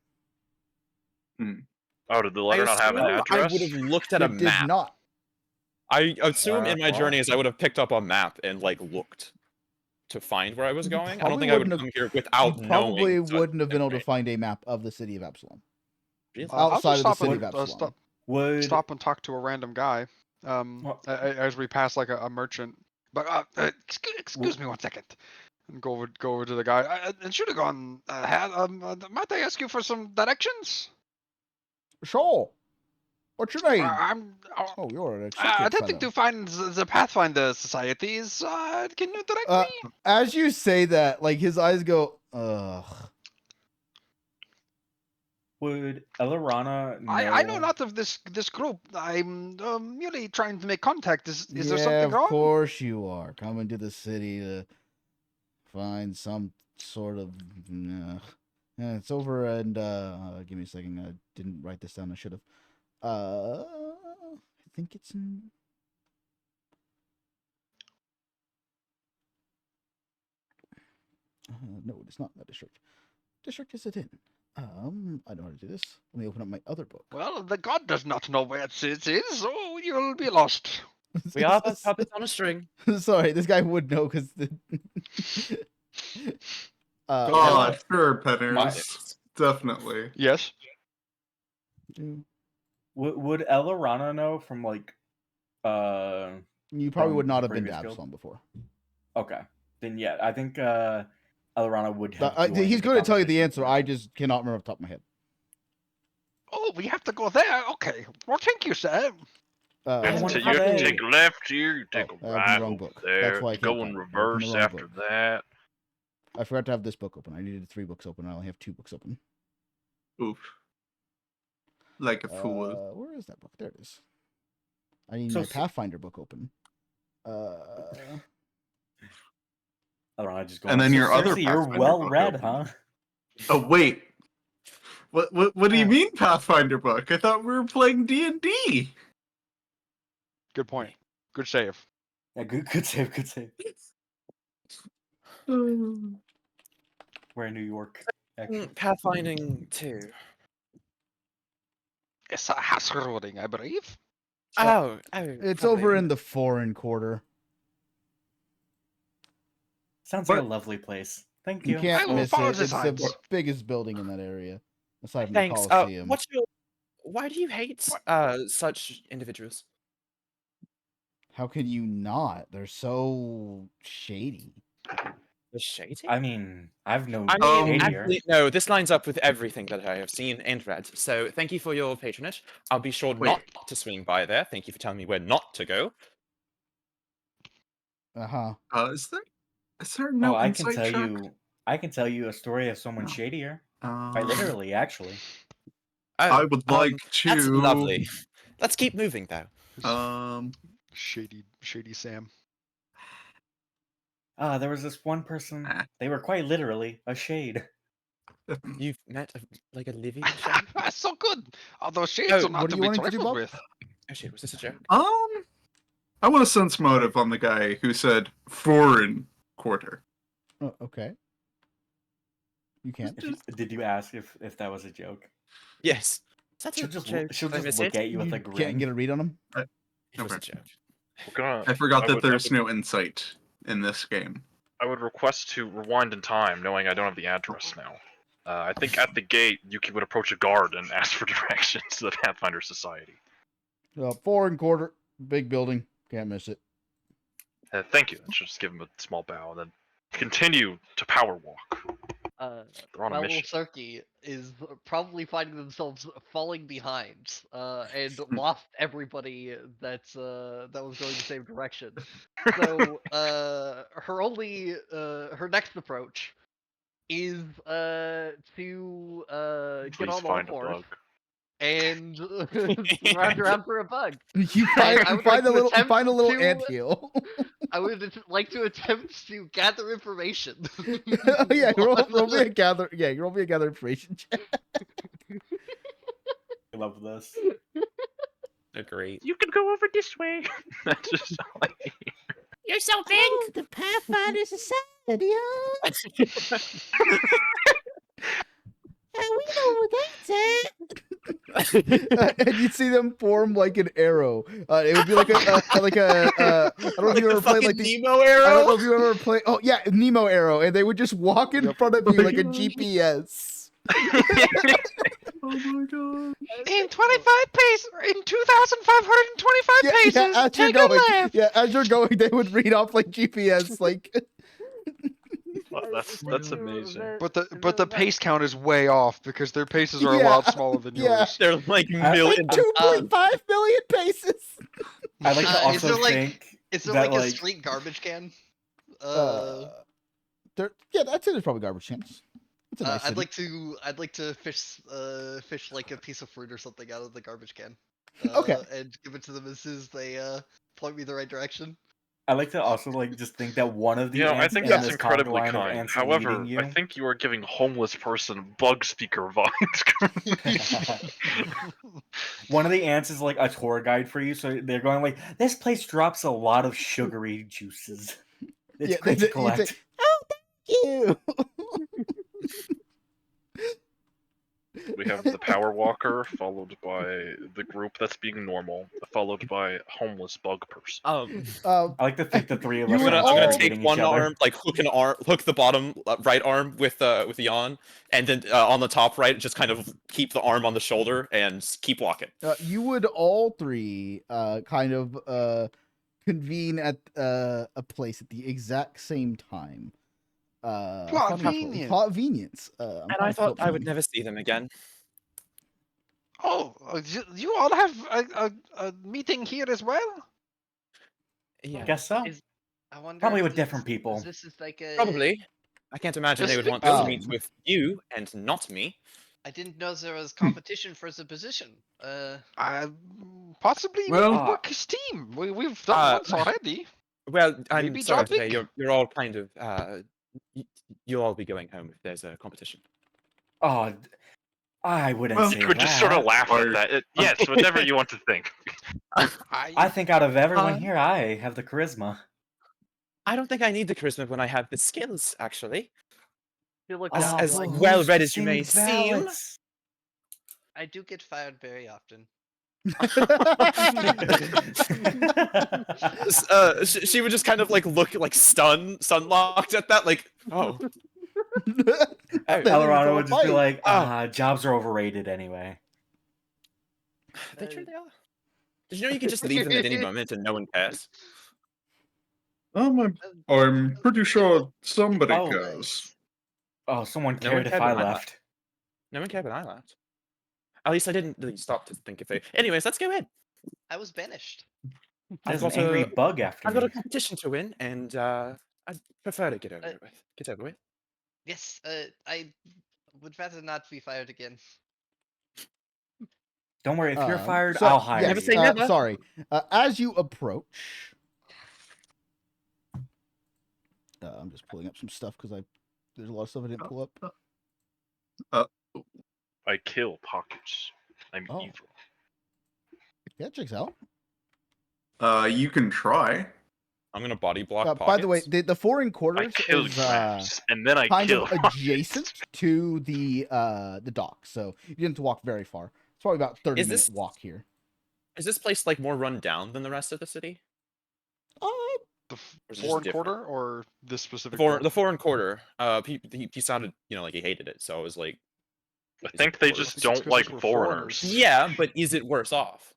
Oh, did the letter not have an I address? would have looked at a It did map. not. I assume in my journeys I would have picked up a map and like looked to find where I was going. I don't think I would come here without Probably knowing. wouldn't have been able to find a map of the city of Absalom. I'll Outside just of the city of Absalom. Stop and talk to a random guy as we pass like a merchant. But excuse me 1 second. And go over to the guy. And should have gone ahead. Might I ask you for some directions? Sure. What's your name? You're an eccentric attempting fellow. to find the Pathfinder societies. Can you direct me? As you say that, like his eyes go, ugh. Would Elarana know? I know not of this group. I'm merely trying to make contact. Is there something wrong? Of course you are. Coming to the city to find some sort of. Yeah, it's over and give me a second. I didn't write this down. I should have. I think it's in. No, it's not in that district. District is it in? I know how to do this. Let me open up my other book. Well, the god does not know where it is, so you'll be lost. We are but puppets on a string. Sorry, this guy would know because. Sure, Penners. Definitely. Yes. Would Elarana know from like? You probably would not have been to previous guild? Absalom before. Okay, then yeah, I think Elarana would have. He's going to tell you the answer. I just cannot remember off the top of my head. Oh, we have to go there. Okay. Well, thank you, sir. I You wanna can say- take a left here, you take Oh, a I opened the right wrong over book. That's there, why I you can't go find in it. I opened the reverse wrong after book. that. I forgot to have this book open. I needed 3 books open. I only have 2 books open. Oof. Like a fool. Where is that book? There it is. I need So my s- Pathfinder book open. I don't know. I just go. And on. then So your other seriously, you're Pathfinder well book read, open. huh? Oh wait. What do you mean Pathfinder book? I thought we were playing D&D. Good point. Good save. Yeah, good save, good save. We're in New York. Actually. Pathfinding 2. It's a Hasseruding, I believe. Oh, It's probably. over in the foreign quarter. Sounds like a What? lovely place. Thank You you. I can't will miss follow it. the It's the signs. biggest building in that area, aside from Thanks. the Coliseum. Why do you hate such individuals? How can you not? They're so shady. The shady? I mean, I've known I mean, shadier. actually, no, this lines up with everything that I have seen and read. So thank you for your patronage. I'll be sure not to swing by there. Thank you for telling me where not to go. Uh-huh. Is there no I can insight tell check? you. I can tell you a story of someone No. shadier. Quite literally, actually. I would like to. That's lovely. Let's keep moving, though. Shady Sam. There was this one person. Ah. They were quite literally a shade. You've met a living shade? That's so good. Although shades Oh, are not what to do you be want to do, trifled Bob? with. Oh shit, was this a joke? I want to sense motive on the guy who said foreign quarter. Oh, okay. You can. Did you ask if that was a joke? Yes. Is that She'll a just joke? she'll Did I just miss look it? at you with a You grin. can't get a read on them. It was a Okay. joke. We're gonna. I forgot that would- there's no insight in this game. I would request to rewind in time, knowing I don't have the address now. I think at the gate, Yuki would approach a guard and ask for directions to the Pathfinder Society. Foreign quarter, big building. Can't miss it. Thank you. Just give him a small bow and then continue to power walk. They're on a While mission. Sarki is probably finding themselves falling behind, and lost everybody that was going the same direction. So, her next approach is to get Please on all find a fours bug. and round around for a bug. You I find, would like to attempt find a little to- anthill. I would like to attempt to gather information. Oh, yeah, roll on me a gather. Yeah, roll me a gather information check. I love this. Agreed. You can go over this way. That's just all I hear. You're so big. The Pathfinder Society, huh? We know where that's at. And you see them form like an arrow. It would be like I don't know if you ever played like the Nemo I don't arrow. know if you ever played. Oh yeah, Nemo arrow, and they would just walk in front of you like a GPS. Oh my god. In 25 paces, in 2,525 paces, as you're take a going, left. yeah, as you're going, they would read off like GPS, like. Well, that's amazing. But the pace count is way off because their paces are a Yeah, lot smaller than yeah. yours. They're like I- millions. 2.5 million paces. I like to Is also there, like- think Is there that like a street garbage can? Yeah, that's it. It's probably garbage cans. It's a nice I'd city. like to fish like a piece of fruit or something out of the garbage can. Okay. And give it to them as soon as they point me the right direction. I like to also like just think that one of the You know, I ants think in that's this incredibly conga line of kind. ants However, leading you. I think you are giving homeless person bug speaker vibes. One of the ants is like a tour guide for you, so they're going like, "This place drops a lot of sugary juices. It's Yeah, great you to collect." take- oh, thank you. We have the power walker, followed by the group that's being normal, followed by homeless bug person. I like to think the three of You us would are I'm gonna interrogating take each one other. arm, like hook the bottom right arm with the yawn, and then on the top right, just kind of keep the arm on the shoulder and keep walking. You would all three kind of convene at a place at the exact same time. Plot convenient. Plot convenience. And I thought I would never see them again. Oh, you all have a meeting here as well? Yeah, Guess so. Is I wonder Probably if with this different is- people. This is like a probably. I can't imagine they Just would want to meet um, with you and not me. I didn't know there was competition for the position. Possibly we Well- would work as team. We've done Uh, once already. Well, I'm Maybe sorry John to say, Wick? you're all kind of you'll all be going home if there's a competition. Oh, I wouldn't Well, say You would just sort of that. laugh Or- at that. Yes, whatever you want to think. I think out of everyone Uh, here, I have the charisma. I don't think I need the charisma when I have the skills, actually. You look As- down as like well who's read as you casting may seem. ballots? I do get fired very often. She would just kind of like look like stun-locked at that, like, oh. That Hey, isn't Eldorado a would just be fight. like, Ah. jobs are overrated anyway. They sure they are. Did you know you could just leave them at any moment and no one cares? I'm pretty sure somebody Oh. cares. Oh, someone No one cared if cared I when I left. No one cared when I left. At least I didn't really stop to think if they. Anyways, let's go in. I was banished. There's I've an angry got bug after I've got me. a competition to win, and I'd prefer to get over it with. Get over with. Yes, I would rather not be fired again. Don't worry, if you're fired, so, I'll hire yes, Never say you. never. Sorry. As you approach, I'm just pulling up some stuff because there's a lot of stuff I didn't pull up. I kill pockets. I'm Oh. evil. Yeah, checks out. You can try. I'm gonna body block pockets. By the way, the foreign I quarters kill is crabs, and then I kind kill of pockets. adjacent to the dock, so you didn't have to walk very far. It's probably about 30-minute this- walk here. Is this place like more run down than the rest of the city? The Or is it just foreign different? quarter or this specific The foreign quarter. He sounded like he hated it, so I was like, I think they just it's don't 'cause like we're foreigners. yeah, but is it worse off?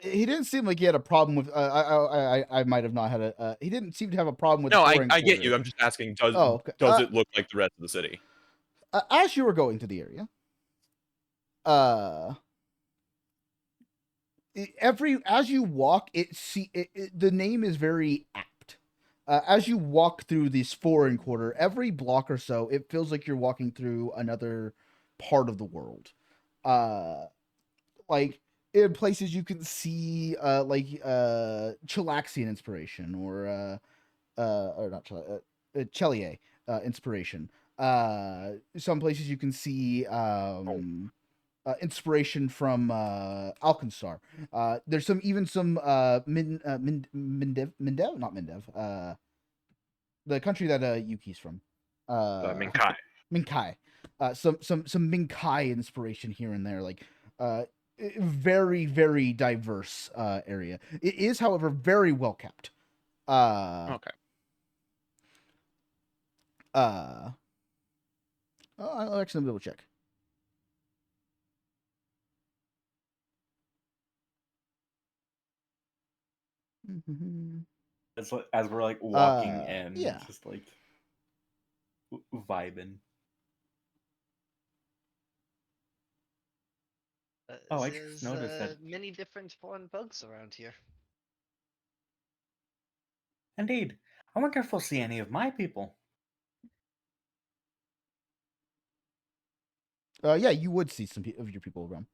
He didn't seem like he had a problem with. I might have not had a. He didn't seem to have a problem with. No, I foreign get you. quarter. I'm just asking. Does okay. it look like the rest of the city? As you were going to the area, as you walk, the name is very apt. As you walk through this foreign quarter, every block or so, it feels like you're walking through another part of the world. Like in places you can see Chilaxian inspiration or not Chelier inspiration. Some places you can see inspiration from Alkenstar. There's some Mindev, not Mindev. The country that Yuki's from. Minkai. Minkai. Some Minkai inspiration here and there, like very, very diverse area. It is, however, very well kept. Okay. I'll actually double check. As we're like walking in, yeah. just like vibing. Oh, I just noticed that. Many different foreign bugs around here. Indeed. I wonder if we'll see any of my people. Yeah, you would see some of your people around.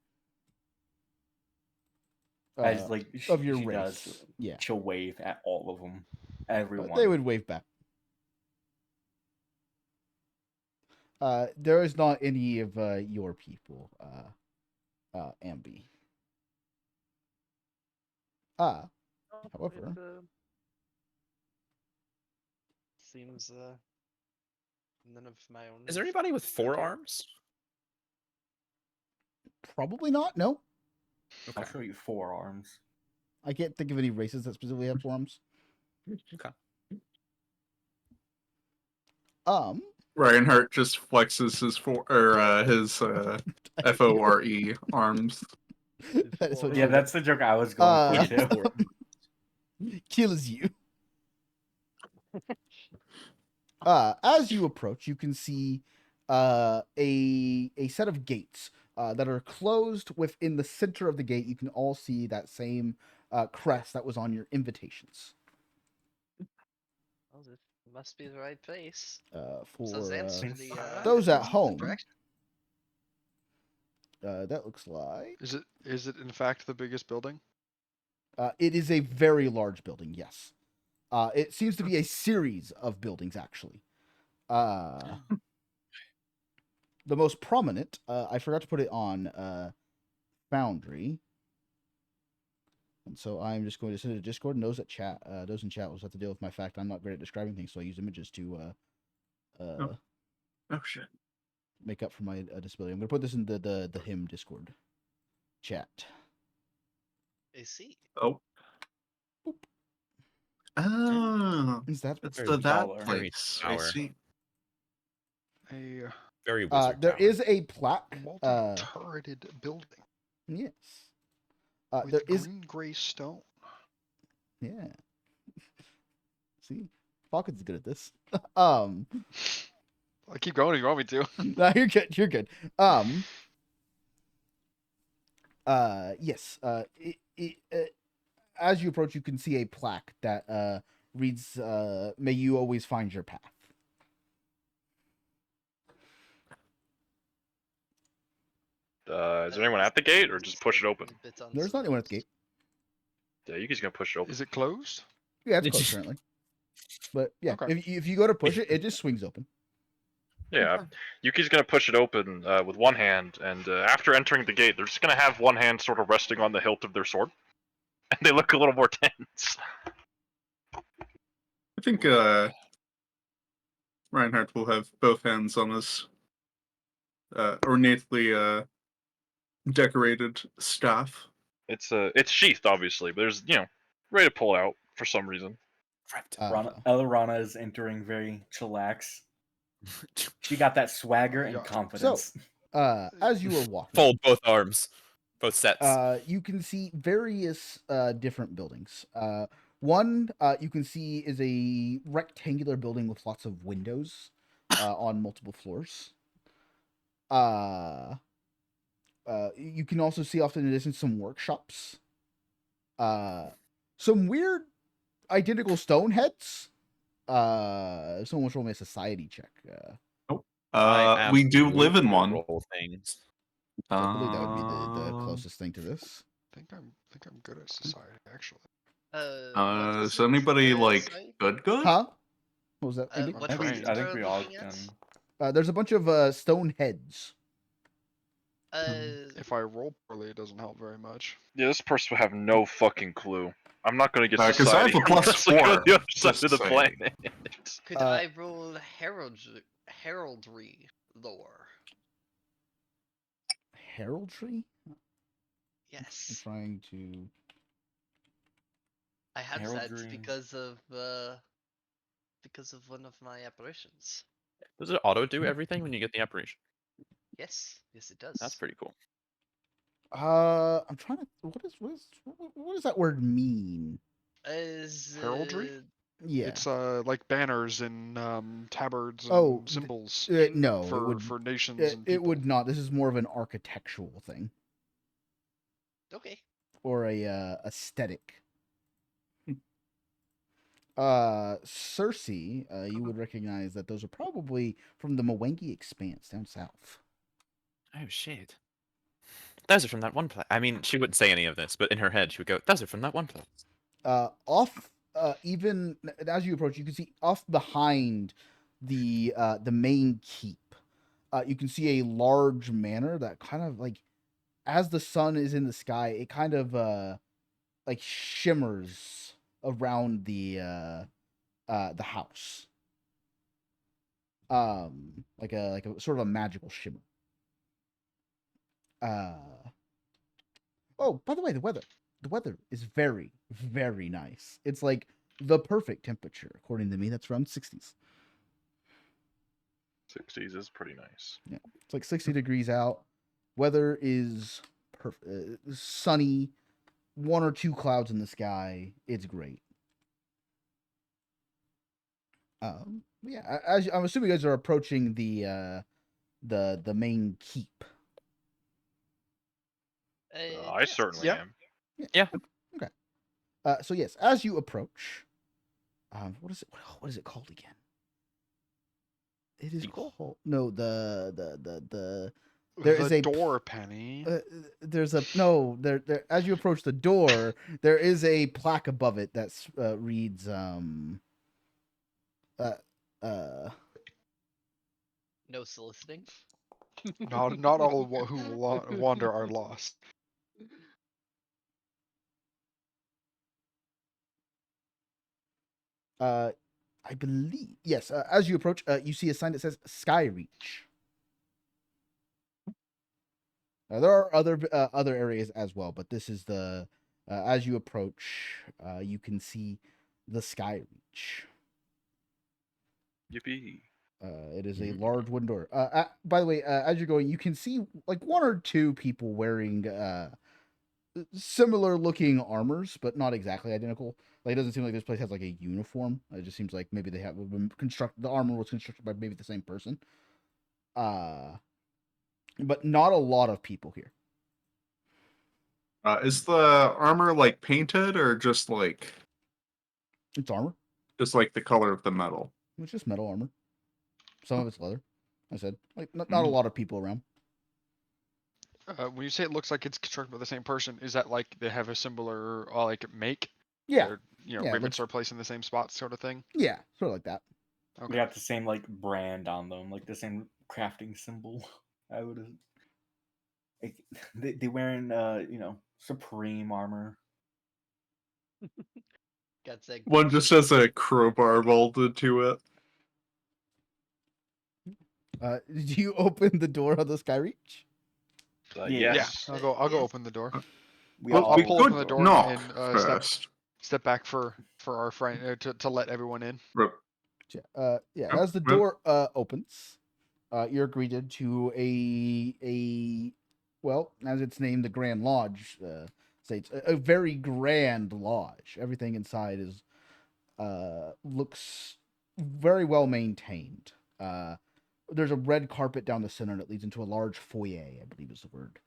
As like Of your she race, does, yeah. she'll wave at all of them. Everyone. They would wave back. There is not any of your people, Ambi. However, seems none of my own. Is there anybody with 4 arms? probably not. No, I'll Okay. show you 4 arms. I can't think of any races that specifically have forearms. Okay. Reinhardt just flexes his FORE arms. That is what Yeah, that's the joke I was going for too. kills you. As you approach, you can see a set of gates that are closed within the center of the gate. You can all see that same crest that was on your invitations. Oh, this must be the right place. For So Xan's for the those at the home, direction. that looks like Is it in fact the biggest building? it is a very large building. Yes, it seems to be a series of buildings actually. The most prominent, I forgot to put it on Foundry. And so I'm just going to send it to Discord, and those in chat will have to deal with my fact I'm not great at describing things, so I use images to Oh shit. make up for my disability. I'm going to put this in the him Discord chat. I see. Oh. Oh, Is that it's Very that baller. place. I Tower. see. A Very wizard there tower. is a plaque. multi-turreted building Yes. with There is green-gray stone. yeah. See, Falcon's good at this. I keep going if you want me to. No, you're good. You're good. Yes. As you approach, you can see a plaque that reads, "May you always find your path." Is there anyone at the gate, or just push it open? There's not anyone at the gate. Yeah, Yuki's gonna push it open. Is it closed? Yeah, it's closed currently. But yeah, Okay. if you go to push it, it just swings open. Yeah, Yuki's gonna push it open with one hand, and after entering the gate, they're just gonna have one hand sort of resting on the hilt of their sword, and they look a little more tense. I think Reinhardt will have both hands on his ornately decorated staff. It's sheathed, obviously, but there's ready to pull out for some reason. Elrana is entering very chillax. She got that swagger and confidence. As you were walking, Fold both arms, both sets. you can see various different buildings. One you can see is a rectangular building with lots of windows on multiple floors. You can also see off in the distance some workshops. Some weird identical stone heads. Someone wants to roll me a society check. We do live in one. Roll things. I believe that would be the closest thing to this. I think I'm good at society actually. Is anybody like good? Huh? What was that? Uh, Andy? what I think traits we are all looking at? can. There's a bunch of stone heads. If I roll poorly, it doesn't help very much. Yeah, this person would have no fucking clue. I'm not gonna get 'cause society. I have a plus unless I go 4, to the other side just of the saying. planet. Could I roll heraldry lore? Heraldry? I'm Yes, trying to. I have Heraldry. that because of one of my apparitions. Does it auto do everything when you get the apparition? Yes, it does. That's pretty cool. I'm trying to. What does that word mean? Heraldry? Yeah. It's like banners and tabards and Oh, symbols no, for nations and it people. would not. This is more of an architectural thing Okay. or a aesthetic. Cersei, you would recognize that those are probably from the Mwangi Expanse down south. Oh shit. Those are from that one place. I mean, she wouldn't say any of this, but in her head, she would go, "Those are from that one place." Even as you approach, you can see off behind the main keep. You can see a large manor that kind of like, as the sun is in the sky, it kind of like shimmers around the house. Like a sort of a magical shimmer. Oh, by the way, the weather is very, very nice. It's like the perfect temperature, according to me. That's around 60s. 60s is pretty nice. Yeah, it's like 60 degrees out. Weather is perfect, sunny, 1 or 2 clouds in the sky. It's great. Yeah, as I'm assuming you guys are approaching the main keep. I Yeah. certainly Yeah. am. So yes, as you approach, what is it? What is it called again? It is Sequel? called no the there is The a door, Penny. there's a no there as you approach the door there is a plaque above it that reads uh No soliciting. Not all who wander are lost. I believe yes. As you approach, you see a sign that says Skyreach. There are other areas as well, but this is the as you approach, you can see the Skyreach. Yippee. It is a large wooden door. By the way, as you're going, you can see like one or two people wearing similar looking armors, but not exactly identical. Like it doesn't seem like this place has like a uniform. It just seems like maybe they have been constructed. The armor was constructed by maybe the same person. But not a lot of people here. Is the armor like painted or just like It's the color of the metal? It's just metal armor. Some of it's leather. I said like not a lot of people around. When you say it looks like it's constructed by the same person, is that like they have a similar like make? Yeah, Their, Yeah, rivets looks- are placed in the same spot, sort of thing. yeah, sort of like that. They Okay. got the same like brand on them, like the same crafting symbol. I would have. Like, they wearing Supreme armor. Got that One Gucci just has a crowbar bolted to it. Did you open the door of the Skyreach? Yes. Yeah, I'll go open the door. Well, I'll we pull could open the door knock and first. step back for our friend to let everyone in. Yeah. Oh, As the well- door opens, you're greeted to a well, as it's named, the Grand Lodge states a very grand lodge. Everything inside is looks very well maintained. There's a red carpet down the center that leads into a large foyer, I believe is the word.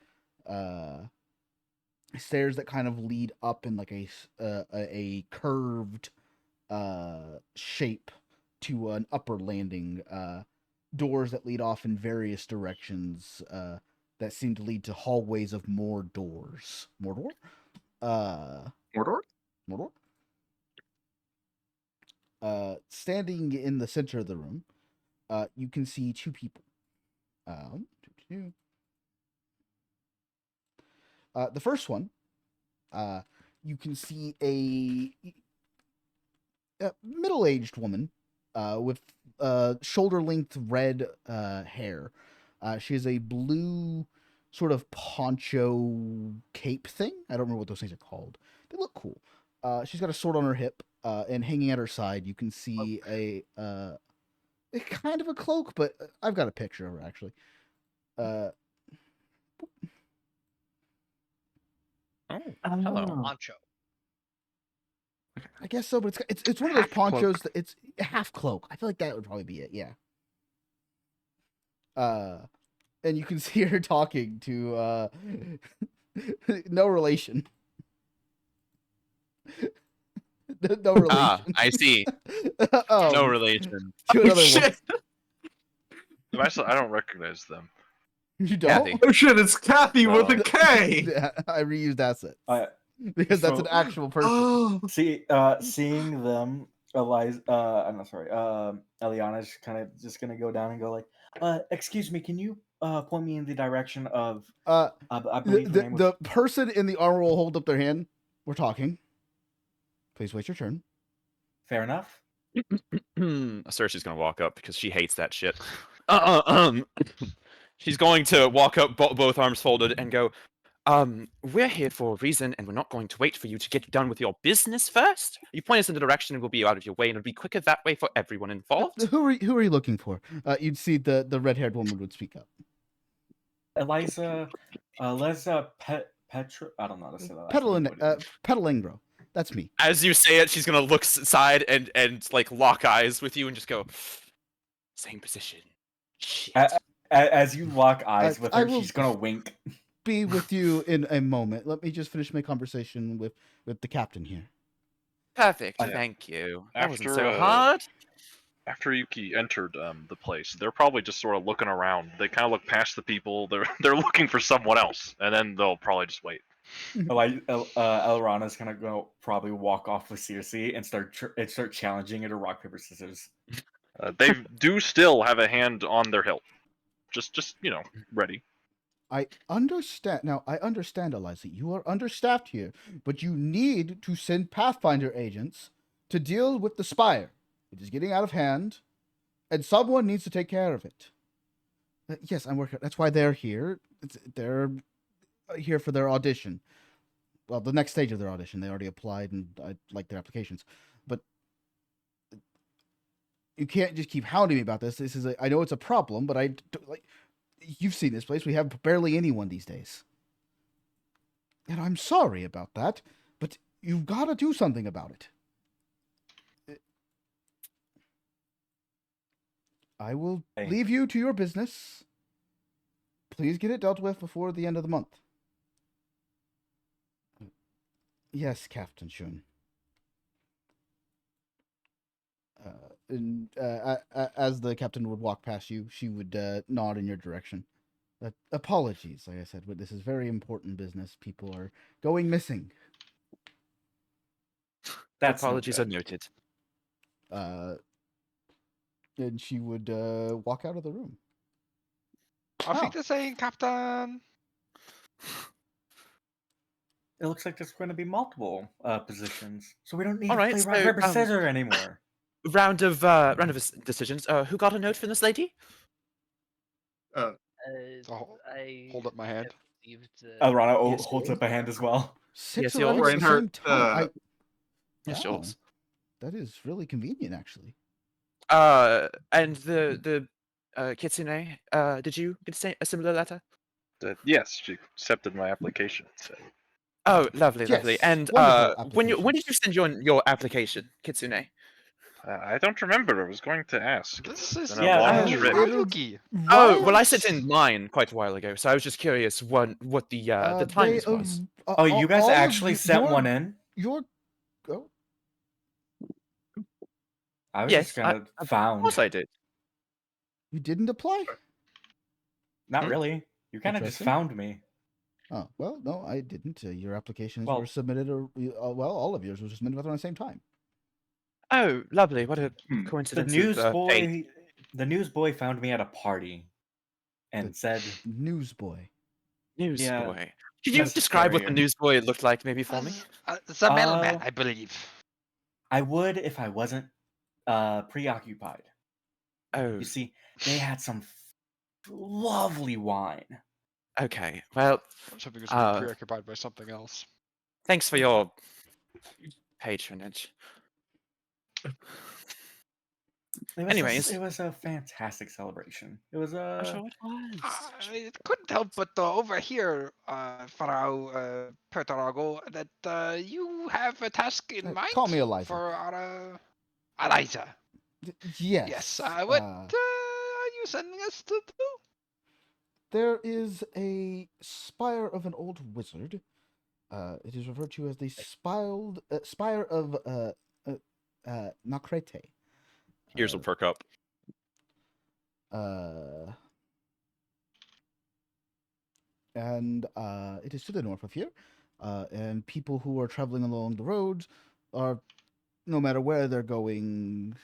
Stairs that kind of lead up in like a curved shape to an upper landing. Doors that lead off in various directions that seem to lead to hallways of more doors. Mordor? Mordor? Mordor? Standing in the center of the room, you can see two people. The first one, you can see a middle-aged woman with shoulder-length red hair. She has a blue sort of poncho cape thing. I don't remember what those things are called. They look cool. She's got a sword on her hip, and hanging at her side, you can see a kind of a cloak, but I've got a picture of her actually. Hello. Poncho. I guess so, but it's one of those Half cloak. ponchos that it's a half cloak. I feel like that would probably be it. Yeah. And you can see her talking to no relation. No relation. Ah, I see. No relation. To another shit. one. I don't recognize them. You don't? Kathy. Oh shit, it's Kathy with a No. K! Yeah, I reused assets I because that's so- an actual person. Oh, seeing them, Eliana's kind of just gonna go down and go like, excuse me, can you point me in the direction of I believe her name was The person in the armor will hold up their hand. We're talking. Please wait your turn. Fair enough. Cersei's gonna walk up because she hates that shit. She's going to walk up, both arms folded, and go, we're here for a reason, and we're not going to wait for you to get done with your business first. You point us in the direction, and we'll be out of your way, and it'll be quicker that way for everyone involved. Who are you looking for? You'd see the red-haired woman would speak up. Eliza Petra. I don't know how to say that. Petalingro. That's me. As you say it, she's gonna look side and like lock eyes with you and just go, same position. Shit. As you lock eyes with I her, will- she's gonna wink. be with you in a moment. Let me just finish my conversation with the captain here. Perfect. Yeah. Thank you. That wasn't After, so hard. After Yuki entered the place, they're probably just sort of looking around. They kind of look past the people. They're looking for someone else, and then they'll probably just wait. Like Elrana's gonna go probably walk off with Circe and start challenging it to rock paper scissors. They do still have a hand on their hilt, just ready. I understand. Now, I understand, Eliza. You are understaffed here, but you need to send Pathfinder agents to deal with the Spire. It is getting out of hand, and someone needs to take care of it. Yes, I'm working. That's why they're here. They're here for their audition. Well, the next stage of their audition. They already applied, and I like their applications. But you can't just keep hounding me about this. This is I know it's a problem, but you've seen this place. We have barely anyone these days. And I'm sorry about that, but you've got to do something about it. I will leave you to your business. Please get it dealt with before the end of the month. Yes, Captain Shun. As the captain would walk past you, she would nod in your direction. Apologies, like I said, but this is very important business. People are going missing. That's Apologies are noted. And she would walk out of the room. Auf Wiedersehen, Captain. It looks like there's going to be multiple positions, so we don't need All right, to play rock paper scissors anymore. Round of decisions. Who got a note from this lady? I I hold up my hand. received, Elrana Yes, holds up a hand as well. 6 Yes, letters yours? at the same time. Yes, Wow, yours. that is really convenient, actually. And the Kitsune, did you get a similar letter? Yes, she accepted my application. So. Oh, lovely, lovely. Yes, And wonderful when did you applications. send your application, Kitsune? I don't remember. I was going to ask. This is been a long trip. Yuki. Oh, well, I sent in mine quite a while ago, so I was just curious what the timings was. Oh, you guys all of actually sent one in? I was Yes, just kind of found. Of course I did. You didn't apply? Not really. You kind of just found me. Oh, well, no, I didn't. Your applications were submitted, all of yours were submitted around the same time. Oh, lovely. What a coincidence. The newsboy found me at a party and said... Newsboy? Newsboy. Could you describe what the newsboy looked like maybe for me? The mailman, I believe. I would if I wasn't preoccupied. Oh. You see, they had some lovely wine. Okay, well... I'm hoping it's preoccupied by something else. Thanks for your patronage. It was a fantastic celebration. It was I'm sure it was. I couldn't help but overhear, Frau Pertarago, that you have a task in mind. Call me Eliza. For Eliza. Yes. Yes. What are you sending us to do? There is a spire of an old wizard. It is referred to as the spire of Nakrete. Ears will perk up. And it is to the north of here. And people who are traveling along the roads are, no matter where they're going,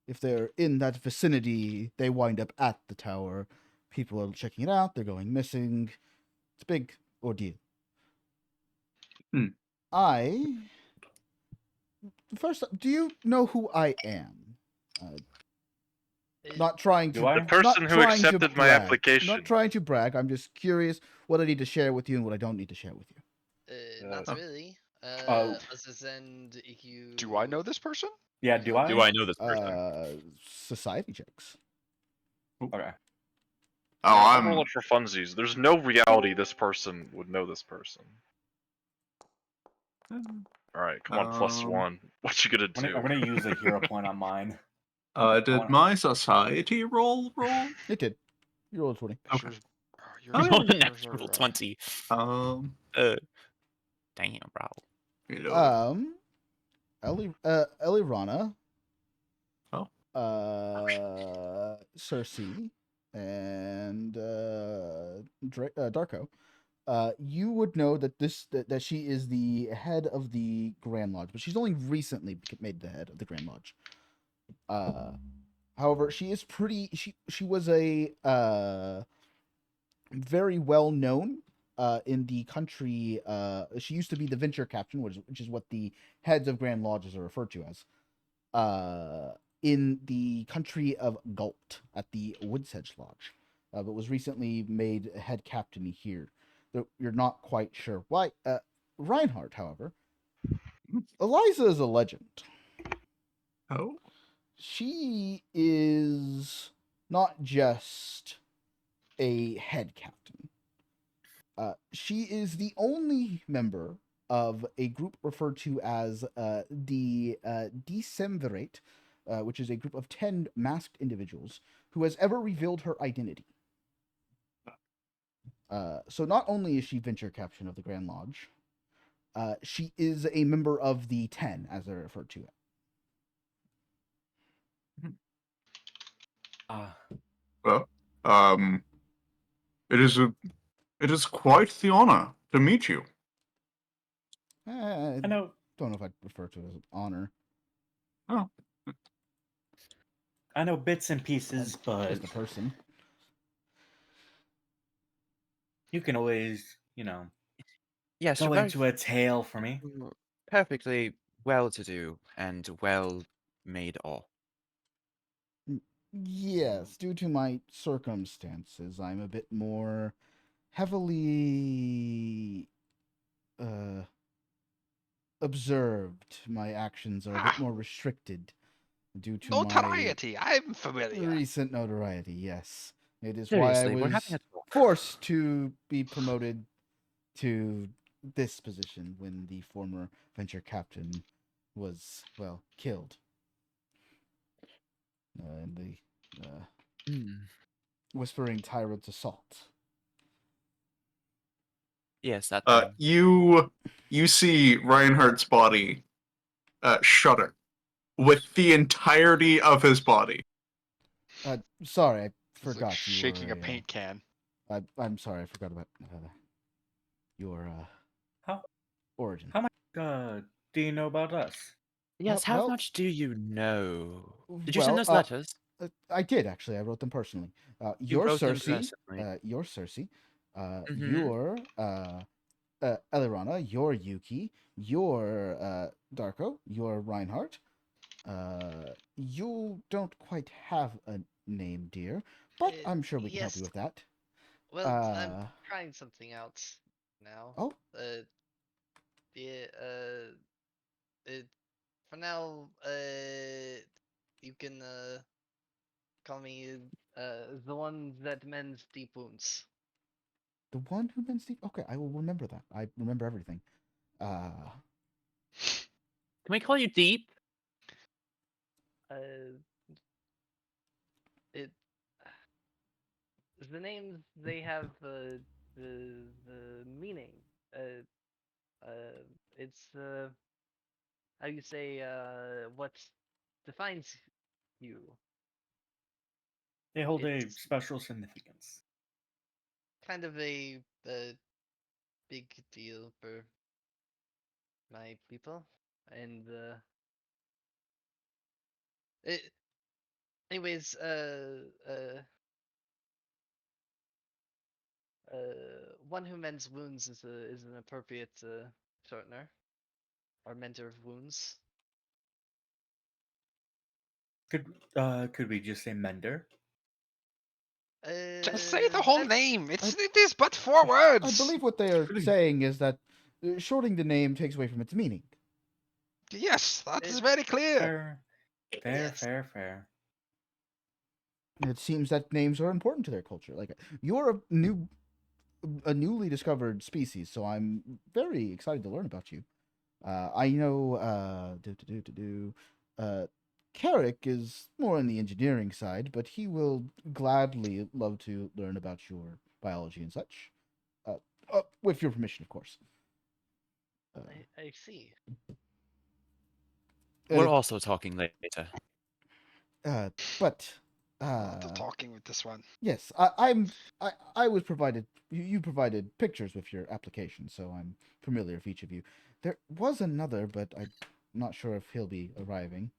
if they're in that vicinity, they wind up at the tower. People are checking it out. They're going missing. It's a big ordeal. First, do you know who I am? Not trying to. The person who accepted my application. Not trying to brag. I'm just curious what I need to share with you and what I don't need to share with you. Not really. Other than you. Do I know this person? Yeah, do I? Do I know this person? Society checks. Okay. I'm rolling for funsies. There's no reality this person would know this person. Alright, come on, +1. What you gonna do? I'm gonna use a hero point on mine. Did my society roll? It did. You rolled 20. Okay. Oh, yeah. Natural 20. Um, Damn, bro. hello. Elirana, Oh. Cersei, and Darko. You would know that that she is the head of the Grand Lodge, but she's only recently made the head of the Grand Lodge. However, she is pretty. She was a very well known in the country. She used to be the venture captain, which is what the heads of Grand Lodges are referred to as. In the country of Galt at the Woodsedge Lodge, but was recently made head captain here. Though you're not quite sure why. Reinhardt, however, Eliza is a legend. Oh. She is not just a head captain. She is the only member of a group referred to as the Decemvirate, which is a group of 10 masked individuals who has ever revealed her identity. So not only is she venture captain of the Grand Lodge, she is a member of the 10, as they're referred to. Well, it is quite the honor to meet you. I I know. don't know if I'd refer to it as an honor. Oh. I know bits and pieces, but Just a person. you can always, Yes, go you're very into a tale for me. perfectly well-to-do and well made all. Yes, due to my circumstances, I'm a bit more heavily observed. My actions are a bit more restricted due to Notoriety, I'm my familiar. recent notoriety. Yes, it is why I Seriously, we're having was a talk. forced to be promoted to this position when the former venture captain was, well, killed. In the Whispering Tyrant's assault. Yes, that thing. You see Reinhardt's body shudder with the entirety of his body. Sorry, I It's forgot like you shaking were a paint can. I'm sorry, I forgot about your How origin. how much do you know about us? Yes, how well- much do you know? Did you well, send those letters? I did actually. I wrote them personally. You You're wrote them Cersei. personally. You're Cersei. Mhm. You're Elirana. You're Yuki. You're Darko. You're Reinhardt. You don't quite have a name, dear, but I'm sure we can help you Yes. with that. Well, I'm trying something out now. Oh. Yeah, it, for now, you can, call me, the one that mends deep wounds. The one who mends deep. Okay, I will remember that. I remember everything. Can we call you Deep? It the names they have the meaning. It's how you say what defines you. They hold a It's special significance. kind of a big deal for my people, and it. Anyways, one who mends wounds is an appropriate shortener or mentor of wounds. Could we just say mender? Just say the whole That's name. It is but 4 words. I believe what they are saying is that shorting the name takes away from its meaning. Yes, that is very clear. Fair. It seems that names are important to their culture. Like you're a newly discovered species, so I'm very excited to learn about you. I know Carrick is more on the engineering side, but he will gladly love to learn about your biology and such. With your permission, of course. I see. And We're it- also talking later. but The talking with this one. yes, I was provided. You provided pictures with your application, so I'm familiar with each of you. There was another, but I'm not sure if he'll be arriving.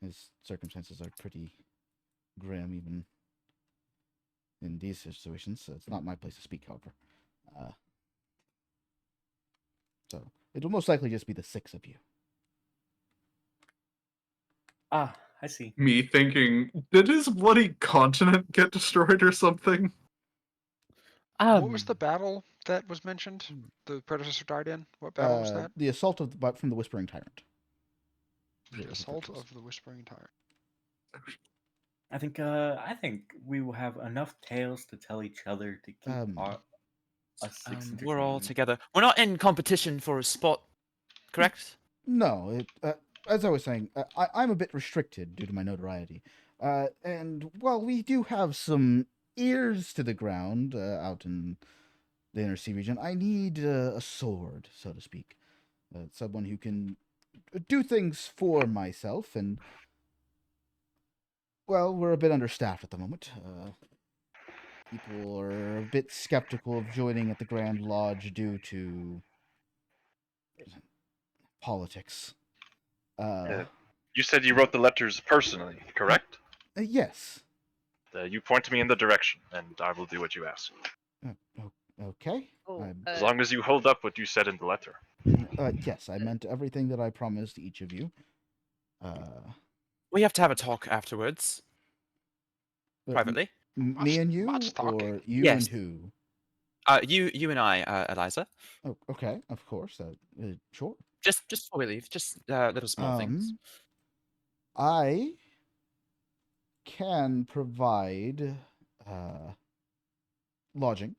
His circumstances are pretty grim, even in these situations. So it's not my place to speak, however. So it will most likely just be the 6 of you. Ah, I see. Me thinking, did his bloody continent get destroyed or something? What was the battle that was mentioned? The predecessor died in? What battle was that? The assault from the Whispering Tyrant. The Assault of the Whispering Tyrant. I think we will have enough tales to tell each other to keep us 6 We're all entertained. together. We're not in competition for a spot, correct? No, as I was saying, I'm a bit restricted due to my notoriety. And while we do have some ears to the ground out in the inner sea region, I need a sword, so to speak. Someone who can do things for myself, and, well, we're a bit understaffed at the moment. People are a bit skeptical of joining at the Grand Lodge due to politics. You said you wrote the letters personally, correct? Yes. You point me in the direction, and I will do what you ask. Okay. Oh, As long as you hold up what you said in the letter. Yes, I meant everything that I promised each of you. We have to have a talk afterwards, But privately. me and you, much talking. or you Yes. and who? You and I, Eliza. Oh, okay, of course. Sure. Just before we leave, just little small things. I can provide lodging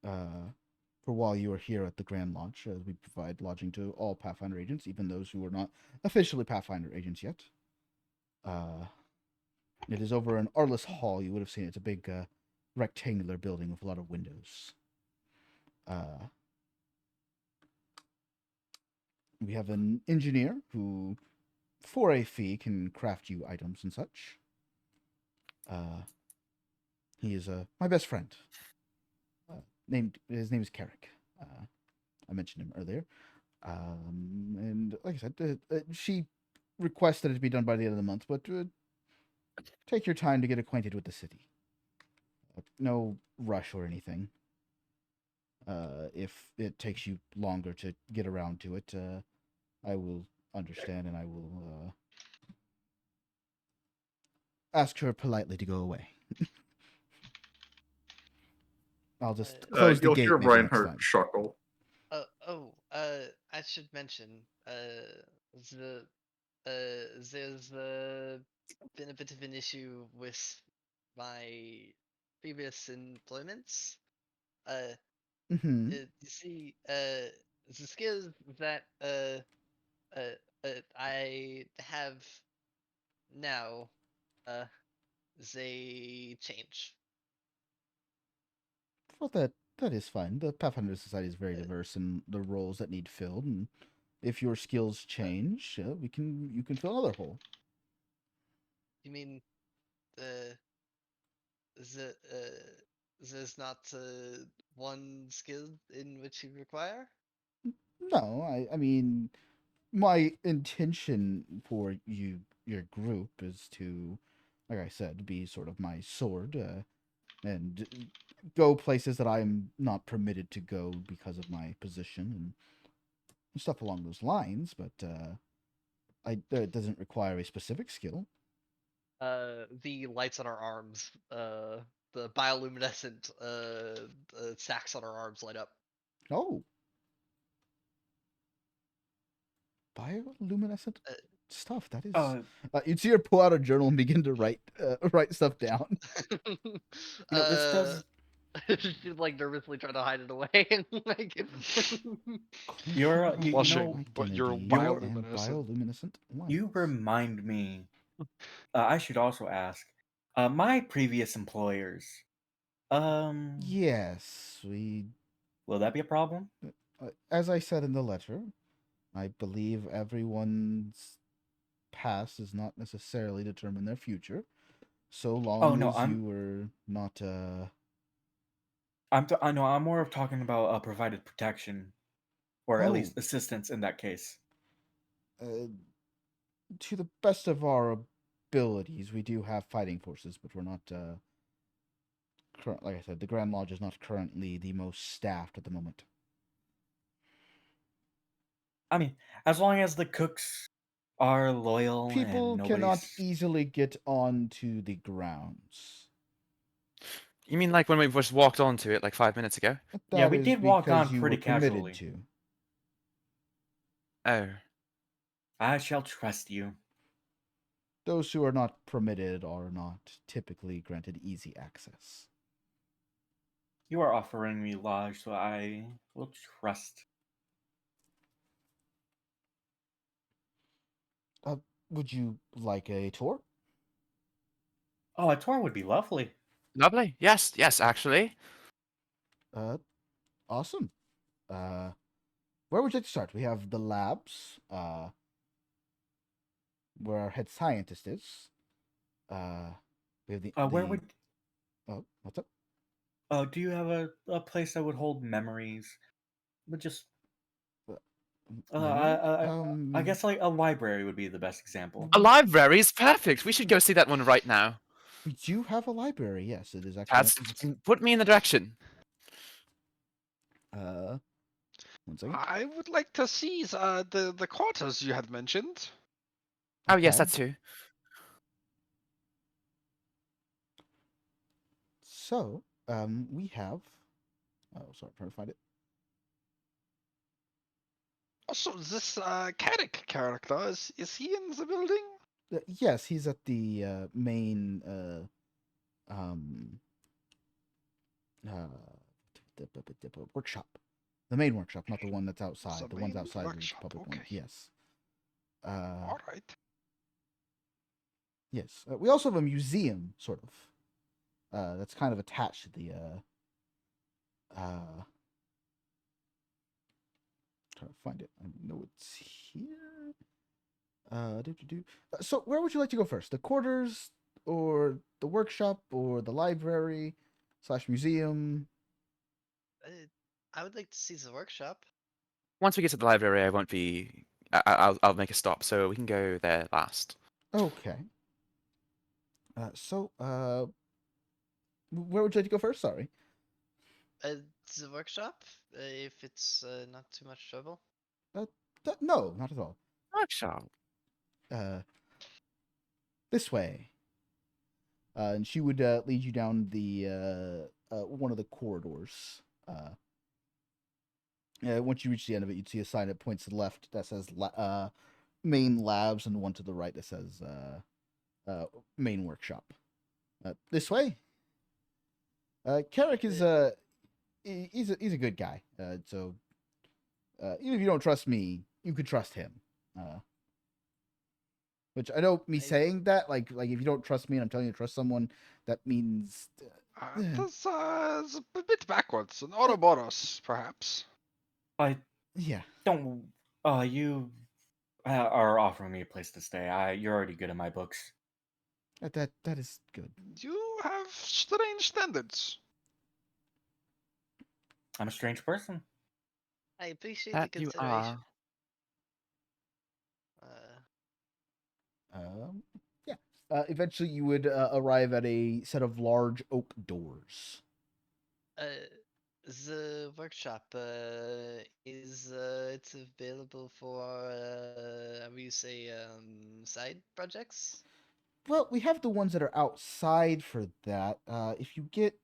for while you are here at the Grand Lodge. We provide lodging to all Pathfinder agents, even those who are not officially Pathfinder agents yet. It is over in Arliss Hall. You would have seen it. It's a big rectangular building with a lot of windows. We have an engineer who, for a fee, can craft you items and such. He is my best friend. His name is Carrick. I mentioned him earlier. And like I said, she requested it to be done by the end of the month, but take your time to get acquainted with the city. No rush or anything. If it takes you longer to get around to it, I will understand, and I will ask her politely to go away. I'll just close the You'll gate hear maybe next Reinhardt time. chuckle. I should mention, there's been a bit of an issue with my previous employments. You see, the skills that I have now, they change. Well, that is fine. The Pathfinder Society is very diverse in the roles that need filled, and if your skills change, you can fill another hole. You mean the there's not one skill in which you require? No, I mean, my intention for your group is to, like I said, be sort of my sword and go places that I'm not permitted to go because of my position and stuff along those lines. But it doesn't require a specific skill. The lights on our arms, the bioluminescent sacks on our arms light up. Oh, bioluminescent stuff. That is. You'd see her pull out a journal and begin to write stuff down. This does. She's like nervously trying to hide it away. You're you Blushing, but you're bioluminescent. bioluminescent. You remind me. I should also ask. My previous employers. Yes, we. Will that be a problem? As I said in the letter, I believe everyone's past does not necessarily determine their future. So long no, as I'm- you were not. I know. I'm more of talking about provided protection, or at Oh. least assistance in that case. To the best of our abilities, we do have fighting forces, but we're not. Like I said, the Grand Lodge is not currently the most staffed at the moment. I mean, as long as the cooks are loyal People and cannot nobody's. easily get onto the grounds. You mean like when we just walked onto it like 5 minutes ago? Yeah, That we is did walk because on you pretty were permitted casually. to. Oh. I shall trust you. Those who are not permitted are not typically granted easy access. You are offering me lodge, so I will trust. Would you like a tour? Oh, a tour would be lovely. Lovely. Yes, yes, actually. Awesome. Where would you like to start? We have the labs, where our head scientist is. We have Where would? Oh, what's up? Do you have a place that would hold memories? But just. I guess like a library would be the best example. A library is perfect. We should go see that one right now. We do have a library. Yes, it is actually. That's, put me in the direction. One second. I would like to see the quarters you had mentioned. Oh yes, Okay. that too. So, we have. Oh, sorry, I'm trying to find it. Also, this Carrick character, is he in the building? Yes, he's at the main um workshop. The main workshop, not the one that's outside. The one's main outside the workshop, public one. okay. Yes. All right. Yes. We also have a museum, sort of. That's kind of attached to the trying to find it. I know it's here. So where would you like to go first? The quarters, or the workshop, or the library / museum? I would like to see the workshop. Once we get to the library, I won't be. I'll make a stop, so we can go there last. Okay. Where would you like to go first? Sorry. The workshop, if it's not too much trouble. No, not at all. Workshop. This way. And she would lead you down the one of the corridors. Once you reach the end of it, you'd see a sign that points to the left that says main labs, and one to the right that says main workshop. This way. Carrick is he's a good guy. So even if you don't trust me, you could trust him. Which I know me saying that, like if you don't trust me and I'm telling you to trust someone, that means That's a bit backwards. An Ouroboros, perhaps. Yeah. Don't. You are offering me a place to stay. You're already good in my books. That is good. You have strange standards. I'm a strange person. I appreciate That the you consideration. Yeah. Eventually, you would arrive at a set of large oak doors. The workshop is it's available for how do you say side projects? Well, we have the ones that are outside for that. If you get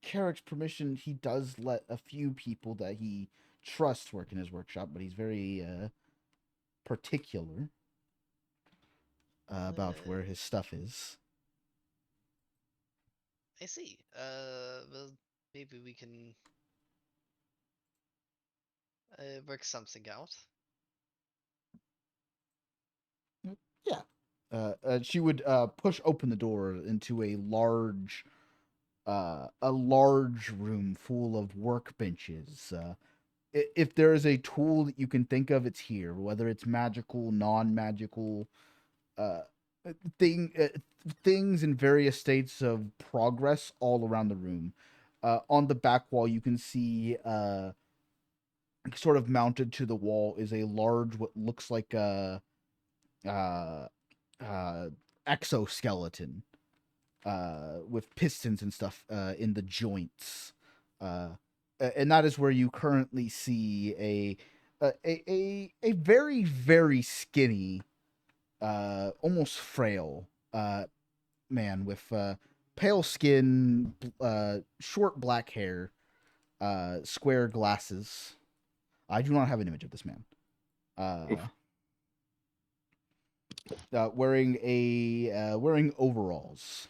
Carrick's permission, he does let a few people that he trusts work in his workshop, but he's very particular about where his stuff is. I see. Well, maybe we can work something out. Yeah. she would push open the door into a large room full of workbenches. If there is a tool that you can think of, it's here. Whether it's magical, non-magical, uh, things in various states of progress all around the room. On the back wall, you can see sort of mounted to the wall is a large, what looks like a uh, exoskeleton with pistons and stuff in the joints. And that is where you currently see a very, very skinny, almost frail man with pale skin, short black hair, square glasses. I do not have an image of this man. Wearing overalls.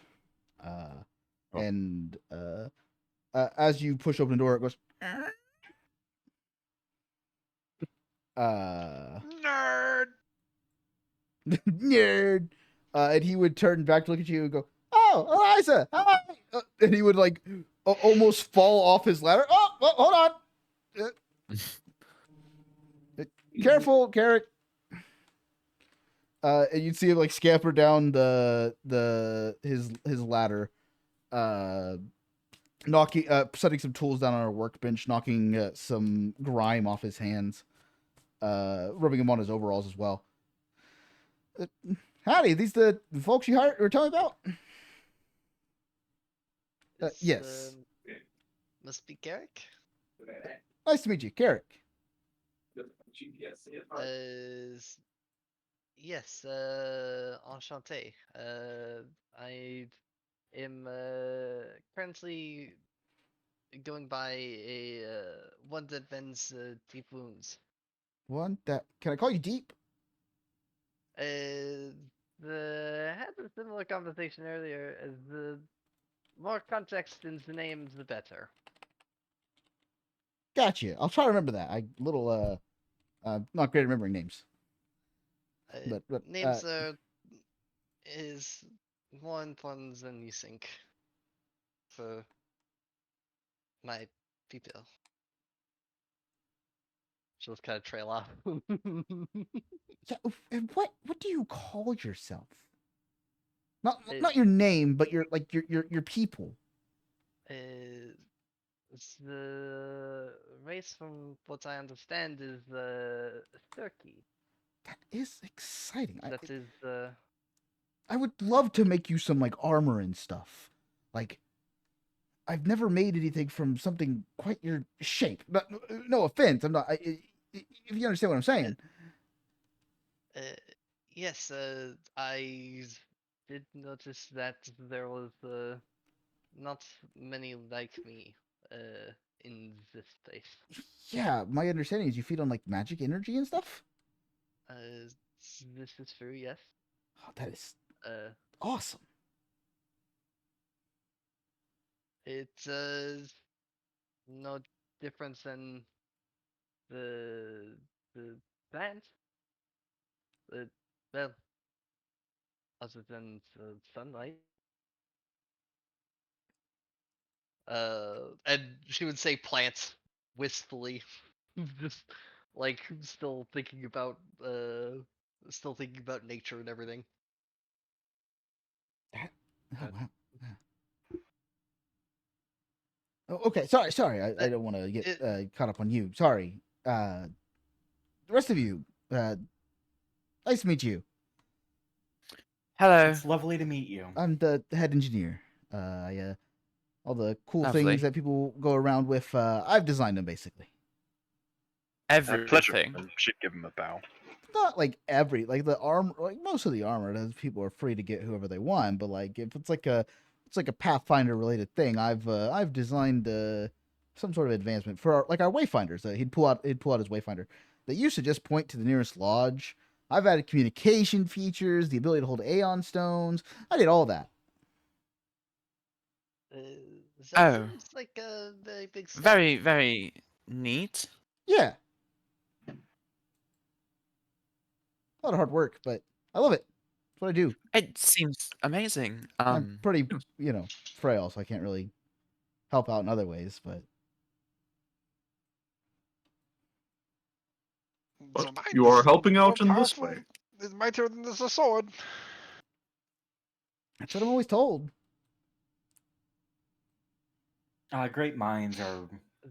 And as you push open the door, it goes. Nerd. Nerd. And he would turn back to look at you and go, "Oh, Eliza, hi!" And he would like almost fall off his ladder. Oh, hold on. Careful, Carrick. And you'd see him like scamper down his ladder, knocking, setting some tools down on a workbench, knocking some grime off his hands, rubbing him on his overalls as well. Howdy, these the folks you were telling me about? Yes. Must be Garrick. Nice to meet you, Carrick. Yes, enchanté. I am currently going by a one that vends deep wounds. One that can I call you Deep? Had a similar conversation earlier. The more context in the name, the better. Gotcha. I'll try to remember that. Not great at remembering names. But names is more important than you think for my people. She'll just kind of trail off. Yeah, and what do you call yourself? Not your name, but your people. It's the race, from what I understand, is Turkey. That is exciting. I would love to make you some like armor and stuff. Like, I've never made anything from something quite your shape. But no offense, I'm not. If you understand what I'm saying. Yes. I did notice that there was not many like me in this place. Yeah, my understanding is you feed on like magic energy and stuff. This is true. Yes. Oh, that is awesome. It's no difference than the plants. Well, other than sunlight. And she would say plants wistfully, just like still thinking about nature and everything. Oh wow. Yeah. Oh, okay. Sorry. I don't want to get caught up on you. Sorry. The rest of you. Nice to meet you. Hello. It's lovely to meet you. I'm the head engineer. All the cool Lovely. things that people go around with, I've designed them basically. Pleasure. Everything. And she'd give him a bow. Not like the armor, like most of the armor, people are free to get whoever they want. But like if it's like a Pathfinder related thing, I've designed some sort of advancement for our wayfinders. He'd pull out his wayfinder. They used to just point to the nearest lodge. I've added communication features, the ability to hold Aeon stones. I did all that. That seems like a very big step. Very, very neat. Yeah. A lot of hard work, but I love it. That's what I do. It seems amazing. I'm pretty, frail, so I can't really help out in other ways. But But So mine you are is helping more out in this powerful. way. It's mightier than this a sword. that's what I'm always told. Great minds are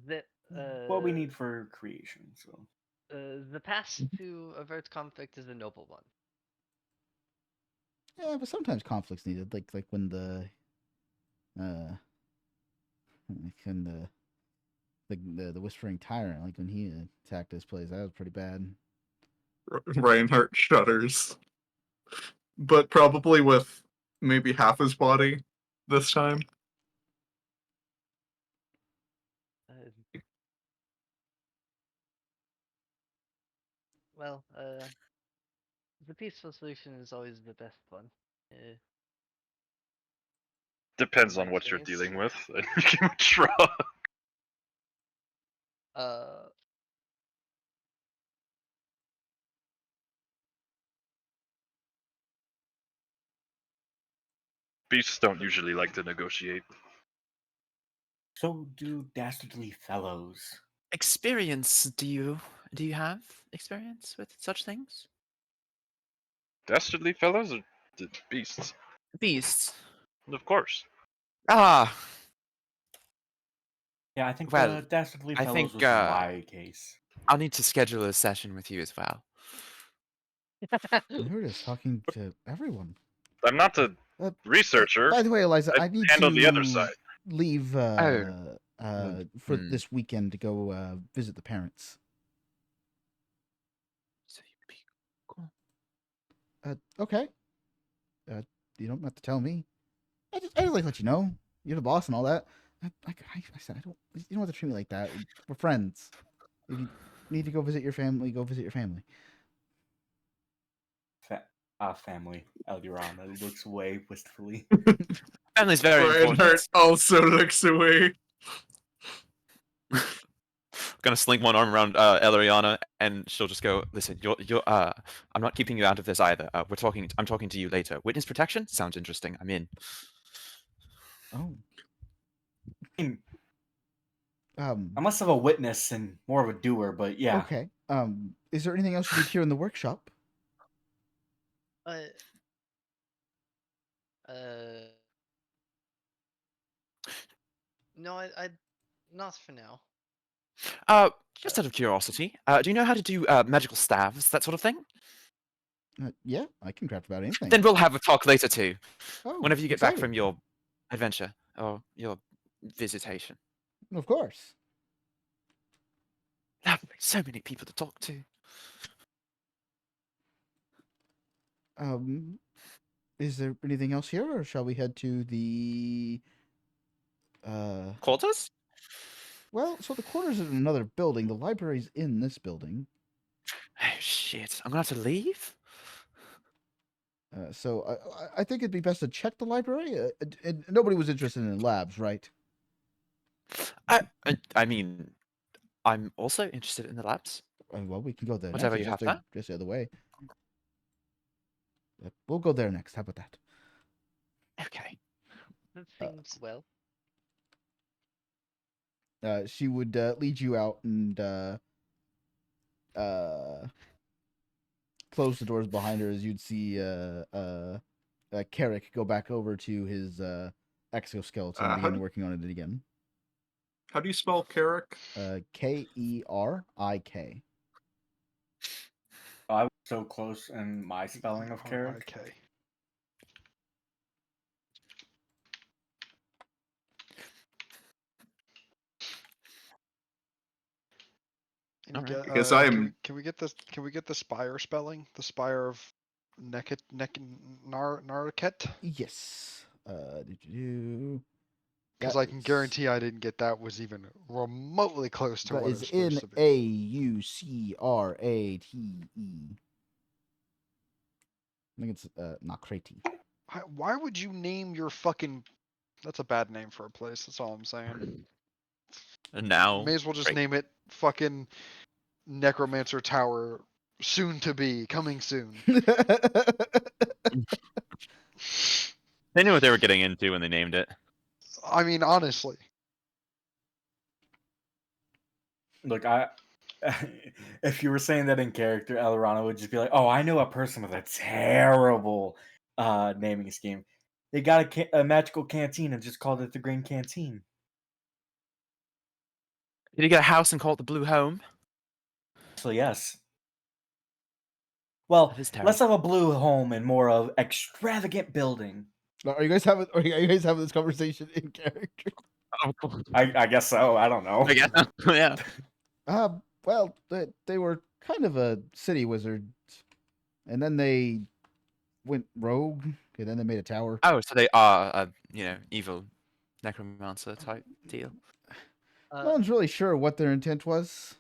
The what we need for creation. So the path to avert conflict is a noble one. Yeah, but sometimes conflict's needed, like when the, like when the whispering tyrant, like when he attacked this place, that was pretty bad. Reinhardt shudders. But probably with maybe half his body this time. Well, the peaceful solution is always the best one. Depends my on what you're experience. dealing with. And you can shrug. Beasts don't usually like to negotiate. so do dastardly fellows. Experience? Do you have experience with such things? Dastardly fellows or beasts? Beasts. Of course. Ah, Yeah, I think Well, the dastardly I fellows think, was my case. I'll need to schedule a session with you as well. You're just talking to everyone. I'm not the Uh, researcher. By the way, Eliza, I I need handle to the other side. leave for Hmm. this weekend to go visit the parents. So you'd be cool. Okay. You don't have to tell me. I just like to let you know. You're the boss and all that. I said I don't. You don't have to treat me like that. We're friends. If you need to go visit your family, go visit your family. Family. Eldirana looks away wistfully. Family's very Reinhardt important. also looks away. Gonna sling one arm around Elariana, and she'll just go, "Listen, you're. I'm not keeping you out of this either. I'm talking to you later. Witness protection sounds interesting. I'm in." Oh. I'm less of a witness and more of a doer, but yeah. Okay. Is there anything else you need here in the workshop? No, I not for now. Just out of curiosity, do you know how to do magical staves, that sort of thing? Yeah, I can craft about anything. Then we'll have a talk later too. Oh, Whenever you get back exciting. from your adventure or your visitation. Of course. Lovely. So many people to talk to. Is there anything else here, or shall we head to the Quarters? Well, so the quarters is in another building. The library's in this building. Oh shit! I'm gonna have to leave. So I think it'd be best to check the library. Nobody was interested in labs, right? I mean, I'm also interested in the labs. Well, we can go there Whatever next. you have Just there. just the other way. We'll go there next. How about that? Okay. That seems well. She would lead you out and close the doors behind her as you'd see Carrick go back over to his exoskeleton and begin working on it again. How do you spell Carrick? Kerik. I was so close in my spelling of Carrick. Okay. Because I'm. Can we get this? Can we get the spire spelling? The spire of Narket? Yes. Because I can guarantee I didn't get that was even remotely close to that what is it's supposed to be. Naucrate. I think it's Nakrati. Why would you name your fucking? That's a bad name for a place. That's all I'm saying. And now, May as well just great. name it fucking Necromancer Tower Soon to be, coming soon. They knew what they were getting into when they named it. I mean, honestly. Look, if you were saying that in character, Elrana would just be like, "Oh, I know a person with a terrible naming scheme. They got a magical canteen and just called it the Green Canteen." Did he get a house and call it the Blue Home? So yes. Well, That is less terrible. of a blue home and more of extravagant building. Are you guys having this conversation in character? I guess so. I don't know. I guess. Yeah. Well, they were kind of a city wizard, and then they went rogue, and then they made a tower. Oh, so they are a evil necromancer type deal. No one's really sure what their intent was.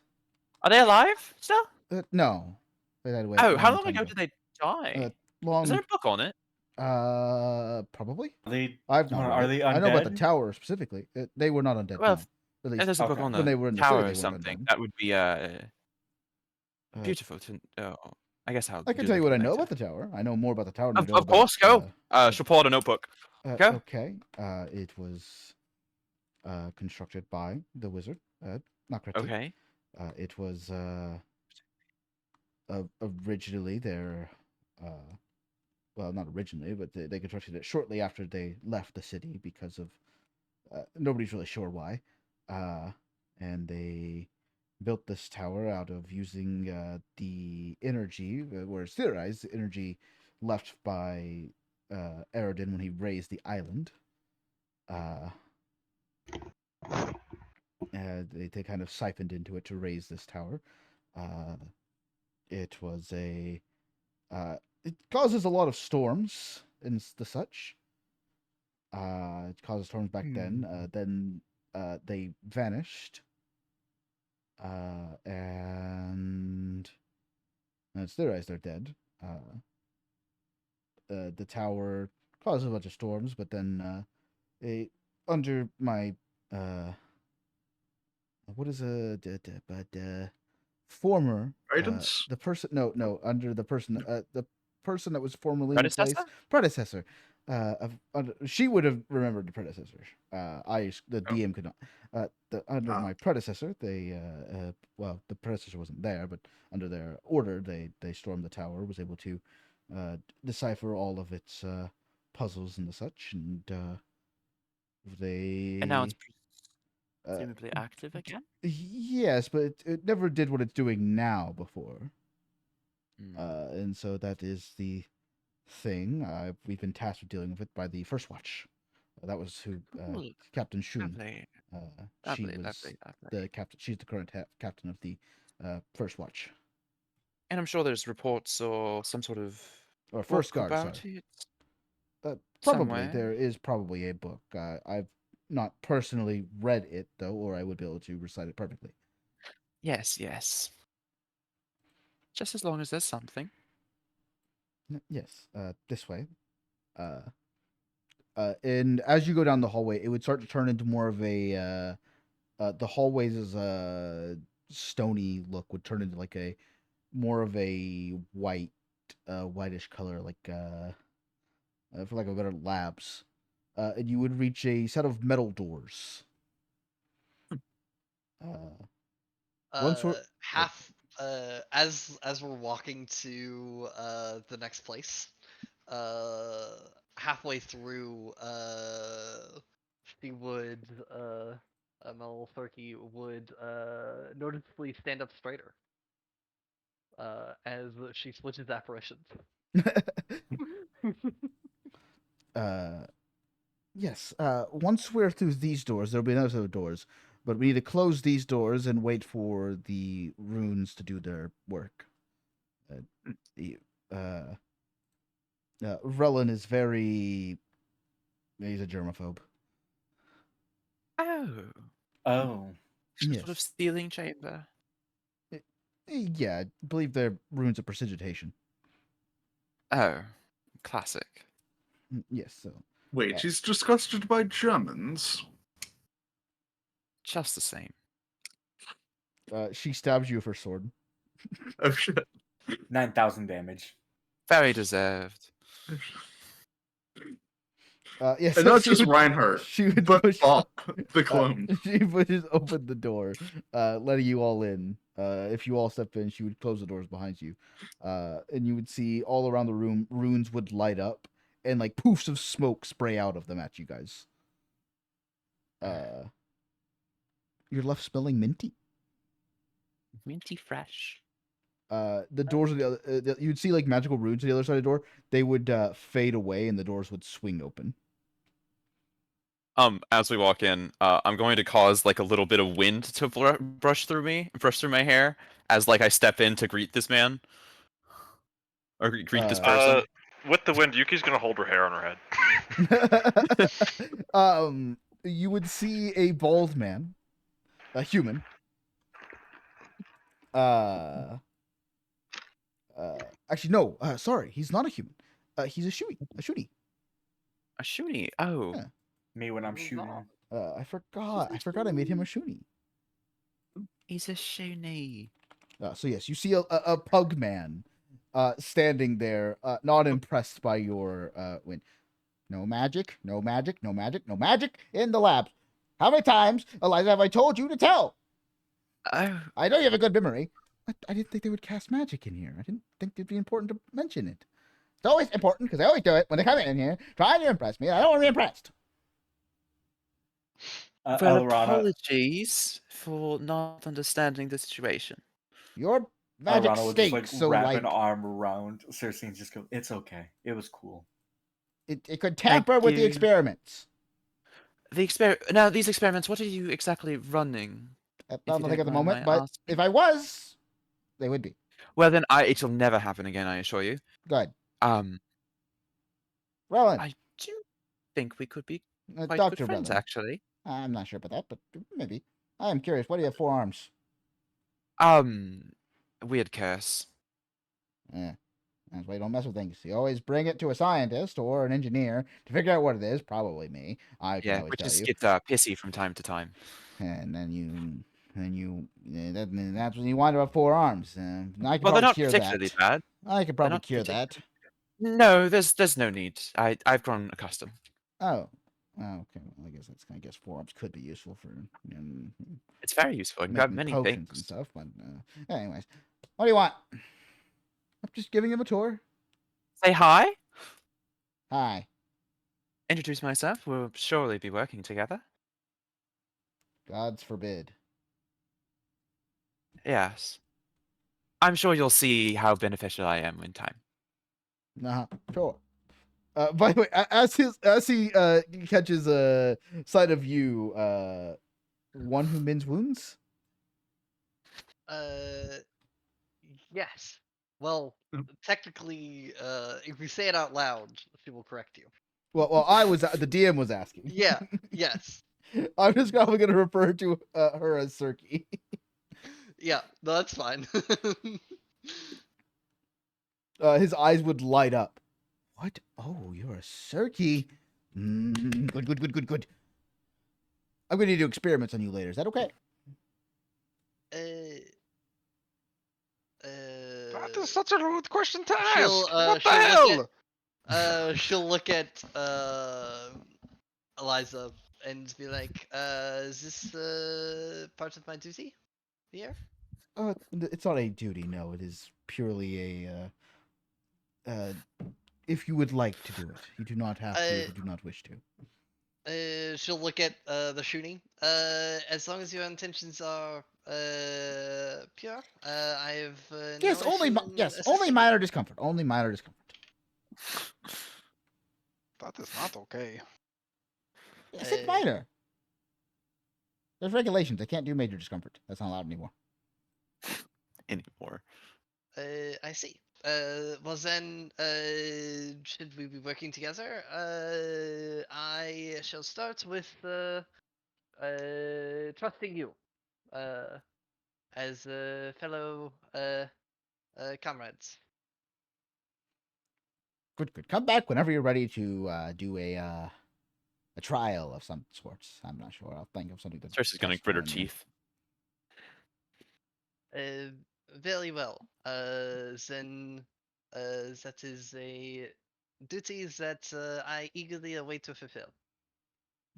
Are they alive still? No, they died away. Oh, a how long time ago did they die? Long. Is there a book on it? Probably. They I've not. are they undead? I know about the tower specifically. They were not undead. Well, no. At if least there's a book okay. on when they the were in the tower city, or they weren't something, undead. that would be beautiful to. I guess I'll. I can do tell you what I looking know later. about the tower. I know more about the tower than I know Of course, about, go. She'll pull out a notebook. Go. Okay. It was constructed by the wizard. Not correctly. Okay. It was originally their well, not originally, but they constructed it shortly after they left the city because of nobody's really sure why. And they built this tower out of using the energy, where it's theorized, the energy left by Aradin when he raised the island. They kind of siphoned into it to raise this tower. It was a it causes a lot of storms and the such. It caused storms back then. Then they vanished. And it's theorized they're dead. The tower caused a bunch of storms, but then under my what is former Guidance? the person under the person the person that was formerly in the Predecessor? place predecessor she would have remembered the predecessor. The DM could not. Under my predecessor, they well, the predecessor wasn't there, but under their order, they stormed the tower, was able to decipher all of its puzzles and the such, and they And now it's presumably active again. yes, but it never did what it's doing now before. Hmm. And so that is the thing. We've been tasked with dealing with it by the First Watch. That was who Captain Shun. Lovely. She Lovely, was lovely. the captain. She's the current captain of the First Watch, And I'm sure there's reports or some sort of or First book Guard. about Sorry, it. probably somewhere. there is probably a book. I've not personally read it though, or I would be able to recite it perfectly. Yes, yes. Just as long as there's something. Yes, this way. And as you go down the hallway, it would start to turn into more of a the hallways as a stony look would turn into like a more of a whitish color, like for like a better labs. And you would reach a set of metal doors. Once we're as we're walking to the next place, halfway through, she would Mel Thurkey would noticeably stand up straighter as she switches apparitions. Yes. Once we're through these doors, there'll be another set of doors, but we need to close these doors and wait for the runes to do their work. Relin is very. He's a germaphobe. Oh. Some Yes. sort of stealing chamber. Yeah, I believe they're runes of prestidigitation. Oh, classic. Yes. So. Wait, he's disgusted by Germans. Just the same. She stabs you with her sword. Oh shit. 9,000 damage. Very deserved. Yes, And not just Reinhardt, she would but push, Bob, the clone. she pushes open the door, letting you all in. If you all step in, she would close the doors behind you, and you would see all around the room runes would light up, and like poofs of smoke spray out of them at you guys. You're left smelling minty. Minty fresh. The doors of the other, you'd see like magical runes on the other side of the door. They would fade away, and the doors would swing open. As we walk in, I'm going to cause like a little bit of wind to brush through my hair as like I step in to greet this man or greet this person. With the wind, Yuki's gonna hold her hair on her head. You would see a bald man, a human. Actually, no. Sorry, he's not a human. He's a shooty. A shooty. Oh. Yeah. Me when I'm shooting. I forgot. I made him a shooty. He's a shooty. So yes, you see a pug man, standing there, not impressed by your win. No magic, no magic, no magic, no magic in the labs. How many times, Eliza, have I told you to tell? Oh. I know you have a good memory. But I didn't think they would cast magic in here. I didn't think it'd be important to mention it. It's always important because they always do it when they come in here trying to impress me. I don't want to be impressed. Well, apologies for not understanding the situation. Your magic Elrana would stinks, just like so wrap like an arm around Cersei and just go, "It's okay. It was cool. it could tamper with the experiments." Now, these experiments, what are you exactly running? I don't think at the moment, but asking? if I was, they would be. Well, then it'll never happen again, I assure you. Good. Roland. I do think we could be quite Dr. good friends, Roland. actually. I'm not sure about that, but maybe. I am curious. Why do you have 4 arms? Weird curse. Yeah. That's why you don't mess with things. You always bring it to a scientist or an engineer to figure out what it is. Probably me. I can always tell you. Get pissy from time to time. And that's when you wind up 4 arms. I could probably cure particularly that. bad. I could probably cure that. No, there's no need. I've grown accustomed. Oh, okay. Well, I guess 4 arms could be useful for. It's very useful. You can grab many potions things and stuff. But anyways, what do you want? I'm just giving him a tour. Say hi. Hi. Introduce myself. We'll surely be working together. Gods forbid. Yes. I'm sure you'll see how beneficial I am in time. Sure. By the way, as he catches a sight of you, one who mends wounds. Yes. Well, technically, if we say it out loud, she will correct you. Well, the DM was asking. Yeah. Yes. I'm just probably going to refer to her as Cirky. Yeah. No, that's fine. His eyes would light up. What? Oh, you're a Cirky. Good. I'm going to do experiments on you later. Is that okay? That is such a rude question to ask. What the hell? She'll look at Eliza and be like, "Is this part of my duty here?" It's not a duty. No, it is purely a. If you would like to do it, you do not have to. If you do not wish to. She'll look at the shooting. As long as your intentions are pure, I have yes, no only issue yes, assisting only you. minor discomfort. Only minor discomfort. That is not okay. I said minor. There's regulations. I can't do major discomfort. That's not allowed anymore. I see. Well then, should we be working together? I shall start with trusting you, as fellow comrades. Good. Come back whenever you're ready to do a trial of some sorts. I'm not sure. I'll think of something. Cersei's gonna grit her teeth. Very well. Then, that is a duty that I eagerly await to fulfill.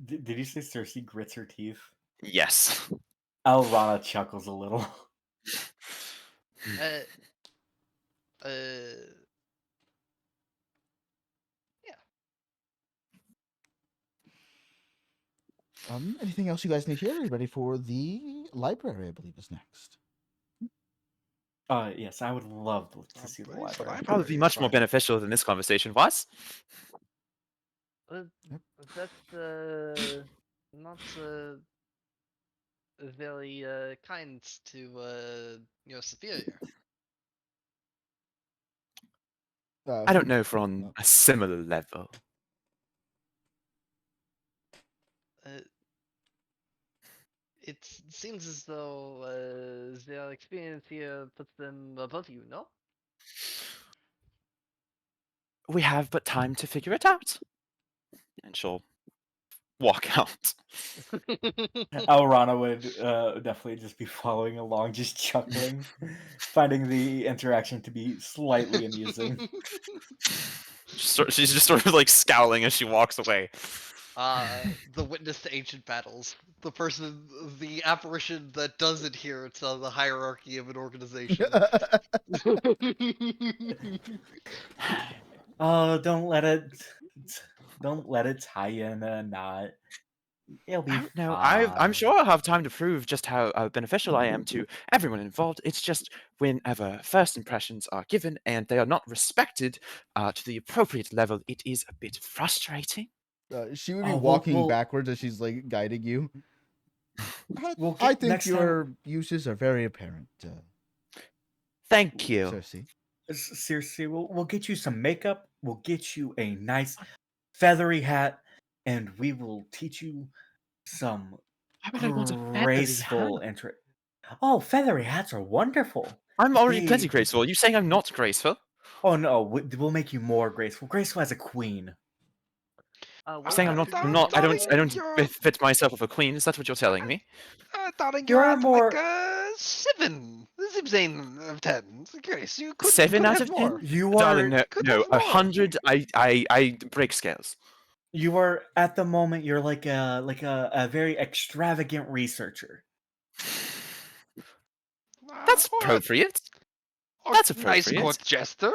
Did you say Cersei grits her teeth? Yes. Elrana chuckles a little. Uh, uh, yeah. Anything else you guys need here? Are you ready for the library? I believe is next. Yes, I would love to see the library. Probably be much more beneficial than this conversation was. That's not very kind to your superior. I don't know if we're on a similar level. Uh, it seems as though their experience here puts them above you, no? We have but time to figure it out. And she'll walk out. Elrana would definitely just be following along, just chuckling, finding the interaction to be slightly amusing. She's just sort of like scowling as she walks away. The witness to ancient battles. The person, the apparition that does adhere to the hierarchy of an organization. Oh, don't let it tie in a knot. It'll be No, fine. I'm sure I'll have time to prove just how beneficial I am to everyone involved. It's just whenever first impressions are given and they are not respected to the appropriate level, it is a bit frustrating. She would be Oh, walking backwards as she's like guiding you. I think next your uses are very apparent, Thank you. Cersei. Seriously, we'll get you some makeup. We'll get you a nice feathery hat, and we will teach you some Why would I want a feathery graceful hat? entry. Oh, feathery hats are wonderful. I'm already plenty graceful. Are you saying I'm not graceful? Oh no, we'll make you more graceful. Graceful as a queen. You're saying I'm not. I don't fit myself with a queen. Is that what you're telling me? Darling, You're you're at more- like 7. This is 7 of 10. Grace, you could 7 could out have of 10? more. You Darling, are no, 100. I break scales. you are at the moment. You're like a very extravagant researcher. That's appropriate. That's Nice appropriate. court jester.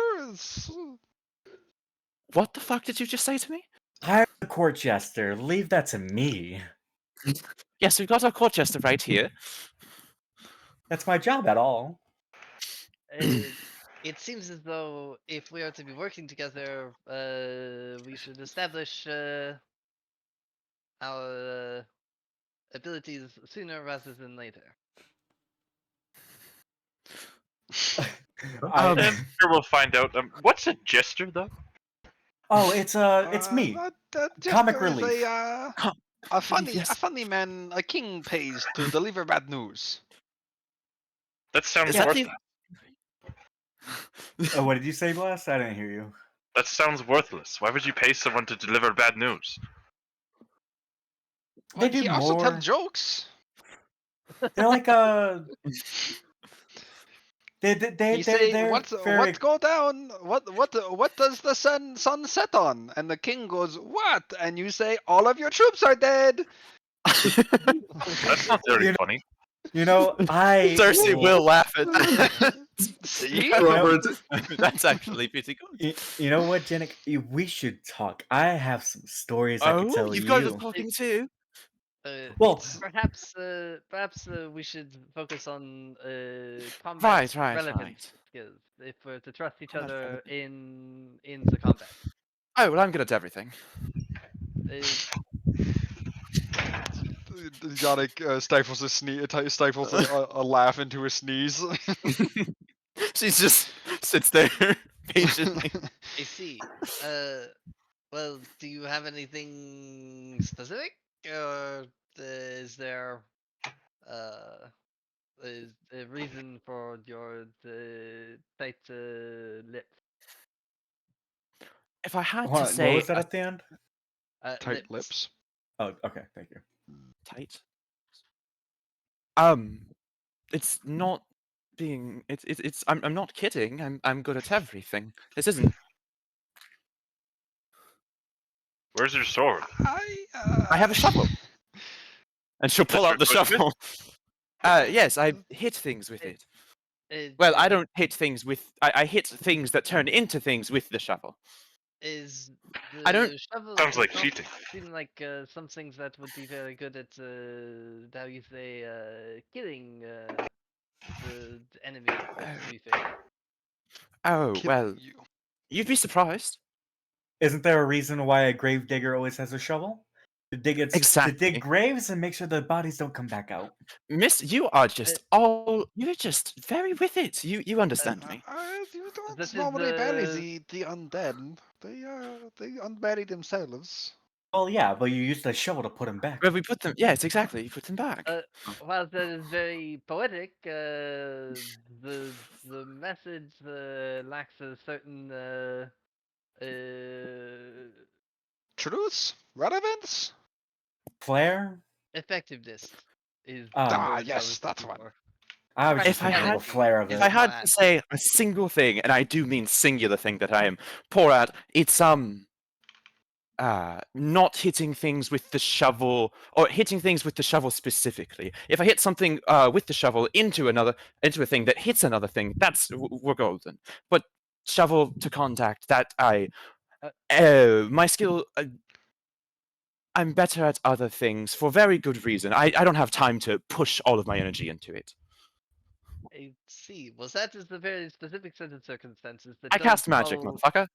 What the fuck did you just say to me? I'm the court jester. Leave that to me. Yes, we've got our court jester right here. That's my job at all. It seems as though if we are to be working together, we should establish our abilities sooner rather than later. I'm sure we'll find out. What's a jester, though? Oh, it's me. Comic Jester is relief. a funny man a king pays to deliver bad news. That sounds Is that worthless. Oh, what did you say, Blast? I didn't hear you. That sounds worthless. Why would you pay someone to deliver bad news? They do He also more. tells jokes. They're like You say they're what go down? What does the sun set on? And the king goes, what? And you say all of your troops are dead. That's not very funny. You know, Cersei will laugh at that. See, Robert, That's actually pretty good. You know what, Janik? We should talk. I have some stories I could tell you. You've got us talking too. Well, perhaps we should focus on combat relevant skills if we're to trust each other in the combat. Oh well, I'm good at everything. Yannick stifles a laugh into a sneeze. She just sits there patiently. I see. Well, do you have anything specific, or is there a reason for your tight lips? If I had hold to on, say, what was that at the end? Tight lips. Oh, okay, thank you. Tight. It's not being. It's. I'm not kidding. I'm good at everything. This isn't. Where's your sword? I have a shovel. And she'll pull That's out the your equipment? shovel. Yes, I hit things with it. Well, I don't hit things with. I hit things that turn into things with the shovel. Is the I don't- shovel Sounds like itself cheating. seem like some things that would be very good at how you say killing the enemy to be fair. Oh well, You. you'd be surprised. Isn't there a reason why a grave digger always has a shovel? To dig to Exactly. dig graves and make sure the bodies don't come back out. Miss, you are just all. You're just very with it. You understand me. You don't That is normally bury the undead. They unbury themselves. Well, yeah, but you used the shovel to put them back. Well, we put them. Yes, exactly. You put them back. While that is very poetic, the message lacks a certain Truths? Relevance? Flair? effectiveness is the Ah, word I yes, was that's looking one. for. I was If just I thinking of the had- flair of it. If I had to say a single thing, and I do mean singular thing that I am poor at, it's not hitting things with the shovel, or hitting things with the shovel specifically. If I hit something with the shovel into a thing that hits another thing, we're golden. But shovel to contact, that my skill. I'm better at other things for very good reason. I don't have time to push all of my energy into it. I see. Well, that is the very specific set of circumstances that I does cast magic, fall motherfucker.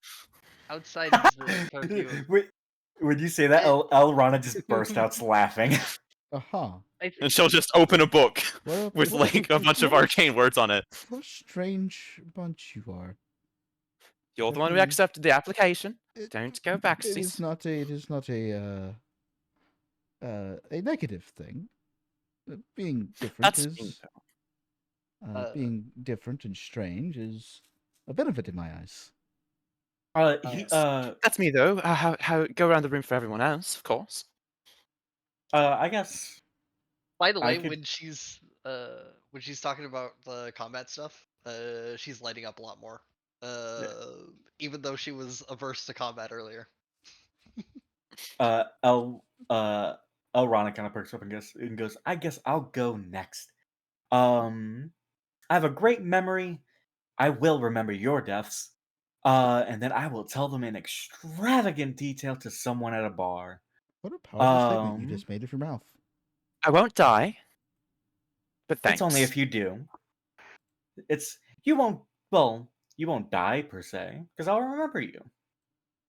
outside of the purview of. Wait, when you say that, Rana just burst out laughing. Aha. And she'll just open a book What with like a bunch of arcane words on it. What a strange bunch you are. You're the one who Definitely- accepted the application. It- Don't go back, It is not a negative thing. Being different That's is being different and strange is a benefit in my eyes. That's me though. How go around the room for everyone else, of course. I guess. By the I way, could- when she's talking about the combat stuff, she's lighting up a lot more. Even though she was averse to combat earlier. Rana kind of perks up and goes, I guess I'll go next. I have a great memory. I will remember your deaths. And then I will tell them in extravagant detail to someone at a bar. What a powerful statement you just made with your mouth. I won't die. But thanks. It's only if you do. You won't die per se, because I'll remember you.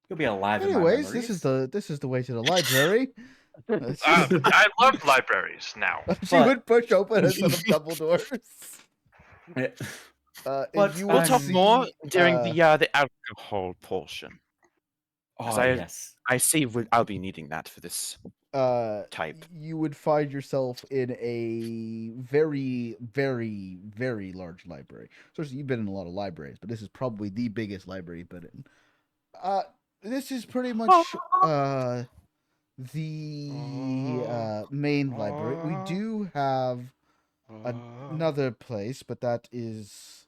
You'll be alive in my Anyways, memories. this is the way to the library. I love libraries now. She would push open a set of double doors. But We'll talk see, more during the alcohol portion. Oh, yes. I see I'll be needing that for this type. You would find yourself in a very, very, very large library. So you've been in a lot of libraries, but this is probably the biggest library you've been in. This is pretty much the main library. We do have another place, but that is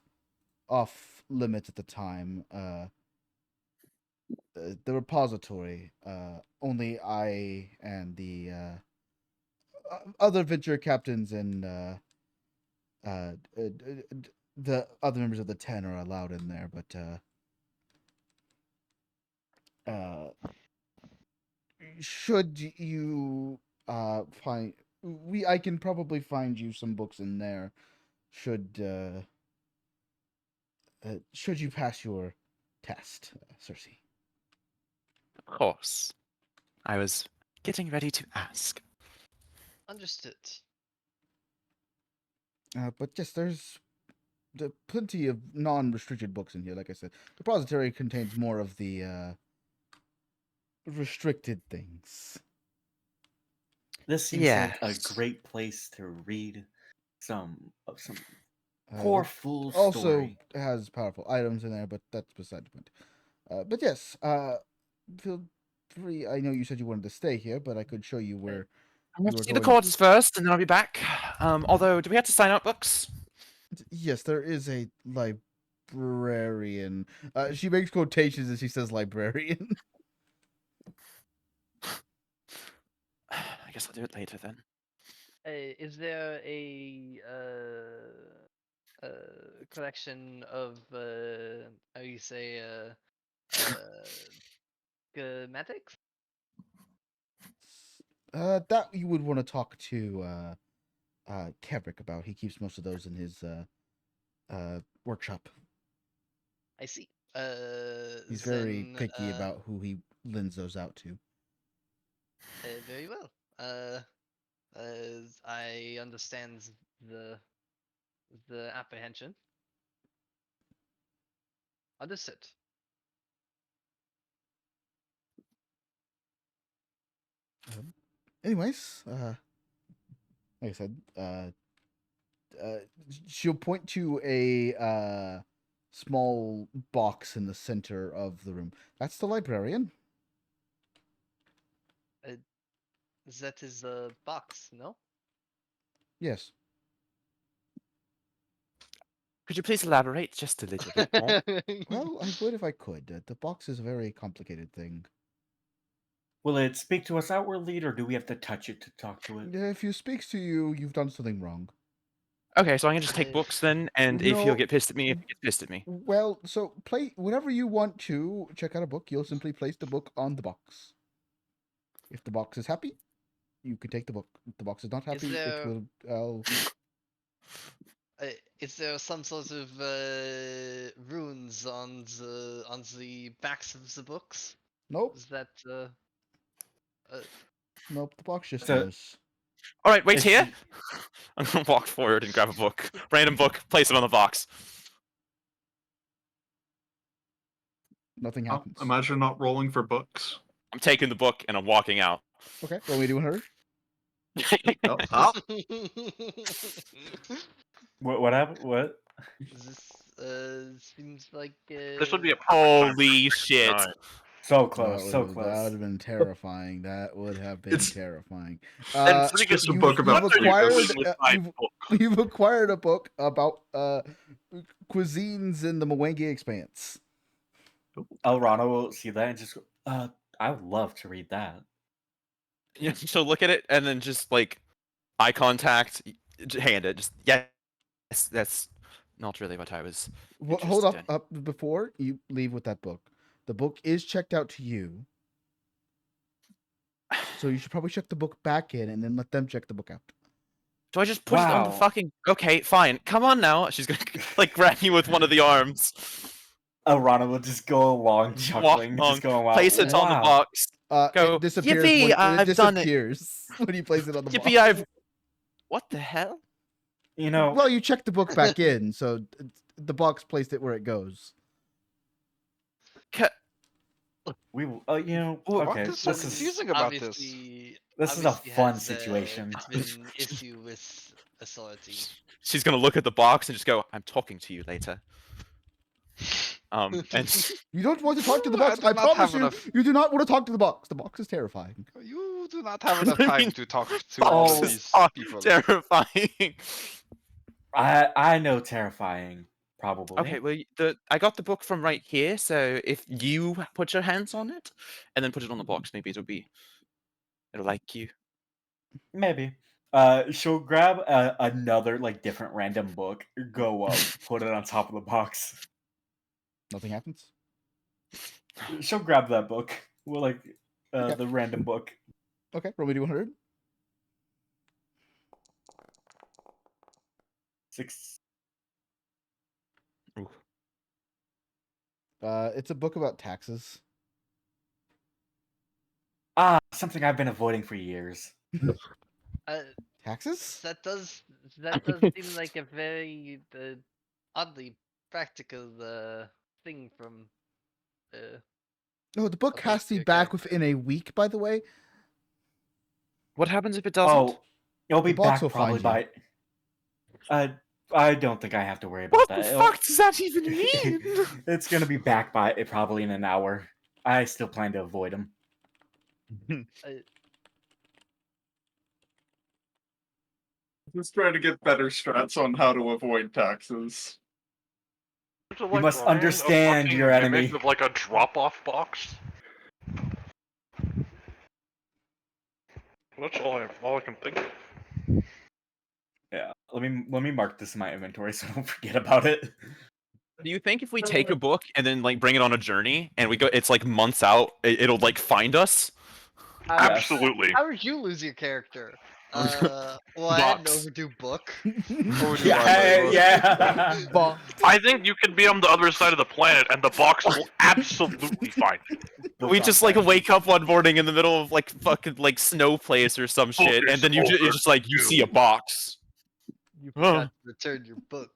off limits at the time. The repository. Only I and the other venture captains and the other members of the 10 are allowed in there, but should you find I can probably find you some books in there should you pass your test, Cersei. Of course. I was getting ready to ask. Understood. But yes, there's plenty of non-restricted books in here. Like I said, the repository contains more of the restricted things. This seems like a great place to read some poor fool's also story. has powerful items in there, but that's beside the point. But yes, feel free. I know you said you wanted to stay here, but I could show you where I'm going you to were see the going. courts first, and then I'll be back. Although, do we have to sign up books? Yes, there is a librarian. She makes quotations and she says librarian. I guess I'll do it later then. Is there a collection of how you say schematics? That you would want to talk to Kevrick about. He keeps most of those in his workshop. I see. He's very Then, picky about who he lends those out to. very well. I understand the apprehension. Understood. Anyways, like I said, she'll point to a small box in the center of the room. That's the librarian. That is a box, no? Yes. Could you please elaborate just a little bit more? Well, I would if I could. The box is a very complicated thing. Will it speak to us outwardly, or do we have to touch it to talk to it? If it speaks to you, you've done something wrong. Okay, so I can just take books then, and if he'll No. get pissed at me, if he gets pissed at me. Well, so play whenever you want to check out a book, you'll simply place the book on the box. If the box is happy, you can take the book. If the box is not happy, there- it will. Is there some sort of runes on the backs of the books? Nope. Is that Nope. The box just So- knows. All right, wait Is here. she- I'm gonna walk forward and grab a book, random book, place it on the box. Nothing Oh, happens. imagine not rolling for books. I'm taking the book and I'm walking out. Okay. Roll me to 100. Oh, What happened? What? This seems like This would be a Holy shit! Nine. So close, so That would close. have been terrifying. That would have been It's- terrifying. And it's just a book about you've What are you acquired, doing with my you've, book? you've acquired a book about cuisines in the Mwangi Expanse. Elrana will see that and just go, I would love to read that. Yeah, she'll look at it and then just like eye contact, hand it. Just yes, that's not really what I was. Hold interested up before you leave with that book. The book is checked out to you, so you should probably check the book back in and then let them check the book out. Do I just put it on the Wow. fucking? Okay, fine. Come on now. She's gonna like grab you with one of the arms. Elrana will just go along chuckling, along, just going, wow. Place it on the wow. box. Go, It disappears "Yippee, when it I've done it." disappears when you place it on the Yippee! box. I've. What the hell? You know, Well, you check the book back in, so the box placed it where it goes. we will. You know, What okay. is so This is confusing about this? this is a obviously fun has, situation. Been issue with authority. She's gonna look at the box and just go, "I'm talking to you later." And You don't want to talk to the I box. do I not promise have you, enough- you do not want to talk to the box. The box is terrifying. You do not have enough I time mean, to talk to Oh, all of this these is people. terrifying. I know terrifying, probably. Okay, well, I got the book from right here, so if you put your hands on it and then put it on the box, maybe it'll like you. Maybe. She'll grab another like different random book, go up, put it on top of the box. Nothing happens. She'll grab that book. Well, like Okay. the random book. Okay, roll me to 100. 6. Ooh. It's a book about taxes. Something I've been avoiding for years. Taxes? That does seem like a very oddly practical thing from. No, the book Okay, has to be okay, back okay. within a week. By the way, What happens if it doesn't? Oh, it'll be The box back will probably find by. I don't think I have to worry about What that. the It'll- fuck does that even mean? It's gonna be back by probably in an hour. I still plan to avoid him. Just trying to get better strats on how to avoid taxes. To, You must understand fucking your mimic enemy. of like a drop-off box. That's all I can think of. Yeah, let me mark this in my inventory so I don't forget about it. Do you think if we take a book and then like bring it on a journey and we go, it's like months out, it'll like find us? Absolutely. How did you lose your character? Well, I had an Box. overdue book. Overdue Yeah, library book. yeah. Box. I think you can be on the other side of the planet, and the box will absolutely find you. We just like wake up one morning in the middle of like fucking like snow place or some shit, and then it's just like you see a box. You forgot to return your book.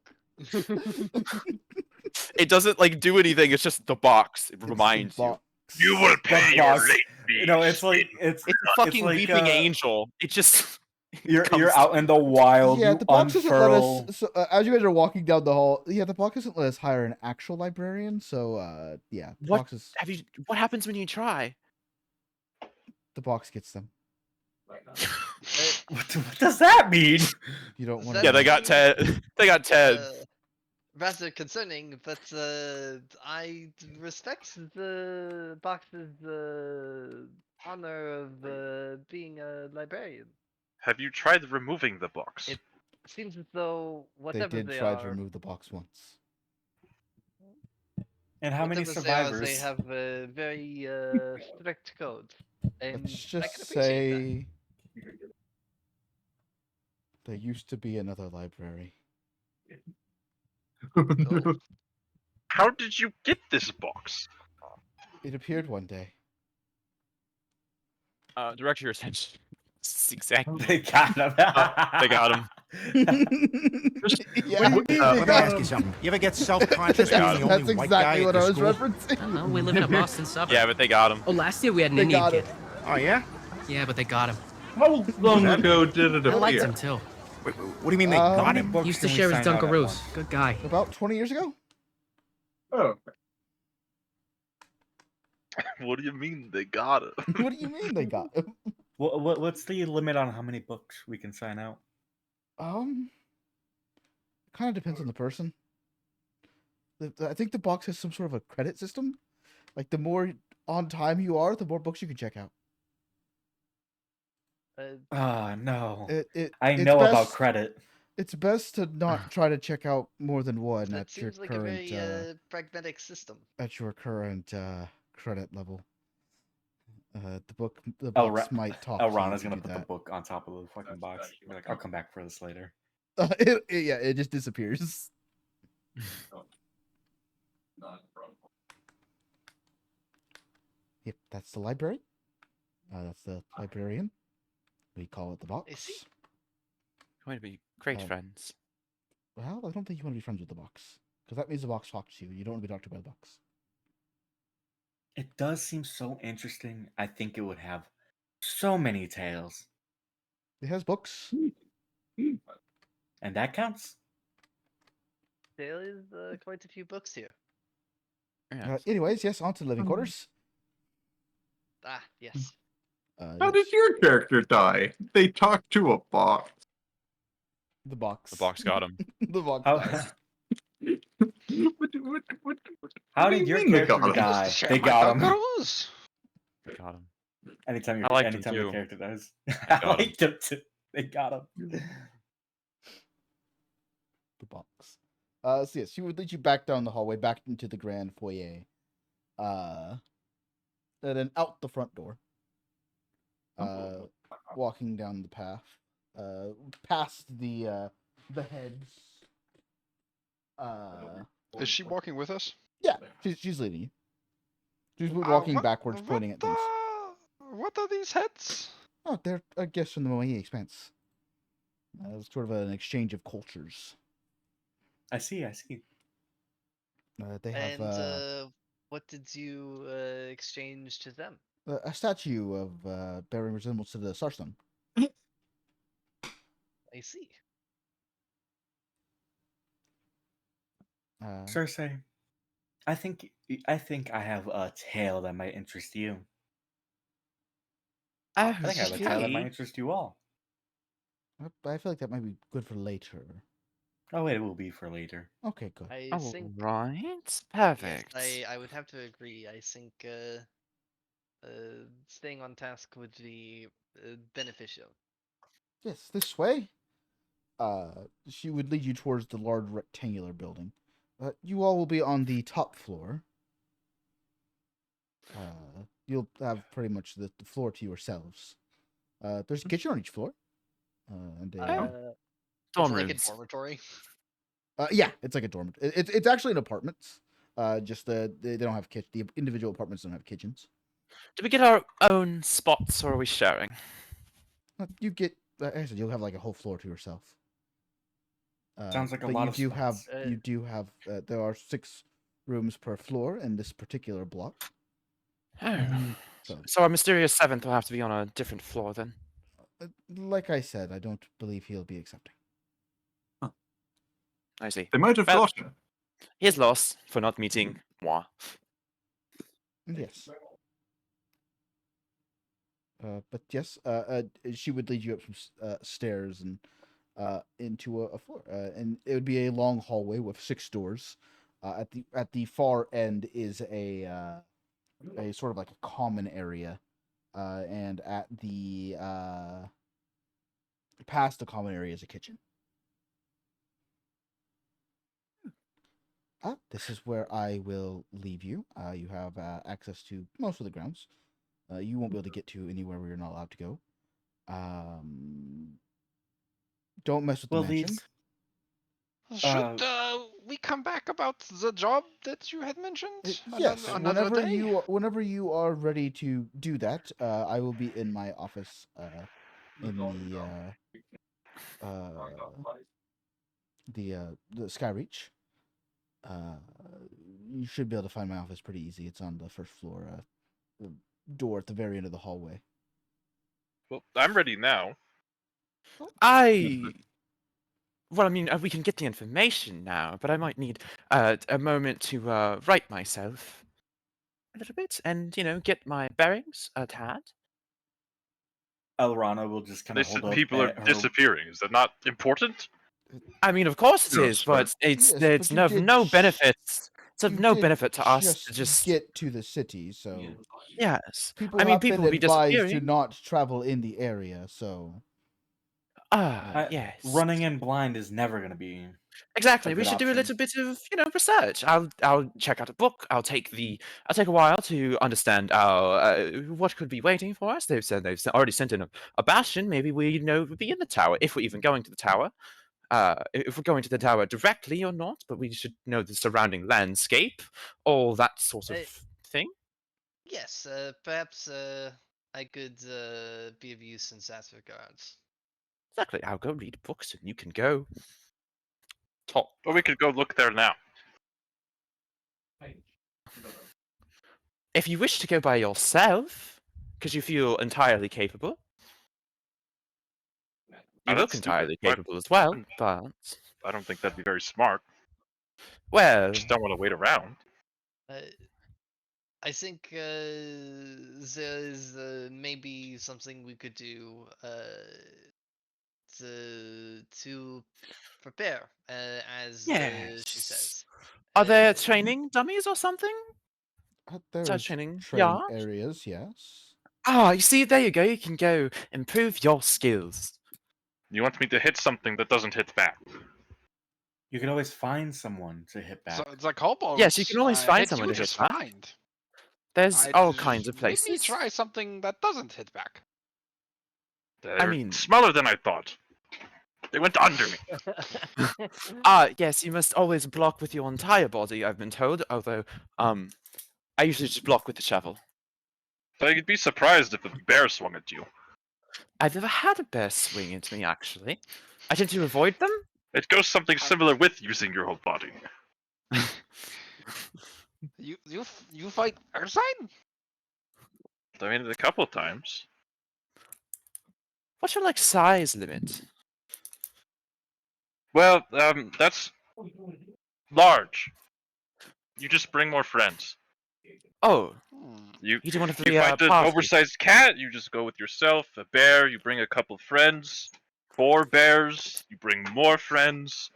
It doesn't like do anything. It's just the box. It reminds you. You will pay The your box. late fees. You know, it's like It's a fucking like, weeping angel. It just You're out in the wild. Yeah, you the box doesn't let unfurl. us. So, as you guys are walking down the hall, yeah, the box doesn't let us hire an actual librarian. So, yeah, the What box is. what happens when you try? The box gets them. What does that mean? You don't want. Yeah, they got Ted. They got Ted. Rather concerning, but I respect the box's honor of being a librarian. Have you tried removing the box? It seems as though They whatever did they try are, to remove the box once. And how many whatever they are, survivors? they have very strict codes, and Let's I can just appreciate that. say there used to be another library. Oh. How did you get this box? It appeared one day. Direct your attention. Exactly. They got him. They got him. Yeah, Let me ask you something. You ever get self-conscious being the only that's white guy exactly at what your I was school? referencing. I don't know. We live in a Boston suburb. Yeah, but they got him. Oh, last year we had an They Indian got kid. it. Oh, yeah? Yeah, but they got him. How long ago did it I liked appear? him too. Wait, what do you mean they got him? He used to share his Dunkaroos. Good guy. About 20 years ago? Oh, What do you mean they got it? What do you mean they got him? What's the limit on how many books we can sign out? Kind of depends on the person. I think the box has some sort of a credit system. Like, the more on time you are, the more books you can check out. No. I know about credit. It's best to not try to check out more than one That at your seems like a current very pragmatic system. credit level. The book Oh, box might talk. Elrana's to you gonna to put do the book on top of the fucking box. Be like, I'll come back for this later. that. Yeah, it just disappears. Yep, that's the library. That's the librarian. We call it the box. I see. Going to be great Um, friends. Well, I don't think you want to be friends with the box. Because that means the box talks to you. You don't want to be talked to by the box. It does seem so interesting. I think it would have so many tales. It has books. And that counts. There is quite a few books here. Yeah. Anyways, yes, on to the living quarters. Ah, yes. how did your character die? They talked to a box. The box. The box got him. The box. How, dies. how What do did you your mean they character got him? die? Share They my got him. Dunkaroos. Got him. Anytime I liked him anytime your too. character dies. got I him. liked him too. They got him. The box. So yes, she would lead you back down the hallway, back into the grand foyer. And then out the front door. Walking down the path. Past the heads. Is she walking with us? Yeah, she's leading you. She's walking backwards, pointing at things. What are these heads? Oh, they're gifts from the Moai Expanse. It's sort of an exchange of cultures. I see. They have And what did you exchange to them? a statue of bearing resemblance to the Starstone. I see. Cersei, I think I have a tale that might interest you. I think I have a tale that might interest you all. I feel like that might be good for later. Oh, it will be for later. Okay, good. I think Right. yes, Perfect. I would have to agree. I think staying on task would be beneficial. Yes, this way. She would lead you towards the large rectangular building. You all will be on the top floor. You'll have pretty much the floor to yourselves. There's a kitchen on each floor. And a, Is Dorm it like a rooms. dormitory? yeah, it's like a dormitory. It's actually an apartment. Just they don't have kitchen. The individual apartments don't have kitchens. Do we get our own spots, or are we sharing? You get, like I said, you'll have like a whole floor to yourself. Sounds like a but lot you of do spots. have you do have there are 6 rooms per floor in this particular block. Oh. So our mysterious seventh will have to be on a different floor then. Like I said, I don't believe he'll be accepting. I see. They might have Well, got him. his loss for not meeting moi. Yes. But yes, she would lead you up some stairs and into a floor, and it would be a long hallway with 6 doors. At the far end is a sort of like a common area, and at the past the common area is a kitchen. This is where I will leave you. You have access to most of the grounds. You won't be able to get to anywhere where you're not allowed to go. Don't mess with the mansion. Should we come back about the job that you had mentioned? Yes. Another day? Whenever you are ready to do that, I will be in my office. In the Skyreach. You should be able to find my office pretty easy. It's on the first floor, the door at the very end of the hallway. Well, I'm ready now. Well, I mean, we can get the information now, but I might need a moment to write myself a little bit and, get my bearings a tad. Elrana will just kind They of hold said up people are her... disappearing. Is that not important? I mean, of course it Yes, is, but Yes, it's but you of no did benefits. It's of You no did benefit to us to just. get to the city, so Yes. people I mean, have people been will be advised to disappearing. not travel in the area. So Yes. Running in blind is never going to be Exactly. a We good should do a option. little bit of, research. I'll check out a book. I'll take a while to understand what could be waiting for us. They've said already sent in a bastion. Maybe we would be in the tower if we're even going to the tower. If we're going to the tower directly or not, but we should know the surrounding landscape, all that sort of thing. Yes, perhaps I could be of use in that regards. Exactly. I'll go read books and you can go talk. Or we could go look there now. If you wish to go by yourself, because you feel entirely capable. You look entirely capable as well, but I don't think that'd be very smart. Well, just don't want to wait around. I think there's maybe something we could do to prepare, as she says. Are there training dummies or something? There's training areas, yes. You see, there you go. You can go improve your skills. You want me to hit something that doesn't hit back? You can always find someone to hit back. So it's like kobolds. Yes, you can always find someone to hit just back. find. There's all kinds of places. Let me try something that doesn't hit back. They're smaller than I thought. They went under me. Yes, you must always block with your entire body, I've been told, although, I usually just block with the shovel. So you'd be surprised if a bear swung at you. I've never had a bear swing into me, actually. I tend to avoid them. It goes something similar with using your whole body. You fight Earthside? I mean, a couple times. What's your, size limit? Well, that's large. You just bring more friends. Oh. You do one of you the find an party. oversized cat, you just go with yourself. A bear, you bring a couple friends. 4 bears, you bring more friends.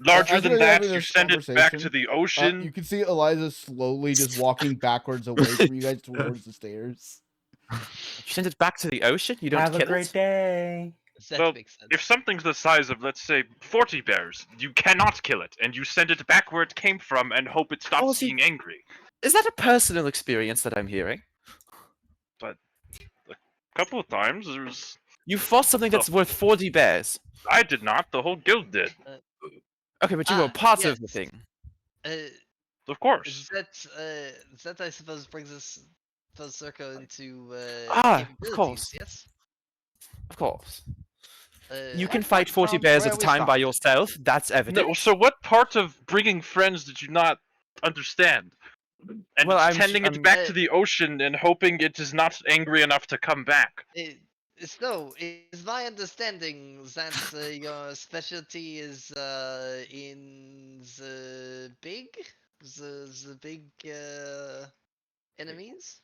Larger As you than guys are having that, you this send it back to conversation, the ocean. you can see Eliza slowly just walking backwards away from you guys towards the stairs. You send it back to the ocean? You don't Have a kill great it? day. That Well, makes sense. if something's the size of, let's say, 40 bears, you cannot kill it, and you send it back where it came from and hope it stops see- being angry. Is that a personal experience that I'm hearing? But a couple of times, there's... You fought something that's worth 40 bears. I did not, the whole guild did. Okay, but you were part of the yes. thing. Of course. That I suppose brings us full circle into Of capabilities. course. Yes. Of course. Uh, You can That's fight not 40 from bears where at a we time by started. yourself. That's evident. No, so what part of bringing friends did you not understand? And Well, I'm sending it back to the ocean and hoping it is not angry enough to come back. So, it's my understanding that your specialty is in the big enemies.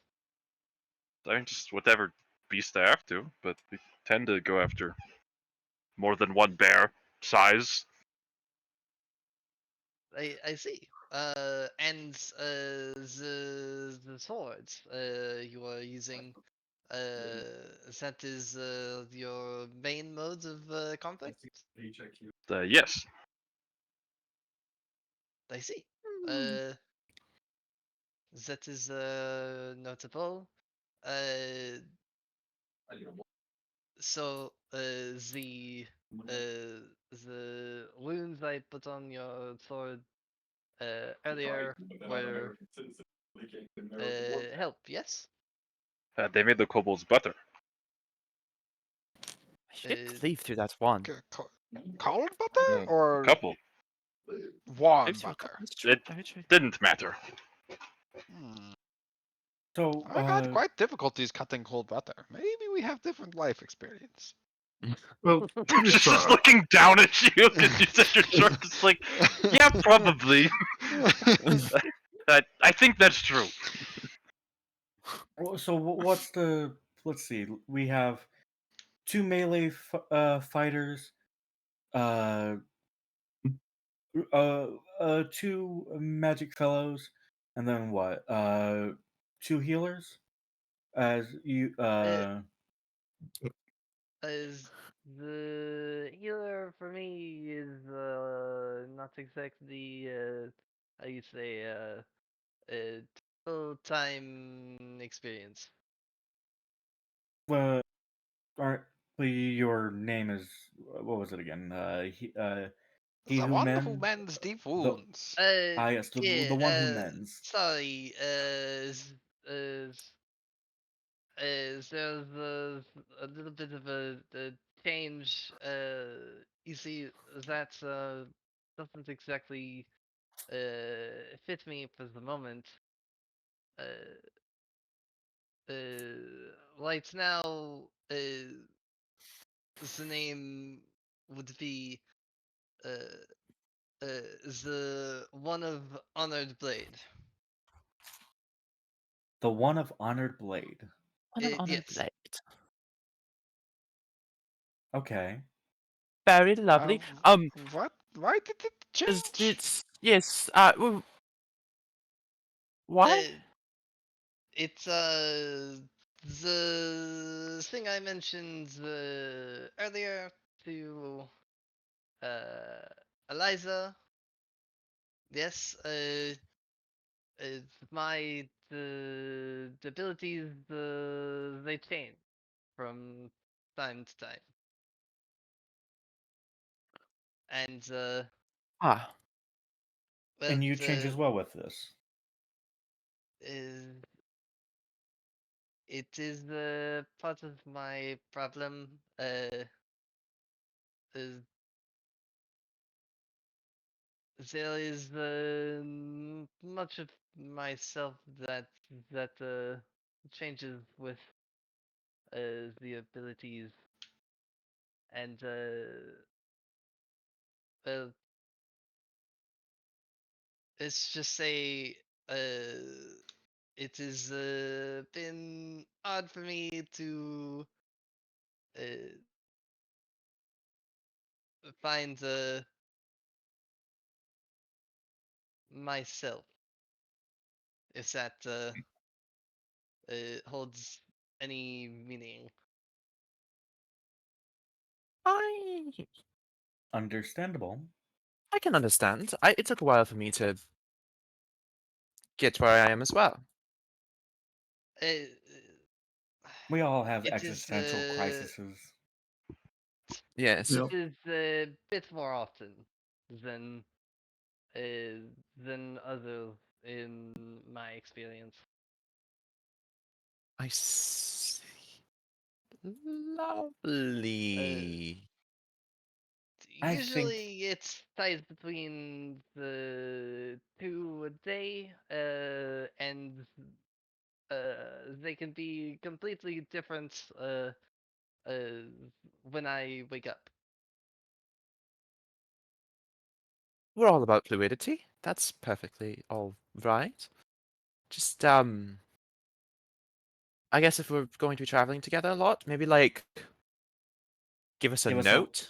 I mean, just whatever beast I have to, but we tend to go after more than one bear size. I see. And the swords you are using, that is your main mode of combat. Yes. I see. That is notable. Uh, so the wounds I put on your sword earlier were help. Yes. They made the kobolds butter. You did cleave through that one. Cold butter A or couple. warm Those were a butter? couple- that's true, It very true. didn't matter. So, I've had quite difficulties cutting cold butter. Maybe we have different life experience. Well, to be Just fair, looking down at you because you said your short. It's like, yeah, probably. I think that's true. so what's the? Let's see. We have 2 melee fighters, uh, 2 magic fellows, and then what? 2 healers. As you As the healer for me is not exactly how you say full time experience. Are your name is what was it again? He The who one who mends mends deep the wounds. yes, Yeah, the one who mends. sorry, there's a little bit of a change. You see, that doesn't exactly fit me for the moment. Right now, the name would be uh, the one of honored blade. The one of honored blade. On an honored Yes. blade. Okay. Very lovely. What? Why did it change? It's yes. Why? It's the thing I mentioned earlier to Eliza. Yes, my the abilities they change from time to time, and Ah. well, And you change as well with this. uh, it is part of my problem. Uh, there is much of myself that changes with the abilities, and well, let's just say it has been odd for me to uh, find myself, if that holds any meaning. I Understandable. I can understand. It took a while for me to get where I am as well. Uh, We all have it existential is crises. Yes. Yeah. it is a bit more often than others in my experience. I see. Lovely. I think- Usually it's ties between the 2 a day, and they can be completely different when I wake up. We're all about fluidity. That's perfectly all right. Just I guess if we're going to be traveling together a lot, maybe like give us a Give us a- note.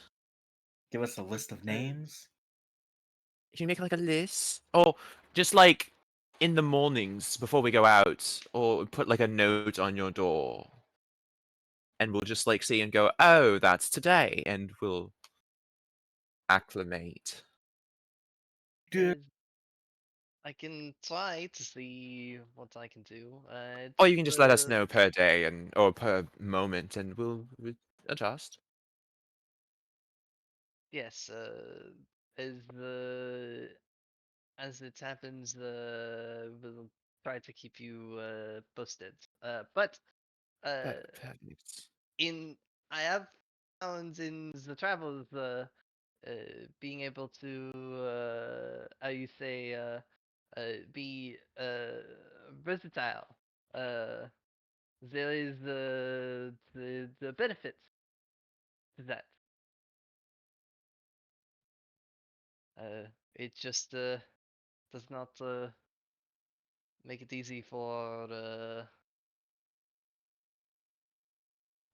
Give us a list of names. Can you make like a list? Or just like in the mornings before we go out, or put like a note on your door. And we'll just like see and go, oh, that's today, and we'll acclimate. Dude. I can try to see what I can do. Or you can just let us uh, know per day or per moment, and we'll adjust. Yes, as it happens, we'll try to keep you posted. But Perfect. I have found in the travels, being able to how you say be versatile. There is the benefits to that. It just does not make it easy for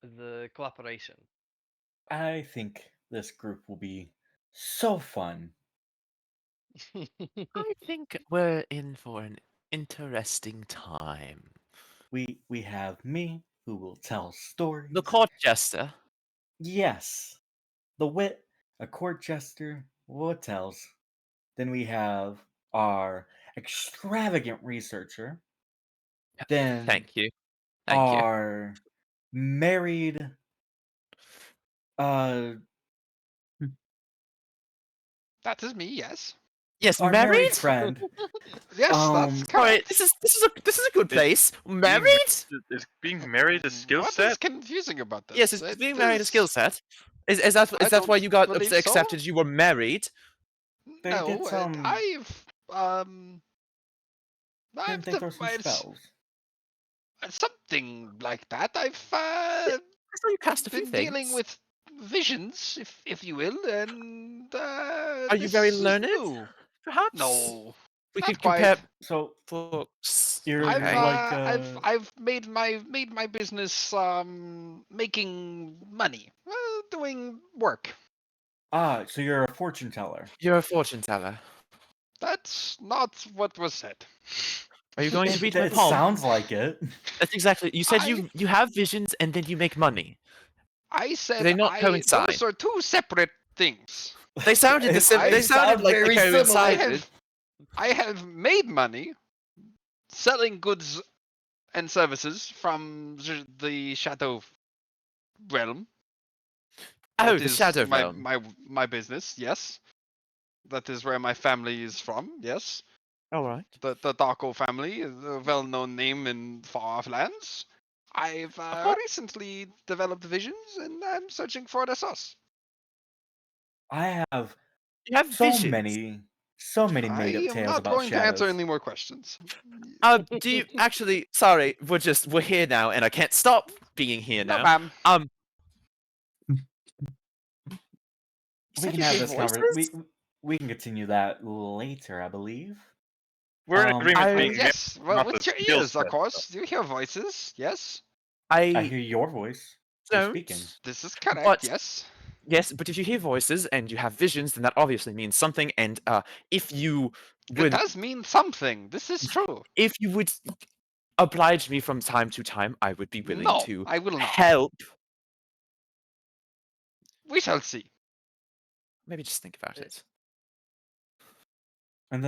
the cooperation. I think this group will be so fun. I think we're in for an interesting time. We have me, who will tell stories. The court jester. Yes. The wit, a court jester, what tells. Then we have our extravagant researcher. Then Thank you. Thank you. our married That is me, yes. Yes, our married friend. Yes, that's Um, correct. Alright, this is a good place. Married? Is being married a skill What set? is confusing about this? Yes, is being married a skill set? Is that I why you got don't believe so. accepted? You were married. They No, did some. I've Didn't they throw some spells? something like that. I've I saw you cast a few been dealing things. with visions, if you will, and Are you very learned? Perhaps. No, We not could quite. compare books. I've made my business making money, doing work. Ah, so you're a fortune teller. You're a fortune teller. That's not what was said. Are you going to beat my It palm? sounds like it. That's exactly. You said you have visions and then you make money. I said Do they not coincide? those are two separate things. They sounded the same. They sounded like they coincided. I have made money selling goods and services from the Shadow realm. Oh, That the is Shadow my, realm. my business, yes. That is where my family is from, yes. All right. The Darko family is a well-known name in far-off lands. I've recently developed visions, and I'm searching for the source. I have You have so visions. many made up I am tales not about going to answer shadows. any more questions. Do you actually? Sorry, we're here now, and I can't stop being here No, now. ma'am. We can have this conversation. We can continue that later, I believe. We're in agreement being yes, married, well, not with the your skill ears, of set, course. You hear voices, yes. I hear your voice. You're don't. speaking. This is correct, But yes. Yes, but if you hear voices and you have visions, then that obviously means something. And if you It would, does mean something. This is true. if you would oblige me from time to time, I would be willing No, to I will not. help. We shall see. Maybe just think about it. And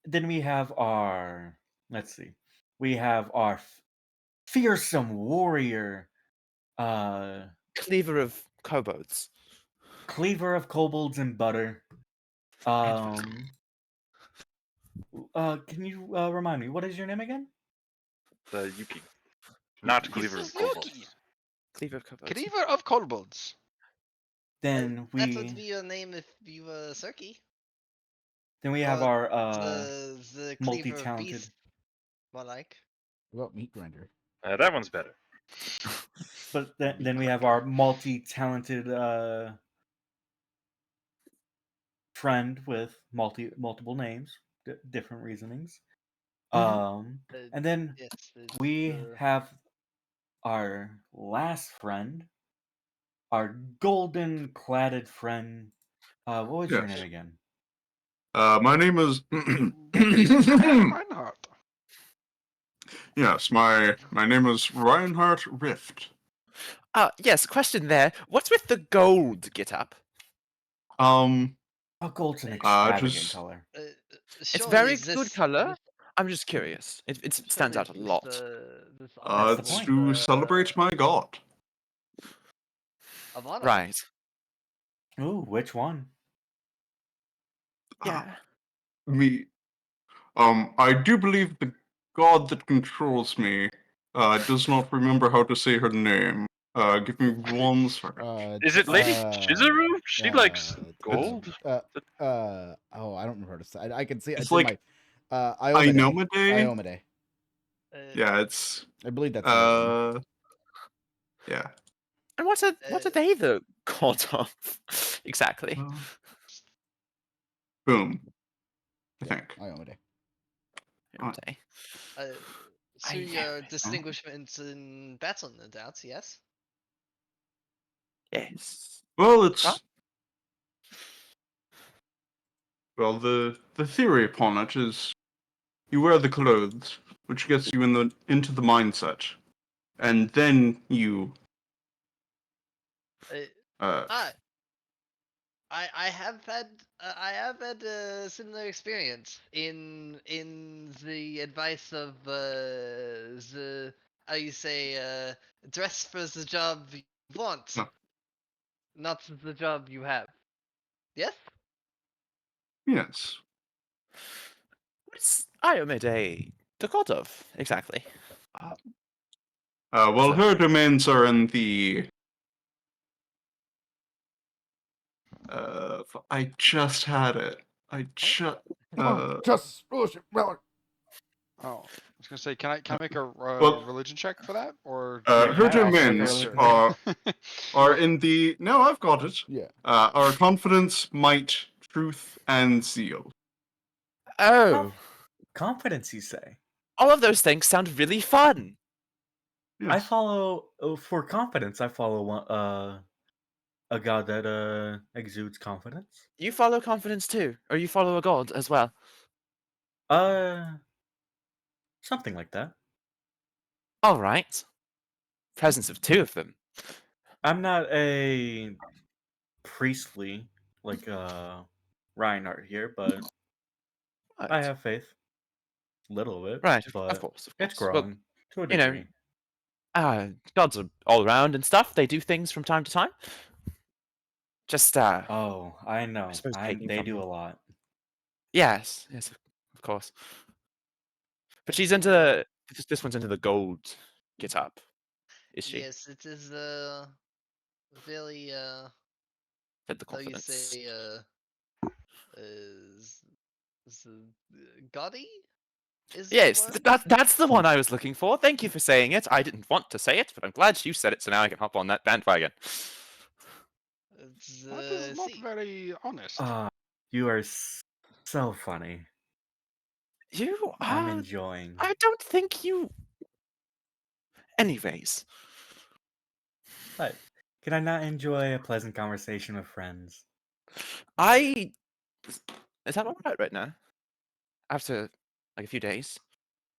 then we have our, let's see, we have our fearsome warrior, Cleaver of kobolds. cleaver of kobolds and butter. Can you remind me, what is your name again? The Yuki. Not This Cleaver is of Kobolds. Yuki. Cleaver of kobolds. Cleaver of kobolds. Then That would we be your name if you were Serki. have Or our the cleaver of multi-talented. beast. More like. What about meat grinder? That one's better. But then we have our multi-talented friend with multiple names, different reasonings. And then Yes, we have our last friend, our golden-cladded friend. What was your name again? My name is. Reinhardt. Yes, my name is Reinhardt Rift. Yes, question there. What's with the gold get up? Oh, gold's an extravagant just color. It's very good color. I'm just curious. It stands out a lot. it's to celebrate my god. Right. Ooh, which one? Yeah. Me. I do believe the god that controls me does not remember how to say her name. Give me 1 second. Is it Lady Chizuru? She likes gold. Oh, I don't remember how to say. I can see It's it's like in my Iomade. Iomade? Iomade. Yeah, it's. I believe that's the right one. Yeah. And what are they the god of? Exactly. Boom. I think. Iomade. Iomade. So your distinguishments in battle, no doubt, yes? Yes. Well, it's. Well, the theory upon it is, you wear the clothes, which gets you into the mindset, and then you. I have had a similar experience in the advice of the how you say dress for the job you want, not the job you have. Yes. Yes. What's Iomade the god of exactly? Well, her domains are in the. I just had it. Just Oh, I was gonna say, can I make a Well, religion check for that, or her I'll make a domains religion are in the. No, I've got it. Yeah. Are confidence, might, truth, and zeal. Oh. Confidence, you say? All of those things sound really fun. Yes. I follow for confidence. I follow a god that exudes confidence. You follow confidence too, or you follow a god as well. Something like that. All right. Presence of 2 of them. I'm not a priestly like Reinhardt here, but Right. I have faith. Little bit, Right, but of course. it's Well, growing to a you know, degree. gods are all around and stuff. They do things from time to time. Just Oh, I know. suppose taking They from do them. a lot. Yes, of course. But she's into this one's into the gold get up. Is she? Yes, it is very Said the how you confidence. say gaudy? Is Yes, the word? that's the one I was looking for. Thank you for saying it. I didn't want to say it, but I'm glad you said it, so now I can hop on that bandwagon. It's, that is not very honest. You are so funny. You I'm are. enjoying. I don't think you. Anyways. But Can I not enjoy a pleasant conversation with friends? Is that all right now? After like a few days,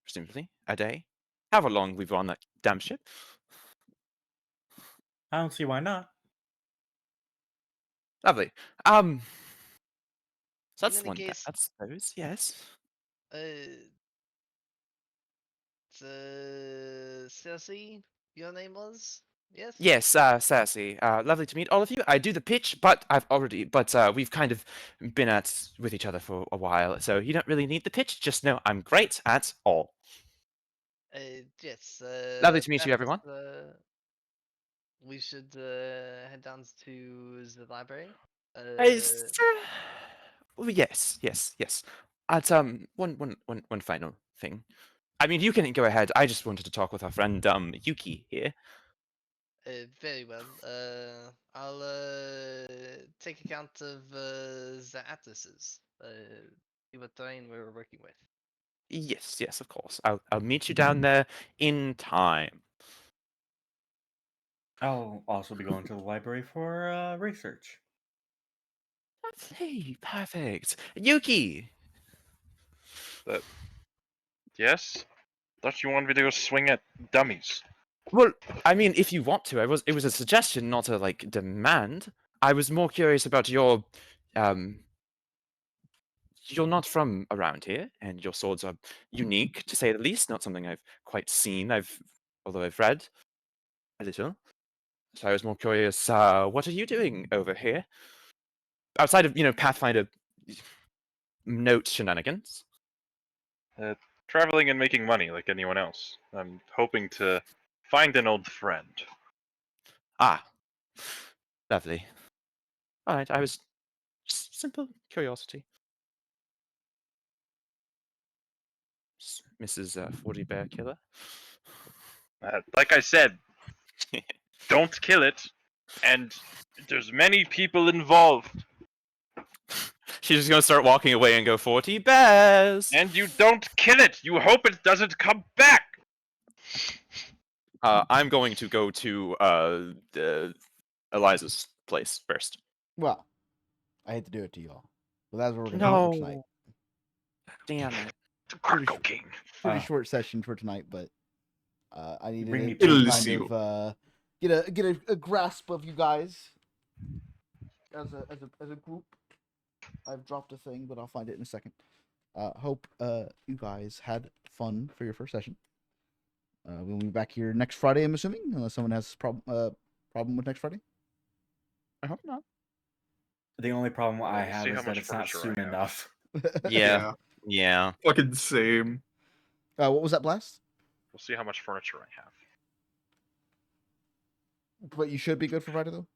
presumably a day, however long we've on that damn ship. I don't see why not. Lovely. So In that's any one. case, I suppose. Yes. Cersei, your name was? Yes? Yes, Cersei. Lovely to meet all of you. I do the pitch, but we've kind of been with each other for a while, so you don't really need the pitch. Just know I'm great at all. Yes. Lovely to meet you, perhaps, everyone. We should head down to the library. Well, yes. At one final thing. I mean, you can go ahead. I just wanted to talk with our friend Yuki here. Very well. I'll take account of the atlases. See what terrain we're working with. Yes, of course. I'll meet you down there in time. I'll also be going to the library for research. Hey, perfect. Yuki! Yes? Thought you wanted me to go swing at dummies. Well, I mean, if you want to, it was a suggestion, not a demand. I was more curious about your you're not from around here, and your swords are unique to say the least, not something I've quite seen. Although I've read a little. So I was more curious, what are you doing over here? Outside of, Pathfinder note shenanigans. Traveling and making money like anyone else. I'm hoping to find an old friend. Ah, lovely. All right, I was just simple curiosity. Mrs. 40 Bear Killer. Like I said, don't kill it, and there's many people involved. She's just gonna start walking away and go 40 bears. And you don't kill it. You hope it doesn't come back. I'm going to go to Eliza's place first. Well, I hate to do it to y'all, but that's what we're gonna do for tonight. Damn it. Crack cocaine. Pretty short session for tonight, but I needed Bring me to to kind you. of get a grasp of you guys as a group. I've dropped a thing, but I'll find it in a second. Hope you guys had fun for your first session. We'll be back here next Friday, I'm assuming, unless someone has problem with next Friday. I hope not. The only problem I We'll have see is how that much it's not furniture I soon have. enough. Yeah. Fucking same. What was that, Blast? We'll see how much furniture I have. But you should be good for Friday, though.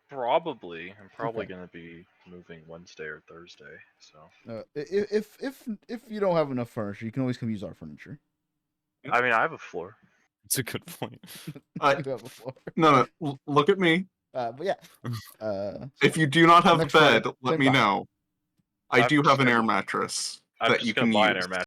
Probably. I'm probably Okay. gonna be moving Wednesday or Thursday. So. If you don't have enough furniture, you can always come use our furniture. I mean, I have a floor. It's a good point. You have a floor. No, look at me. But yeah. If you do not have a next Friday, bed, let same me time. know. I I'm do just have an gonna- air mattress I'm that just you gonna can buy an use. air mattress.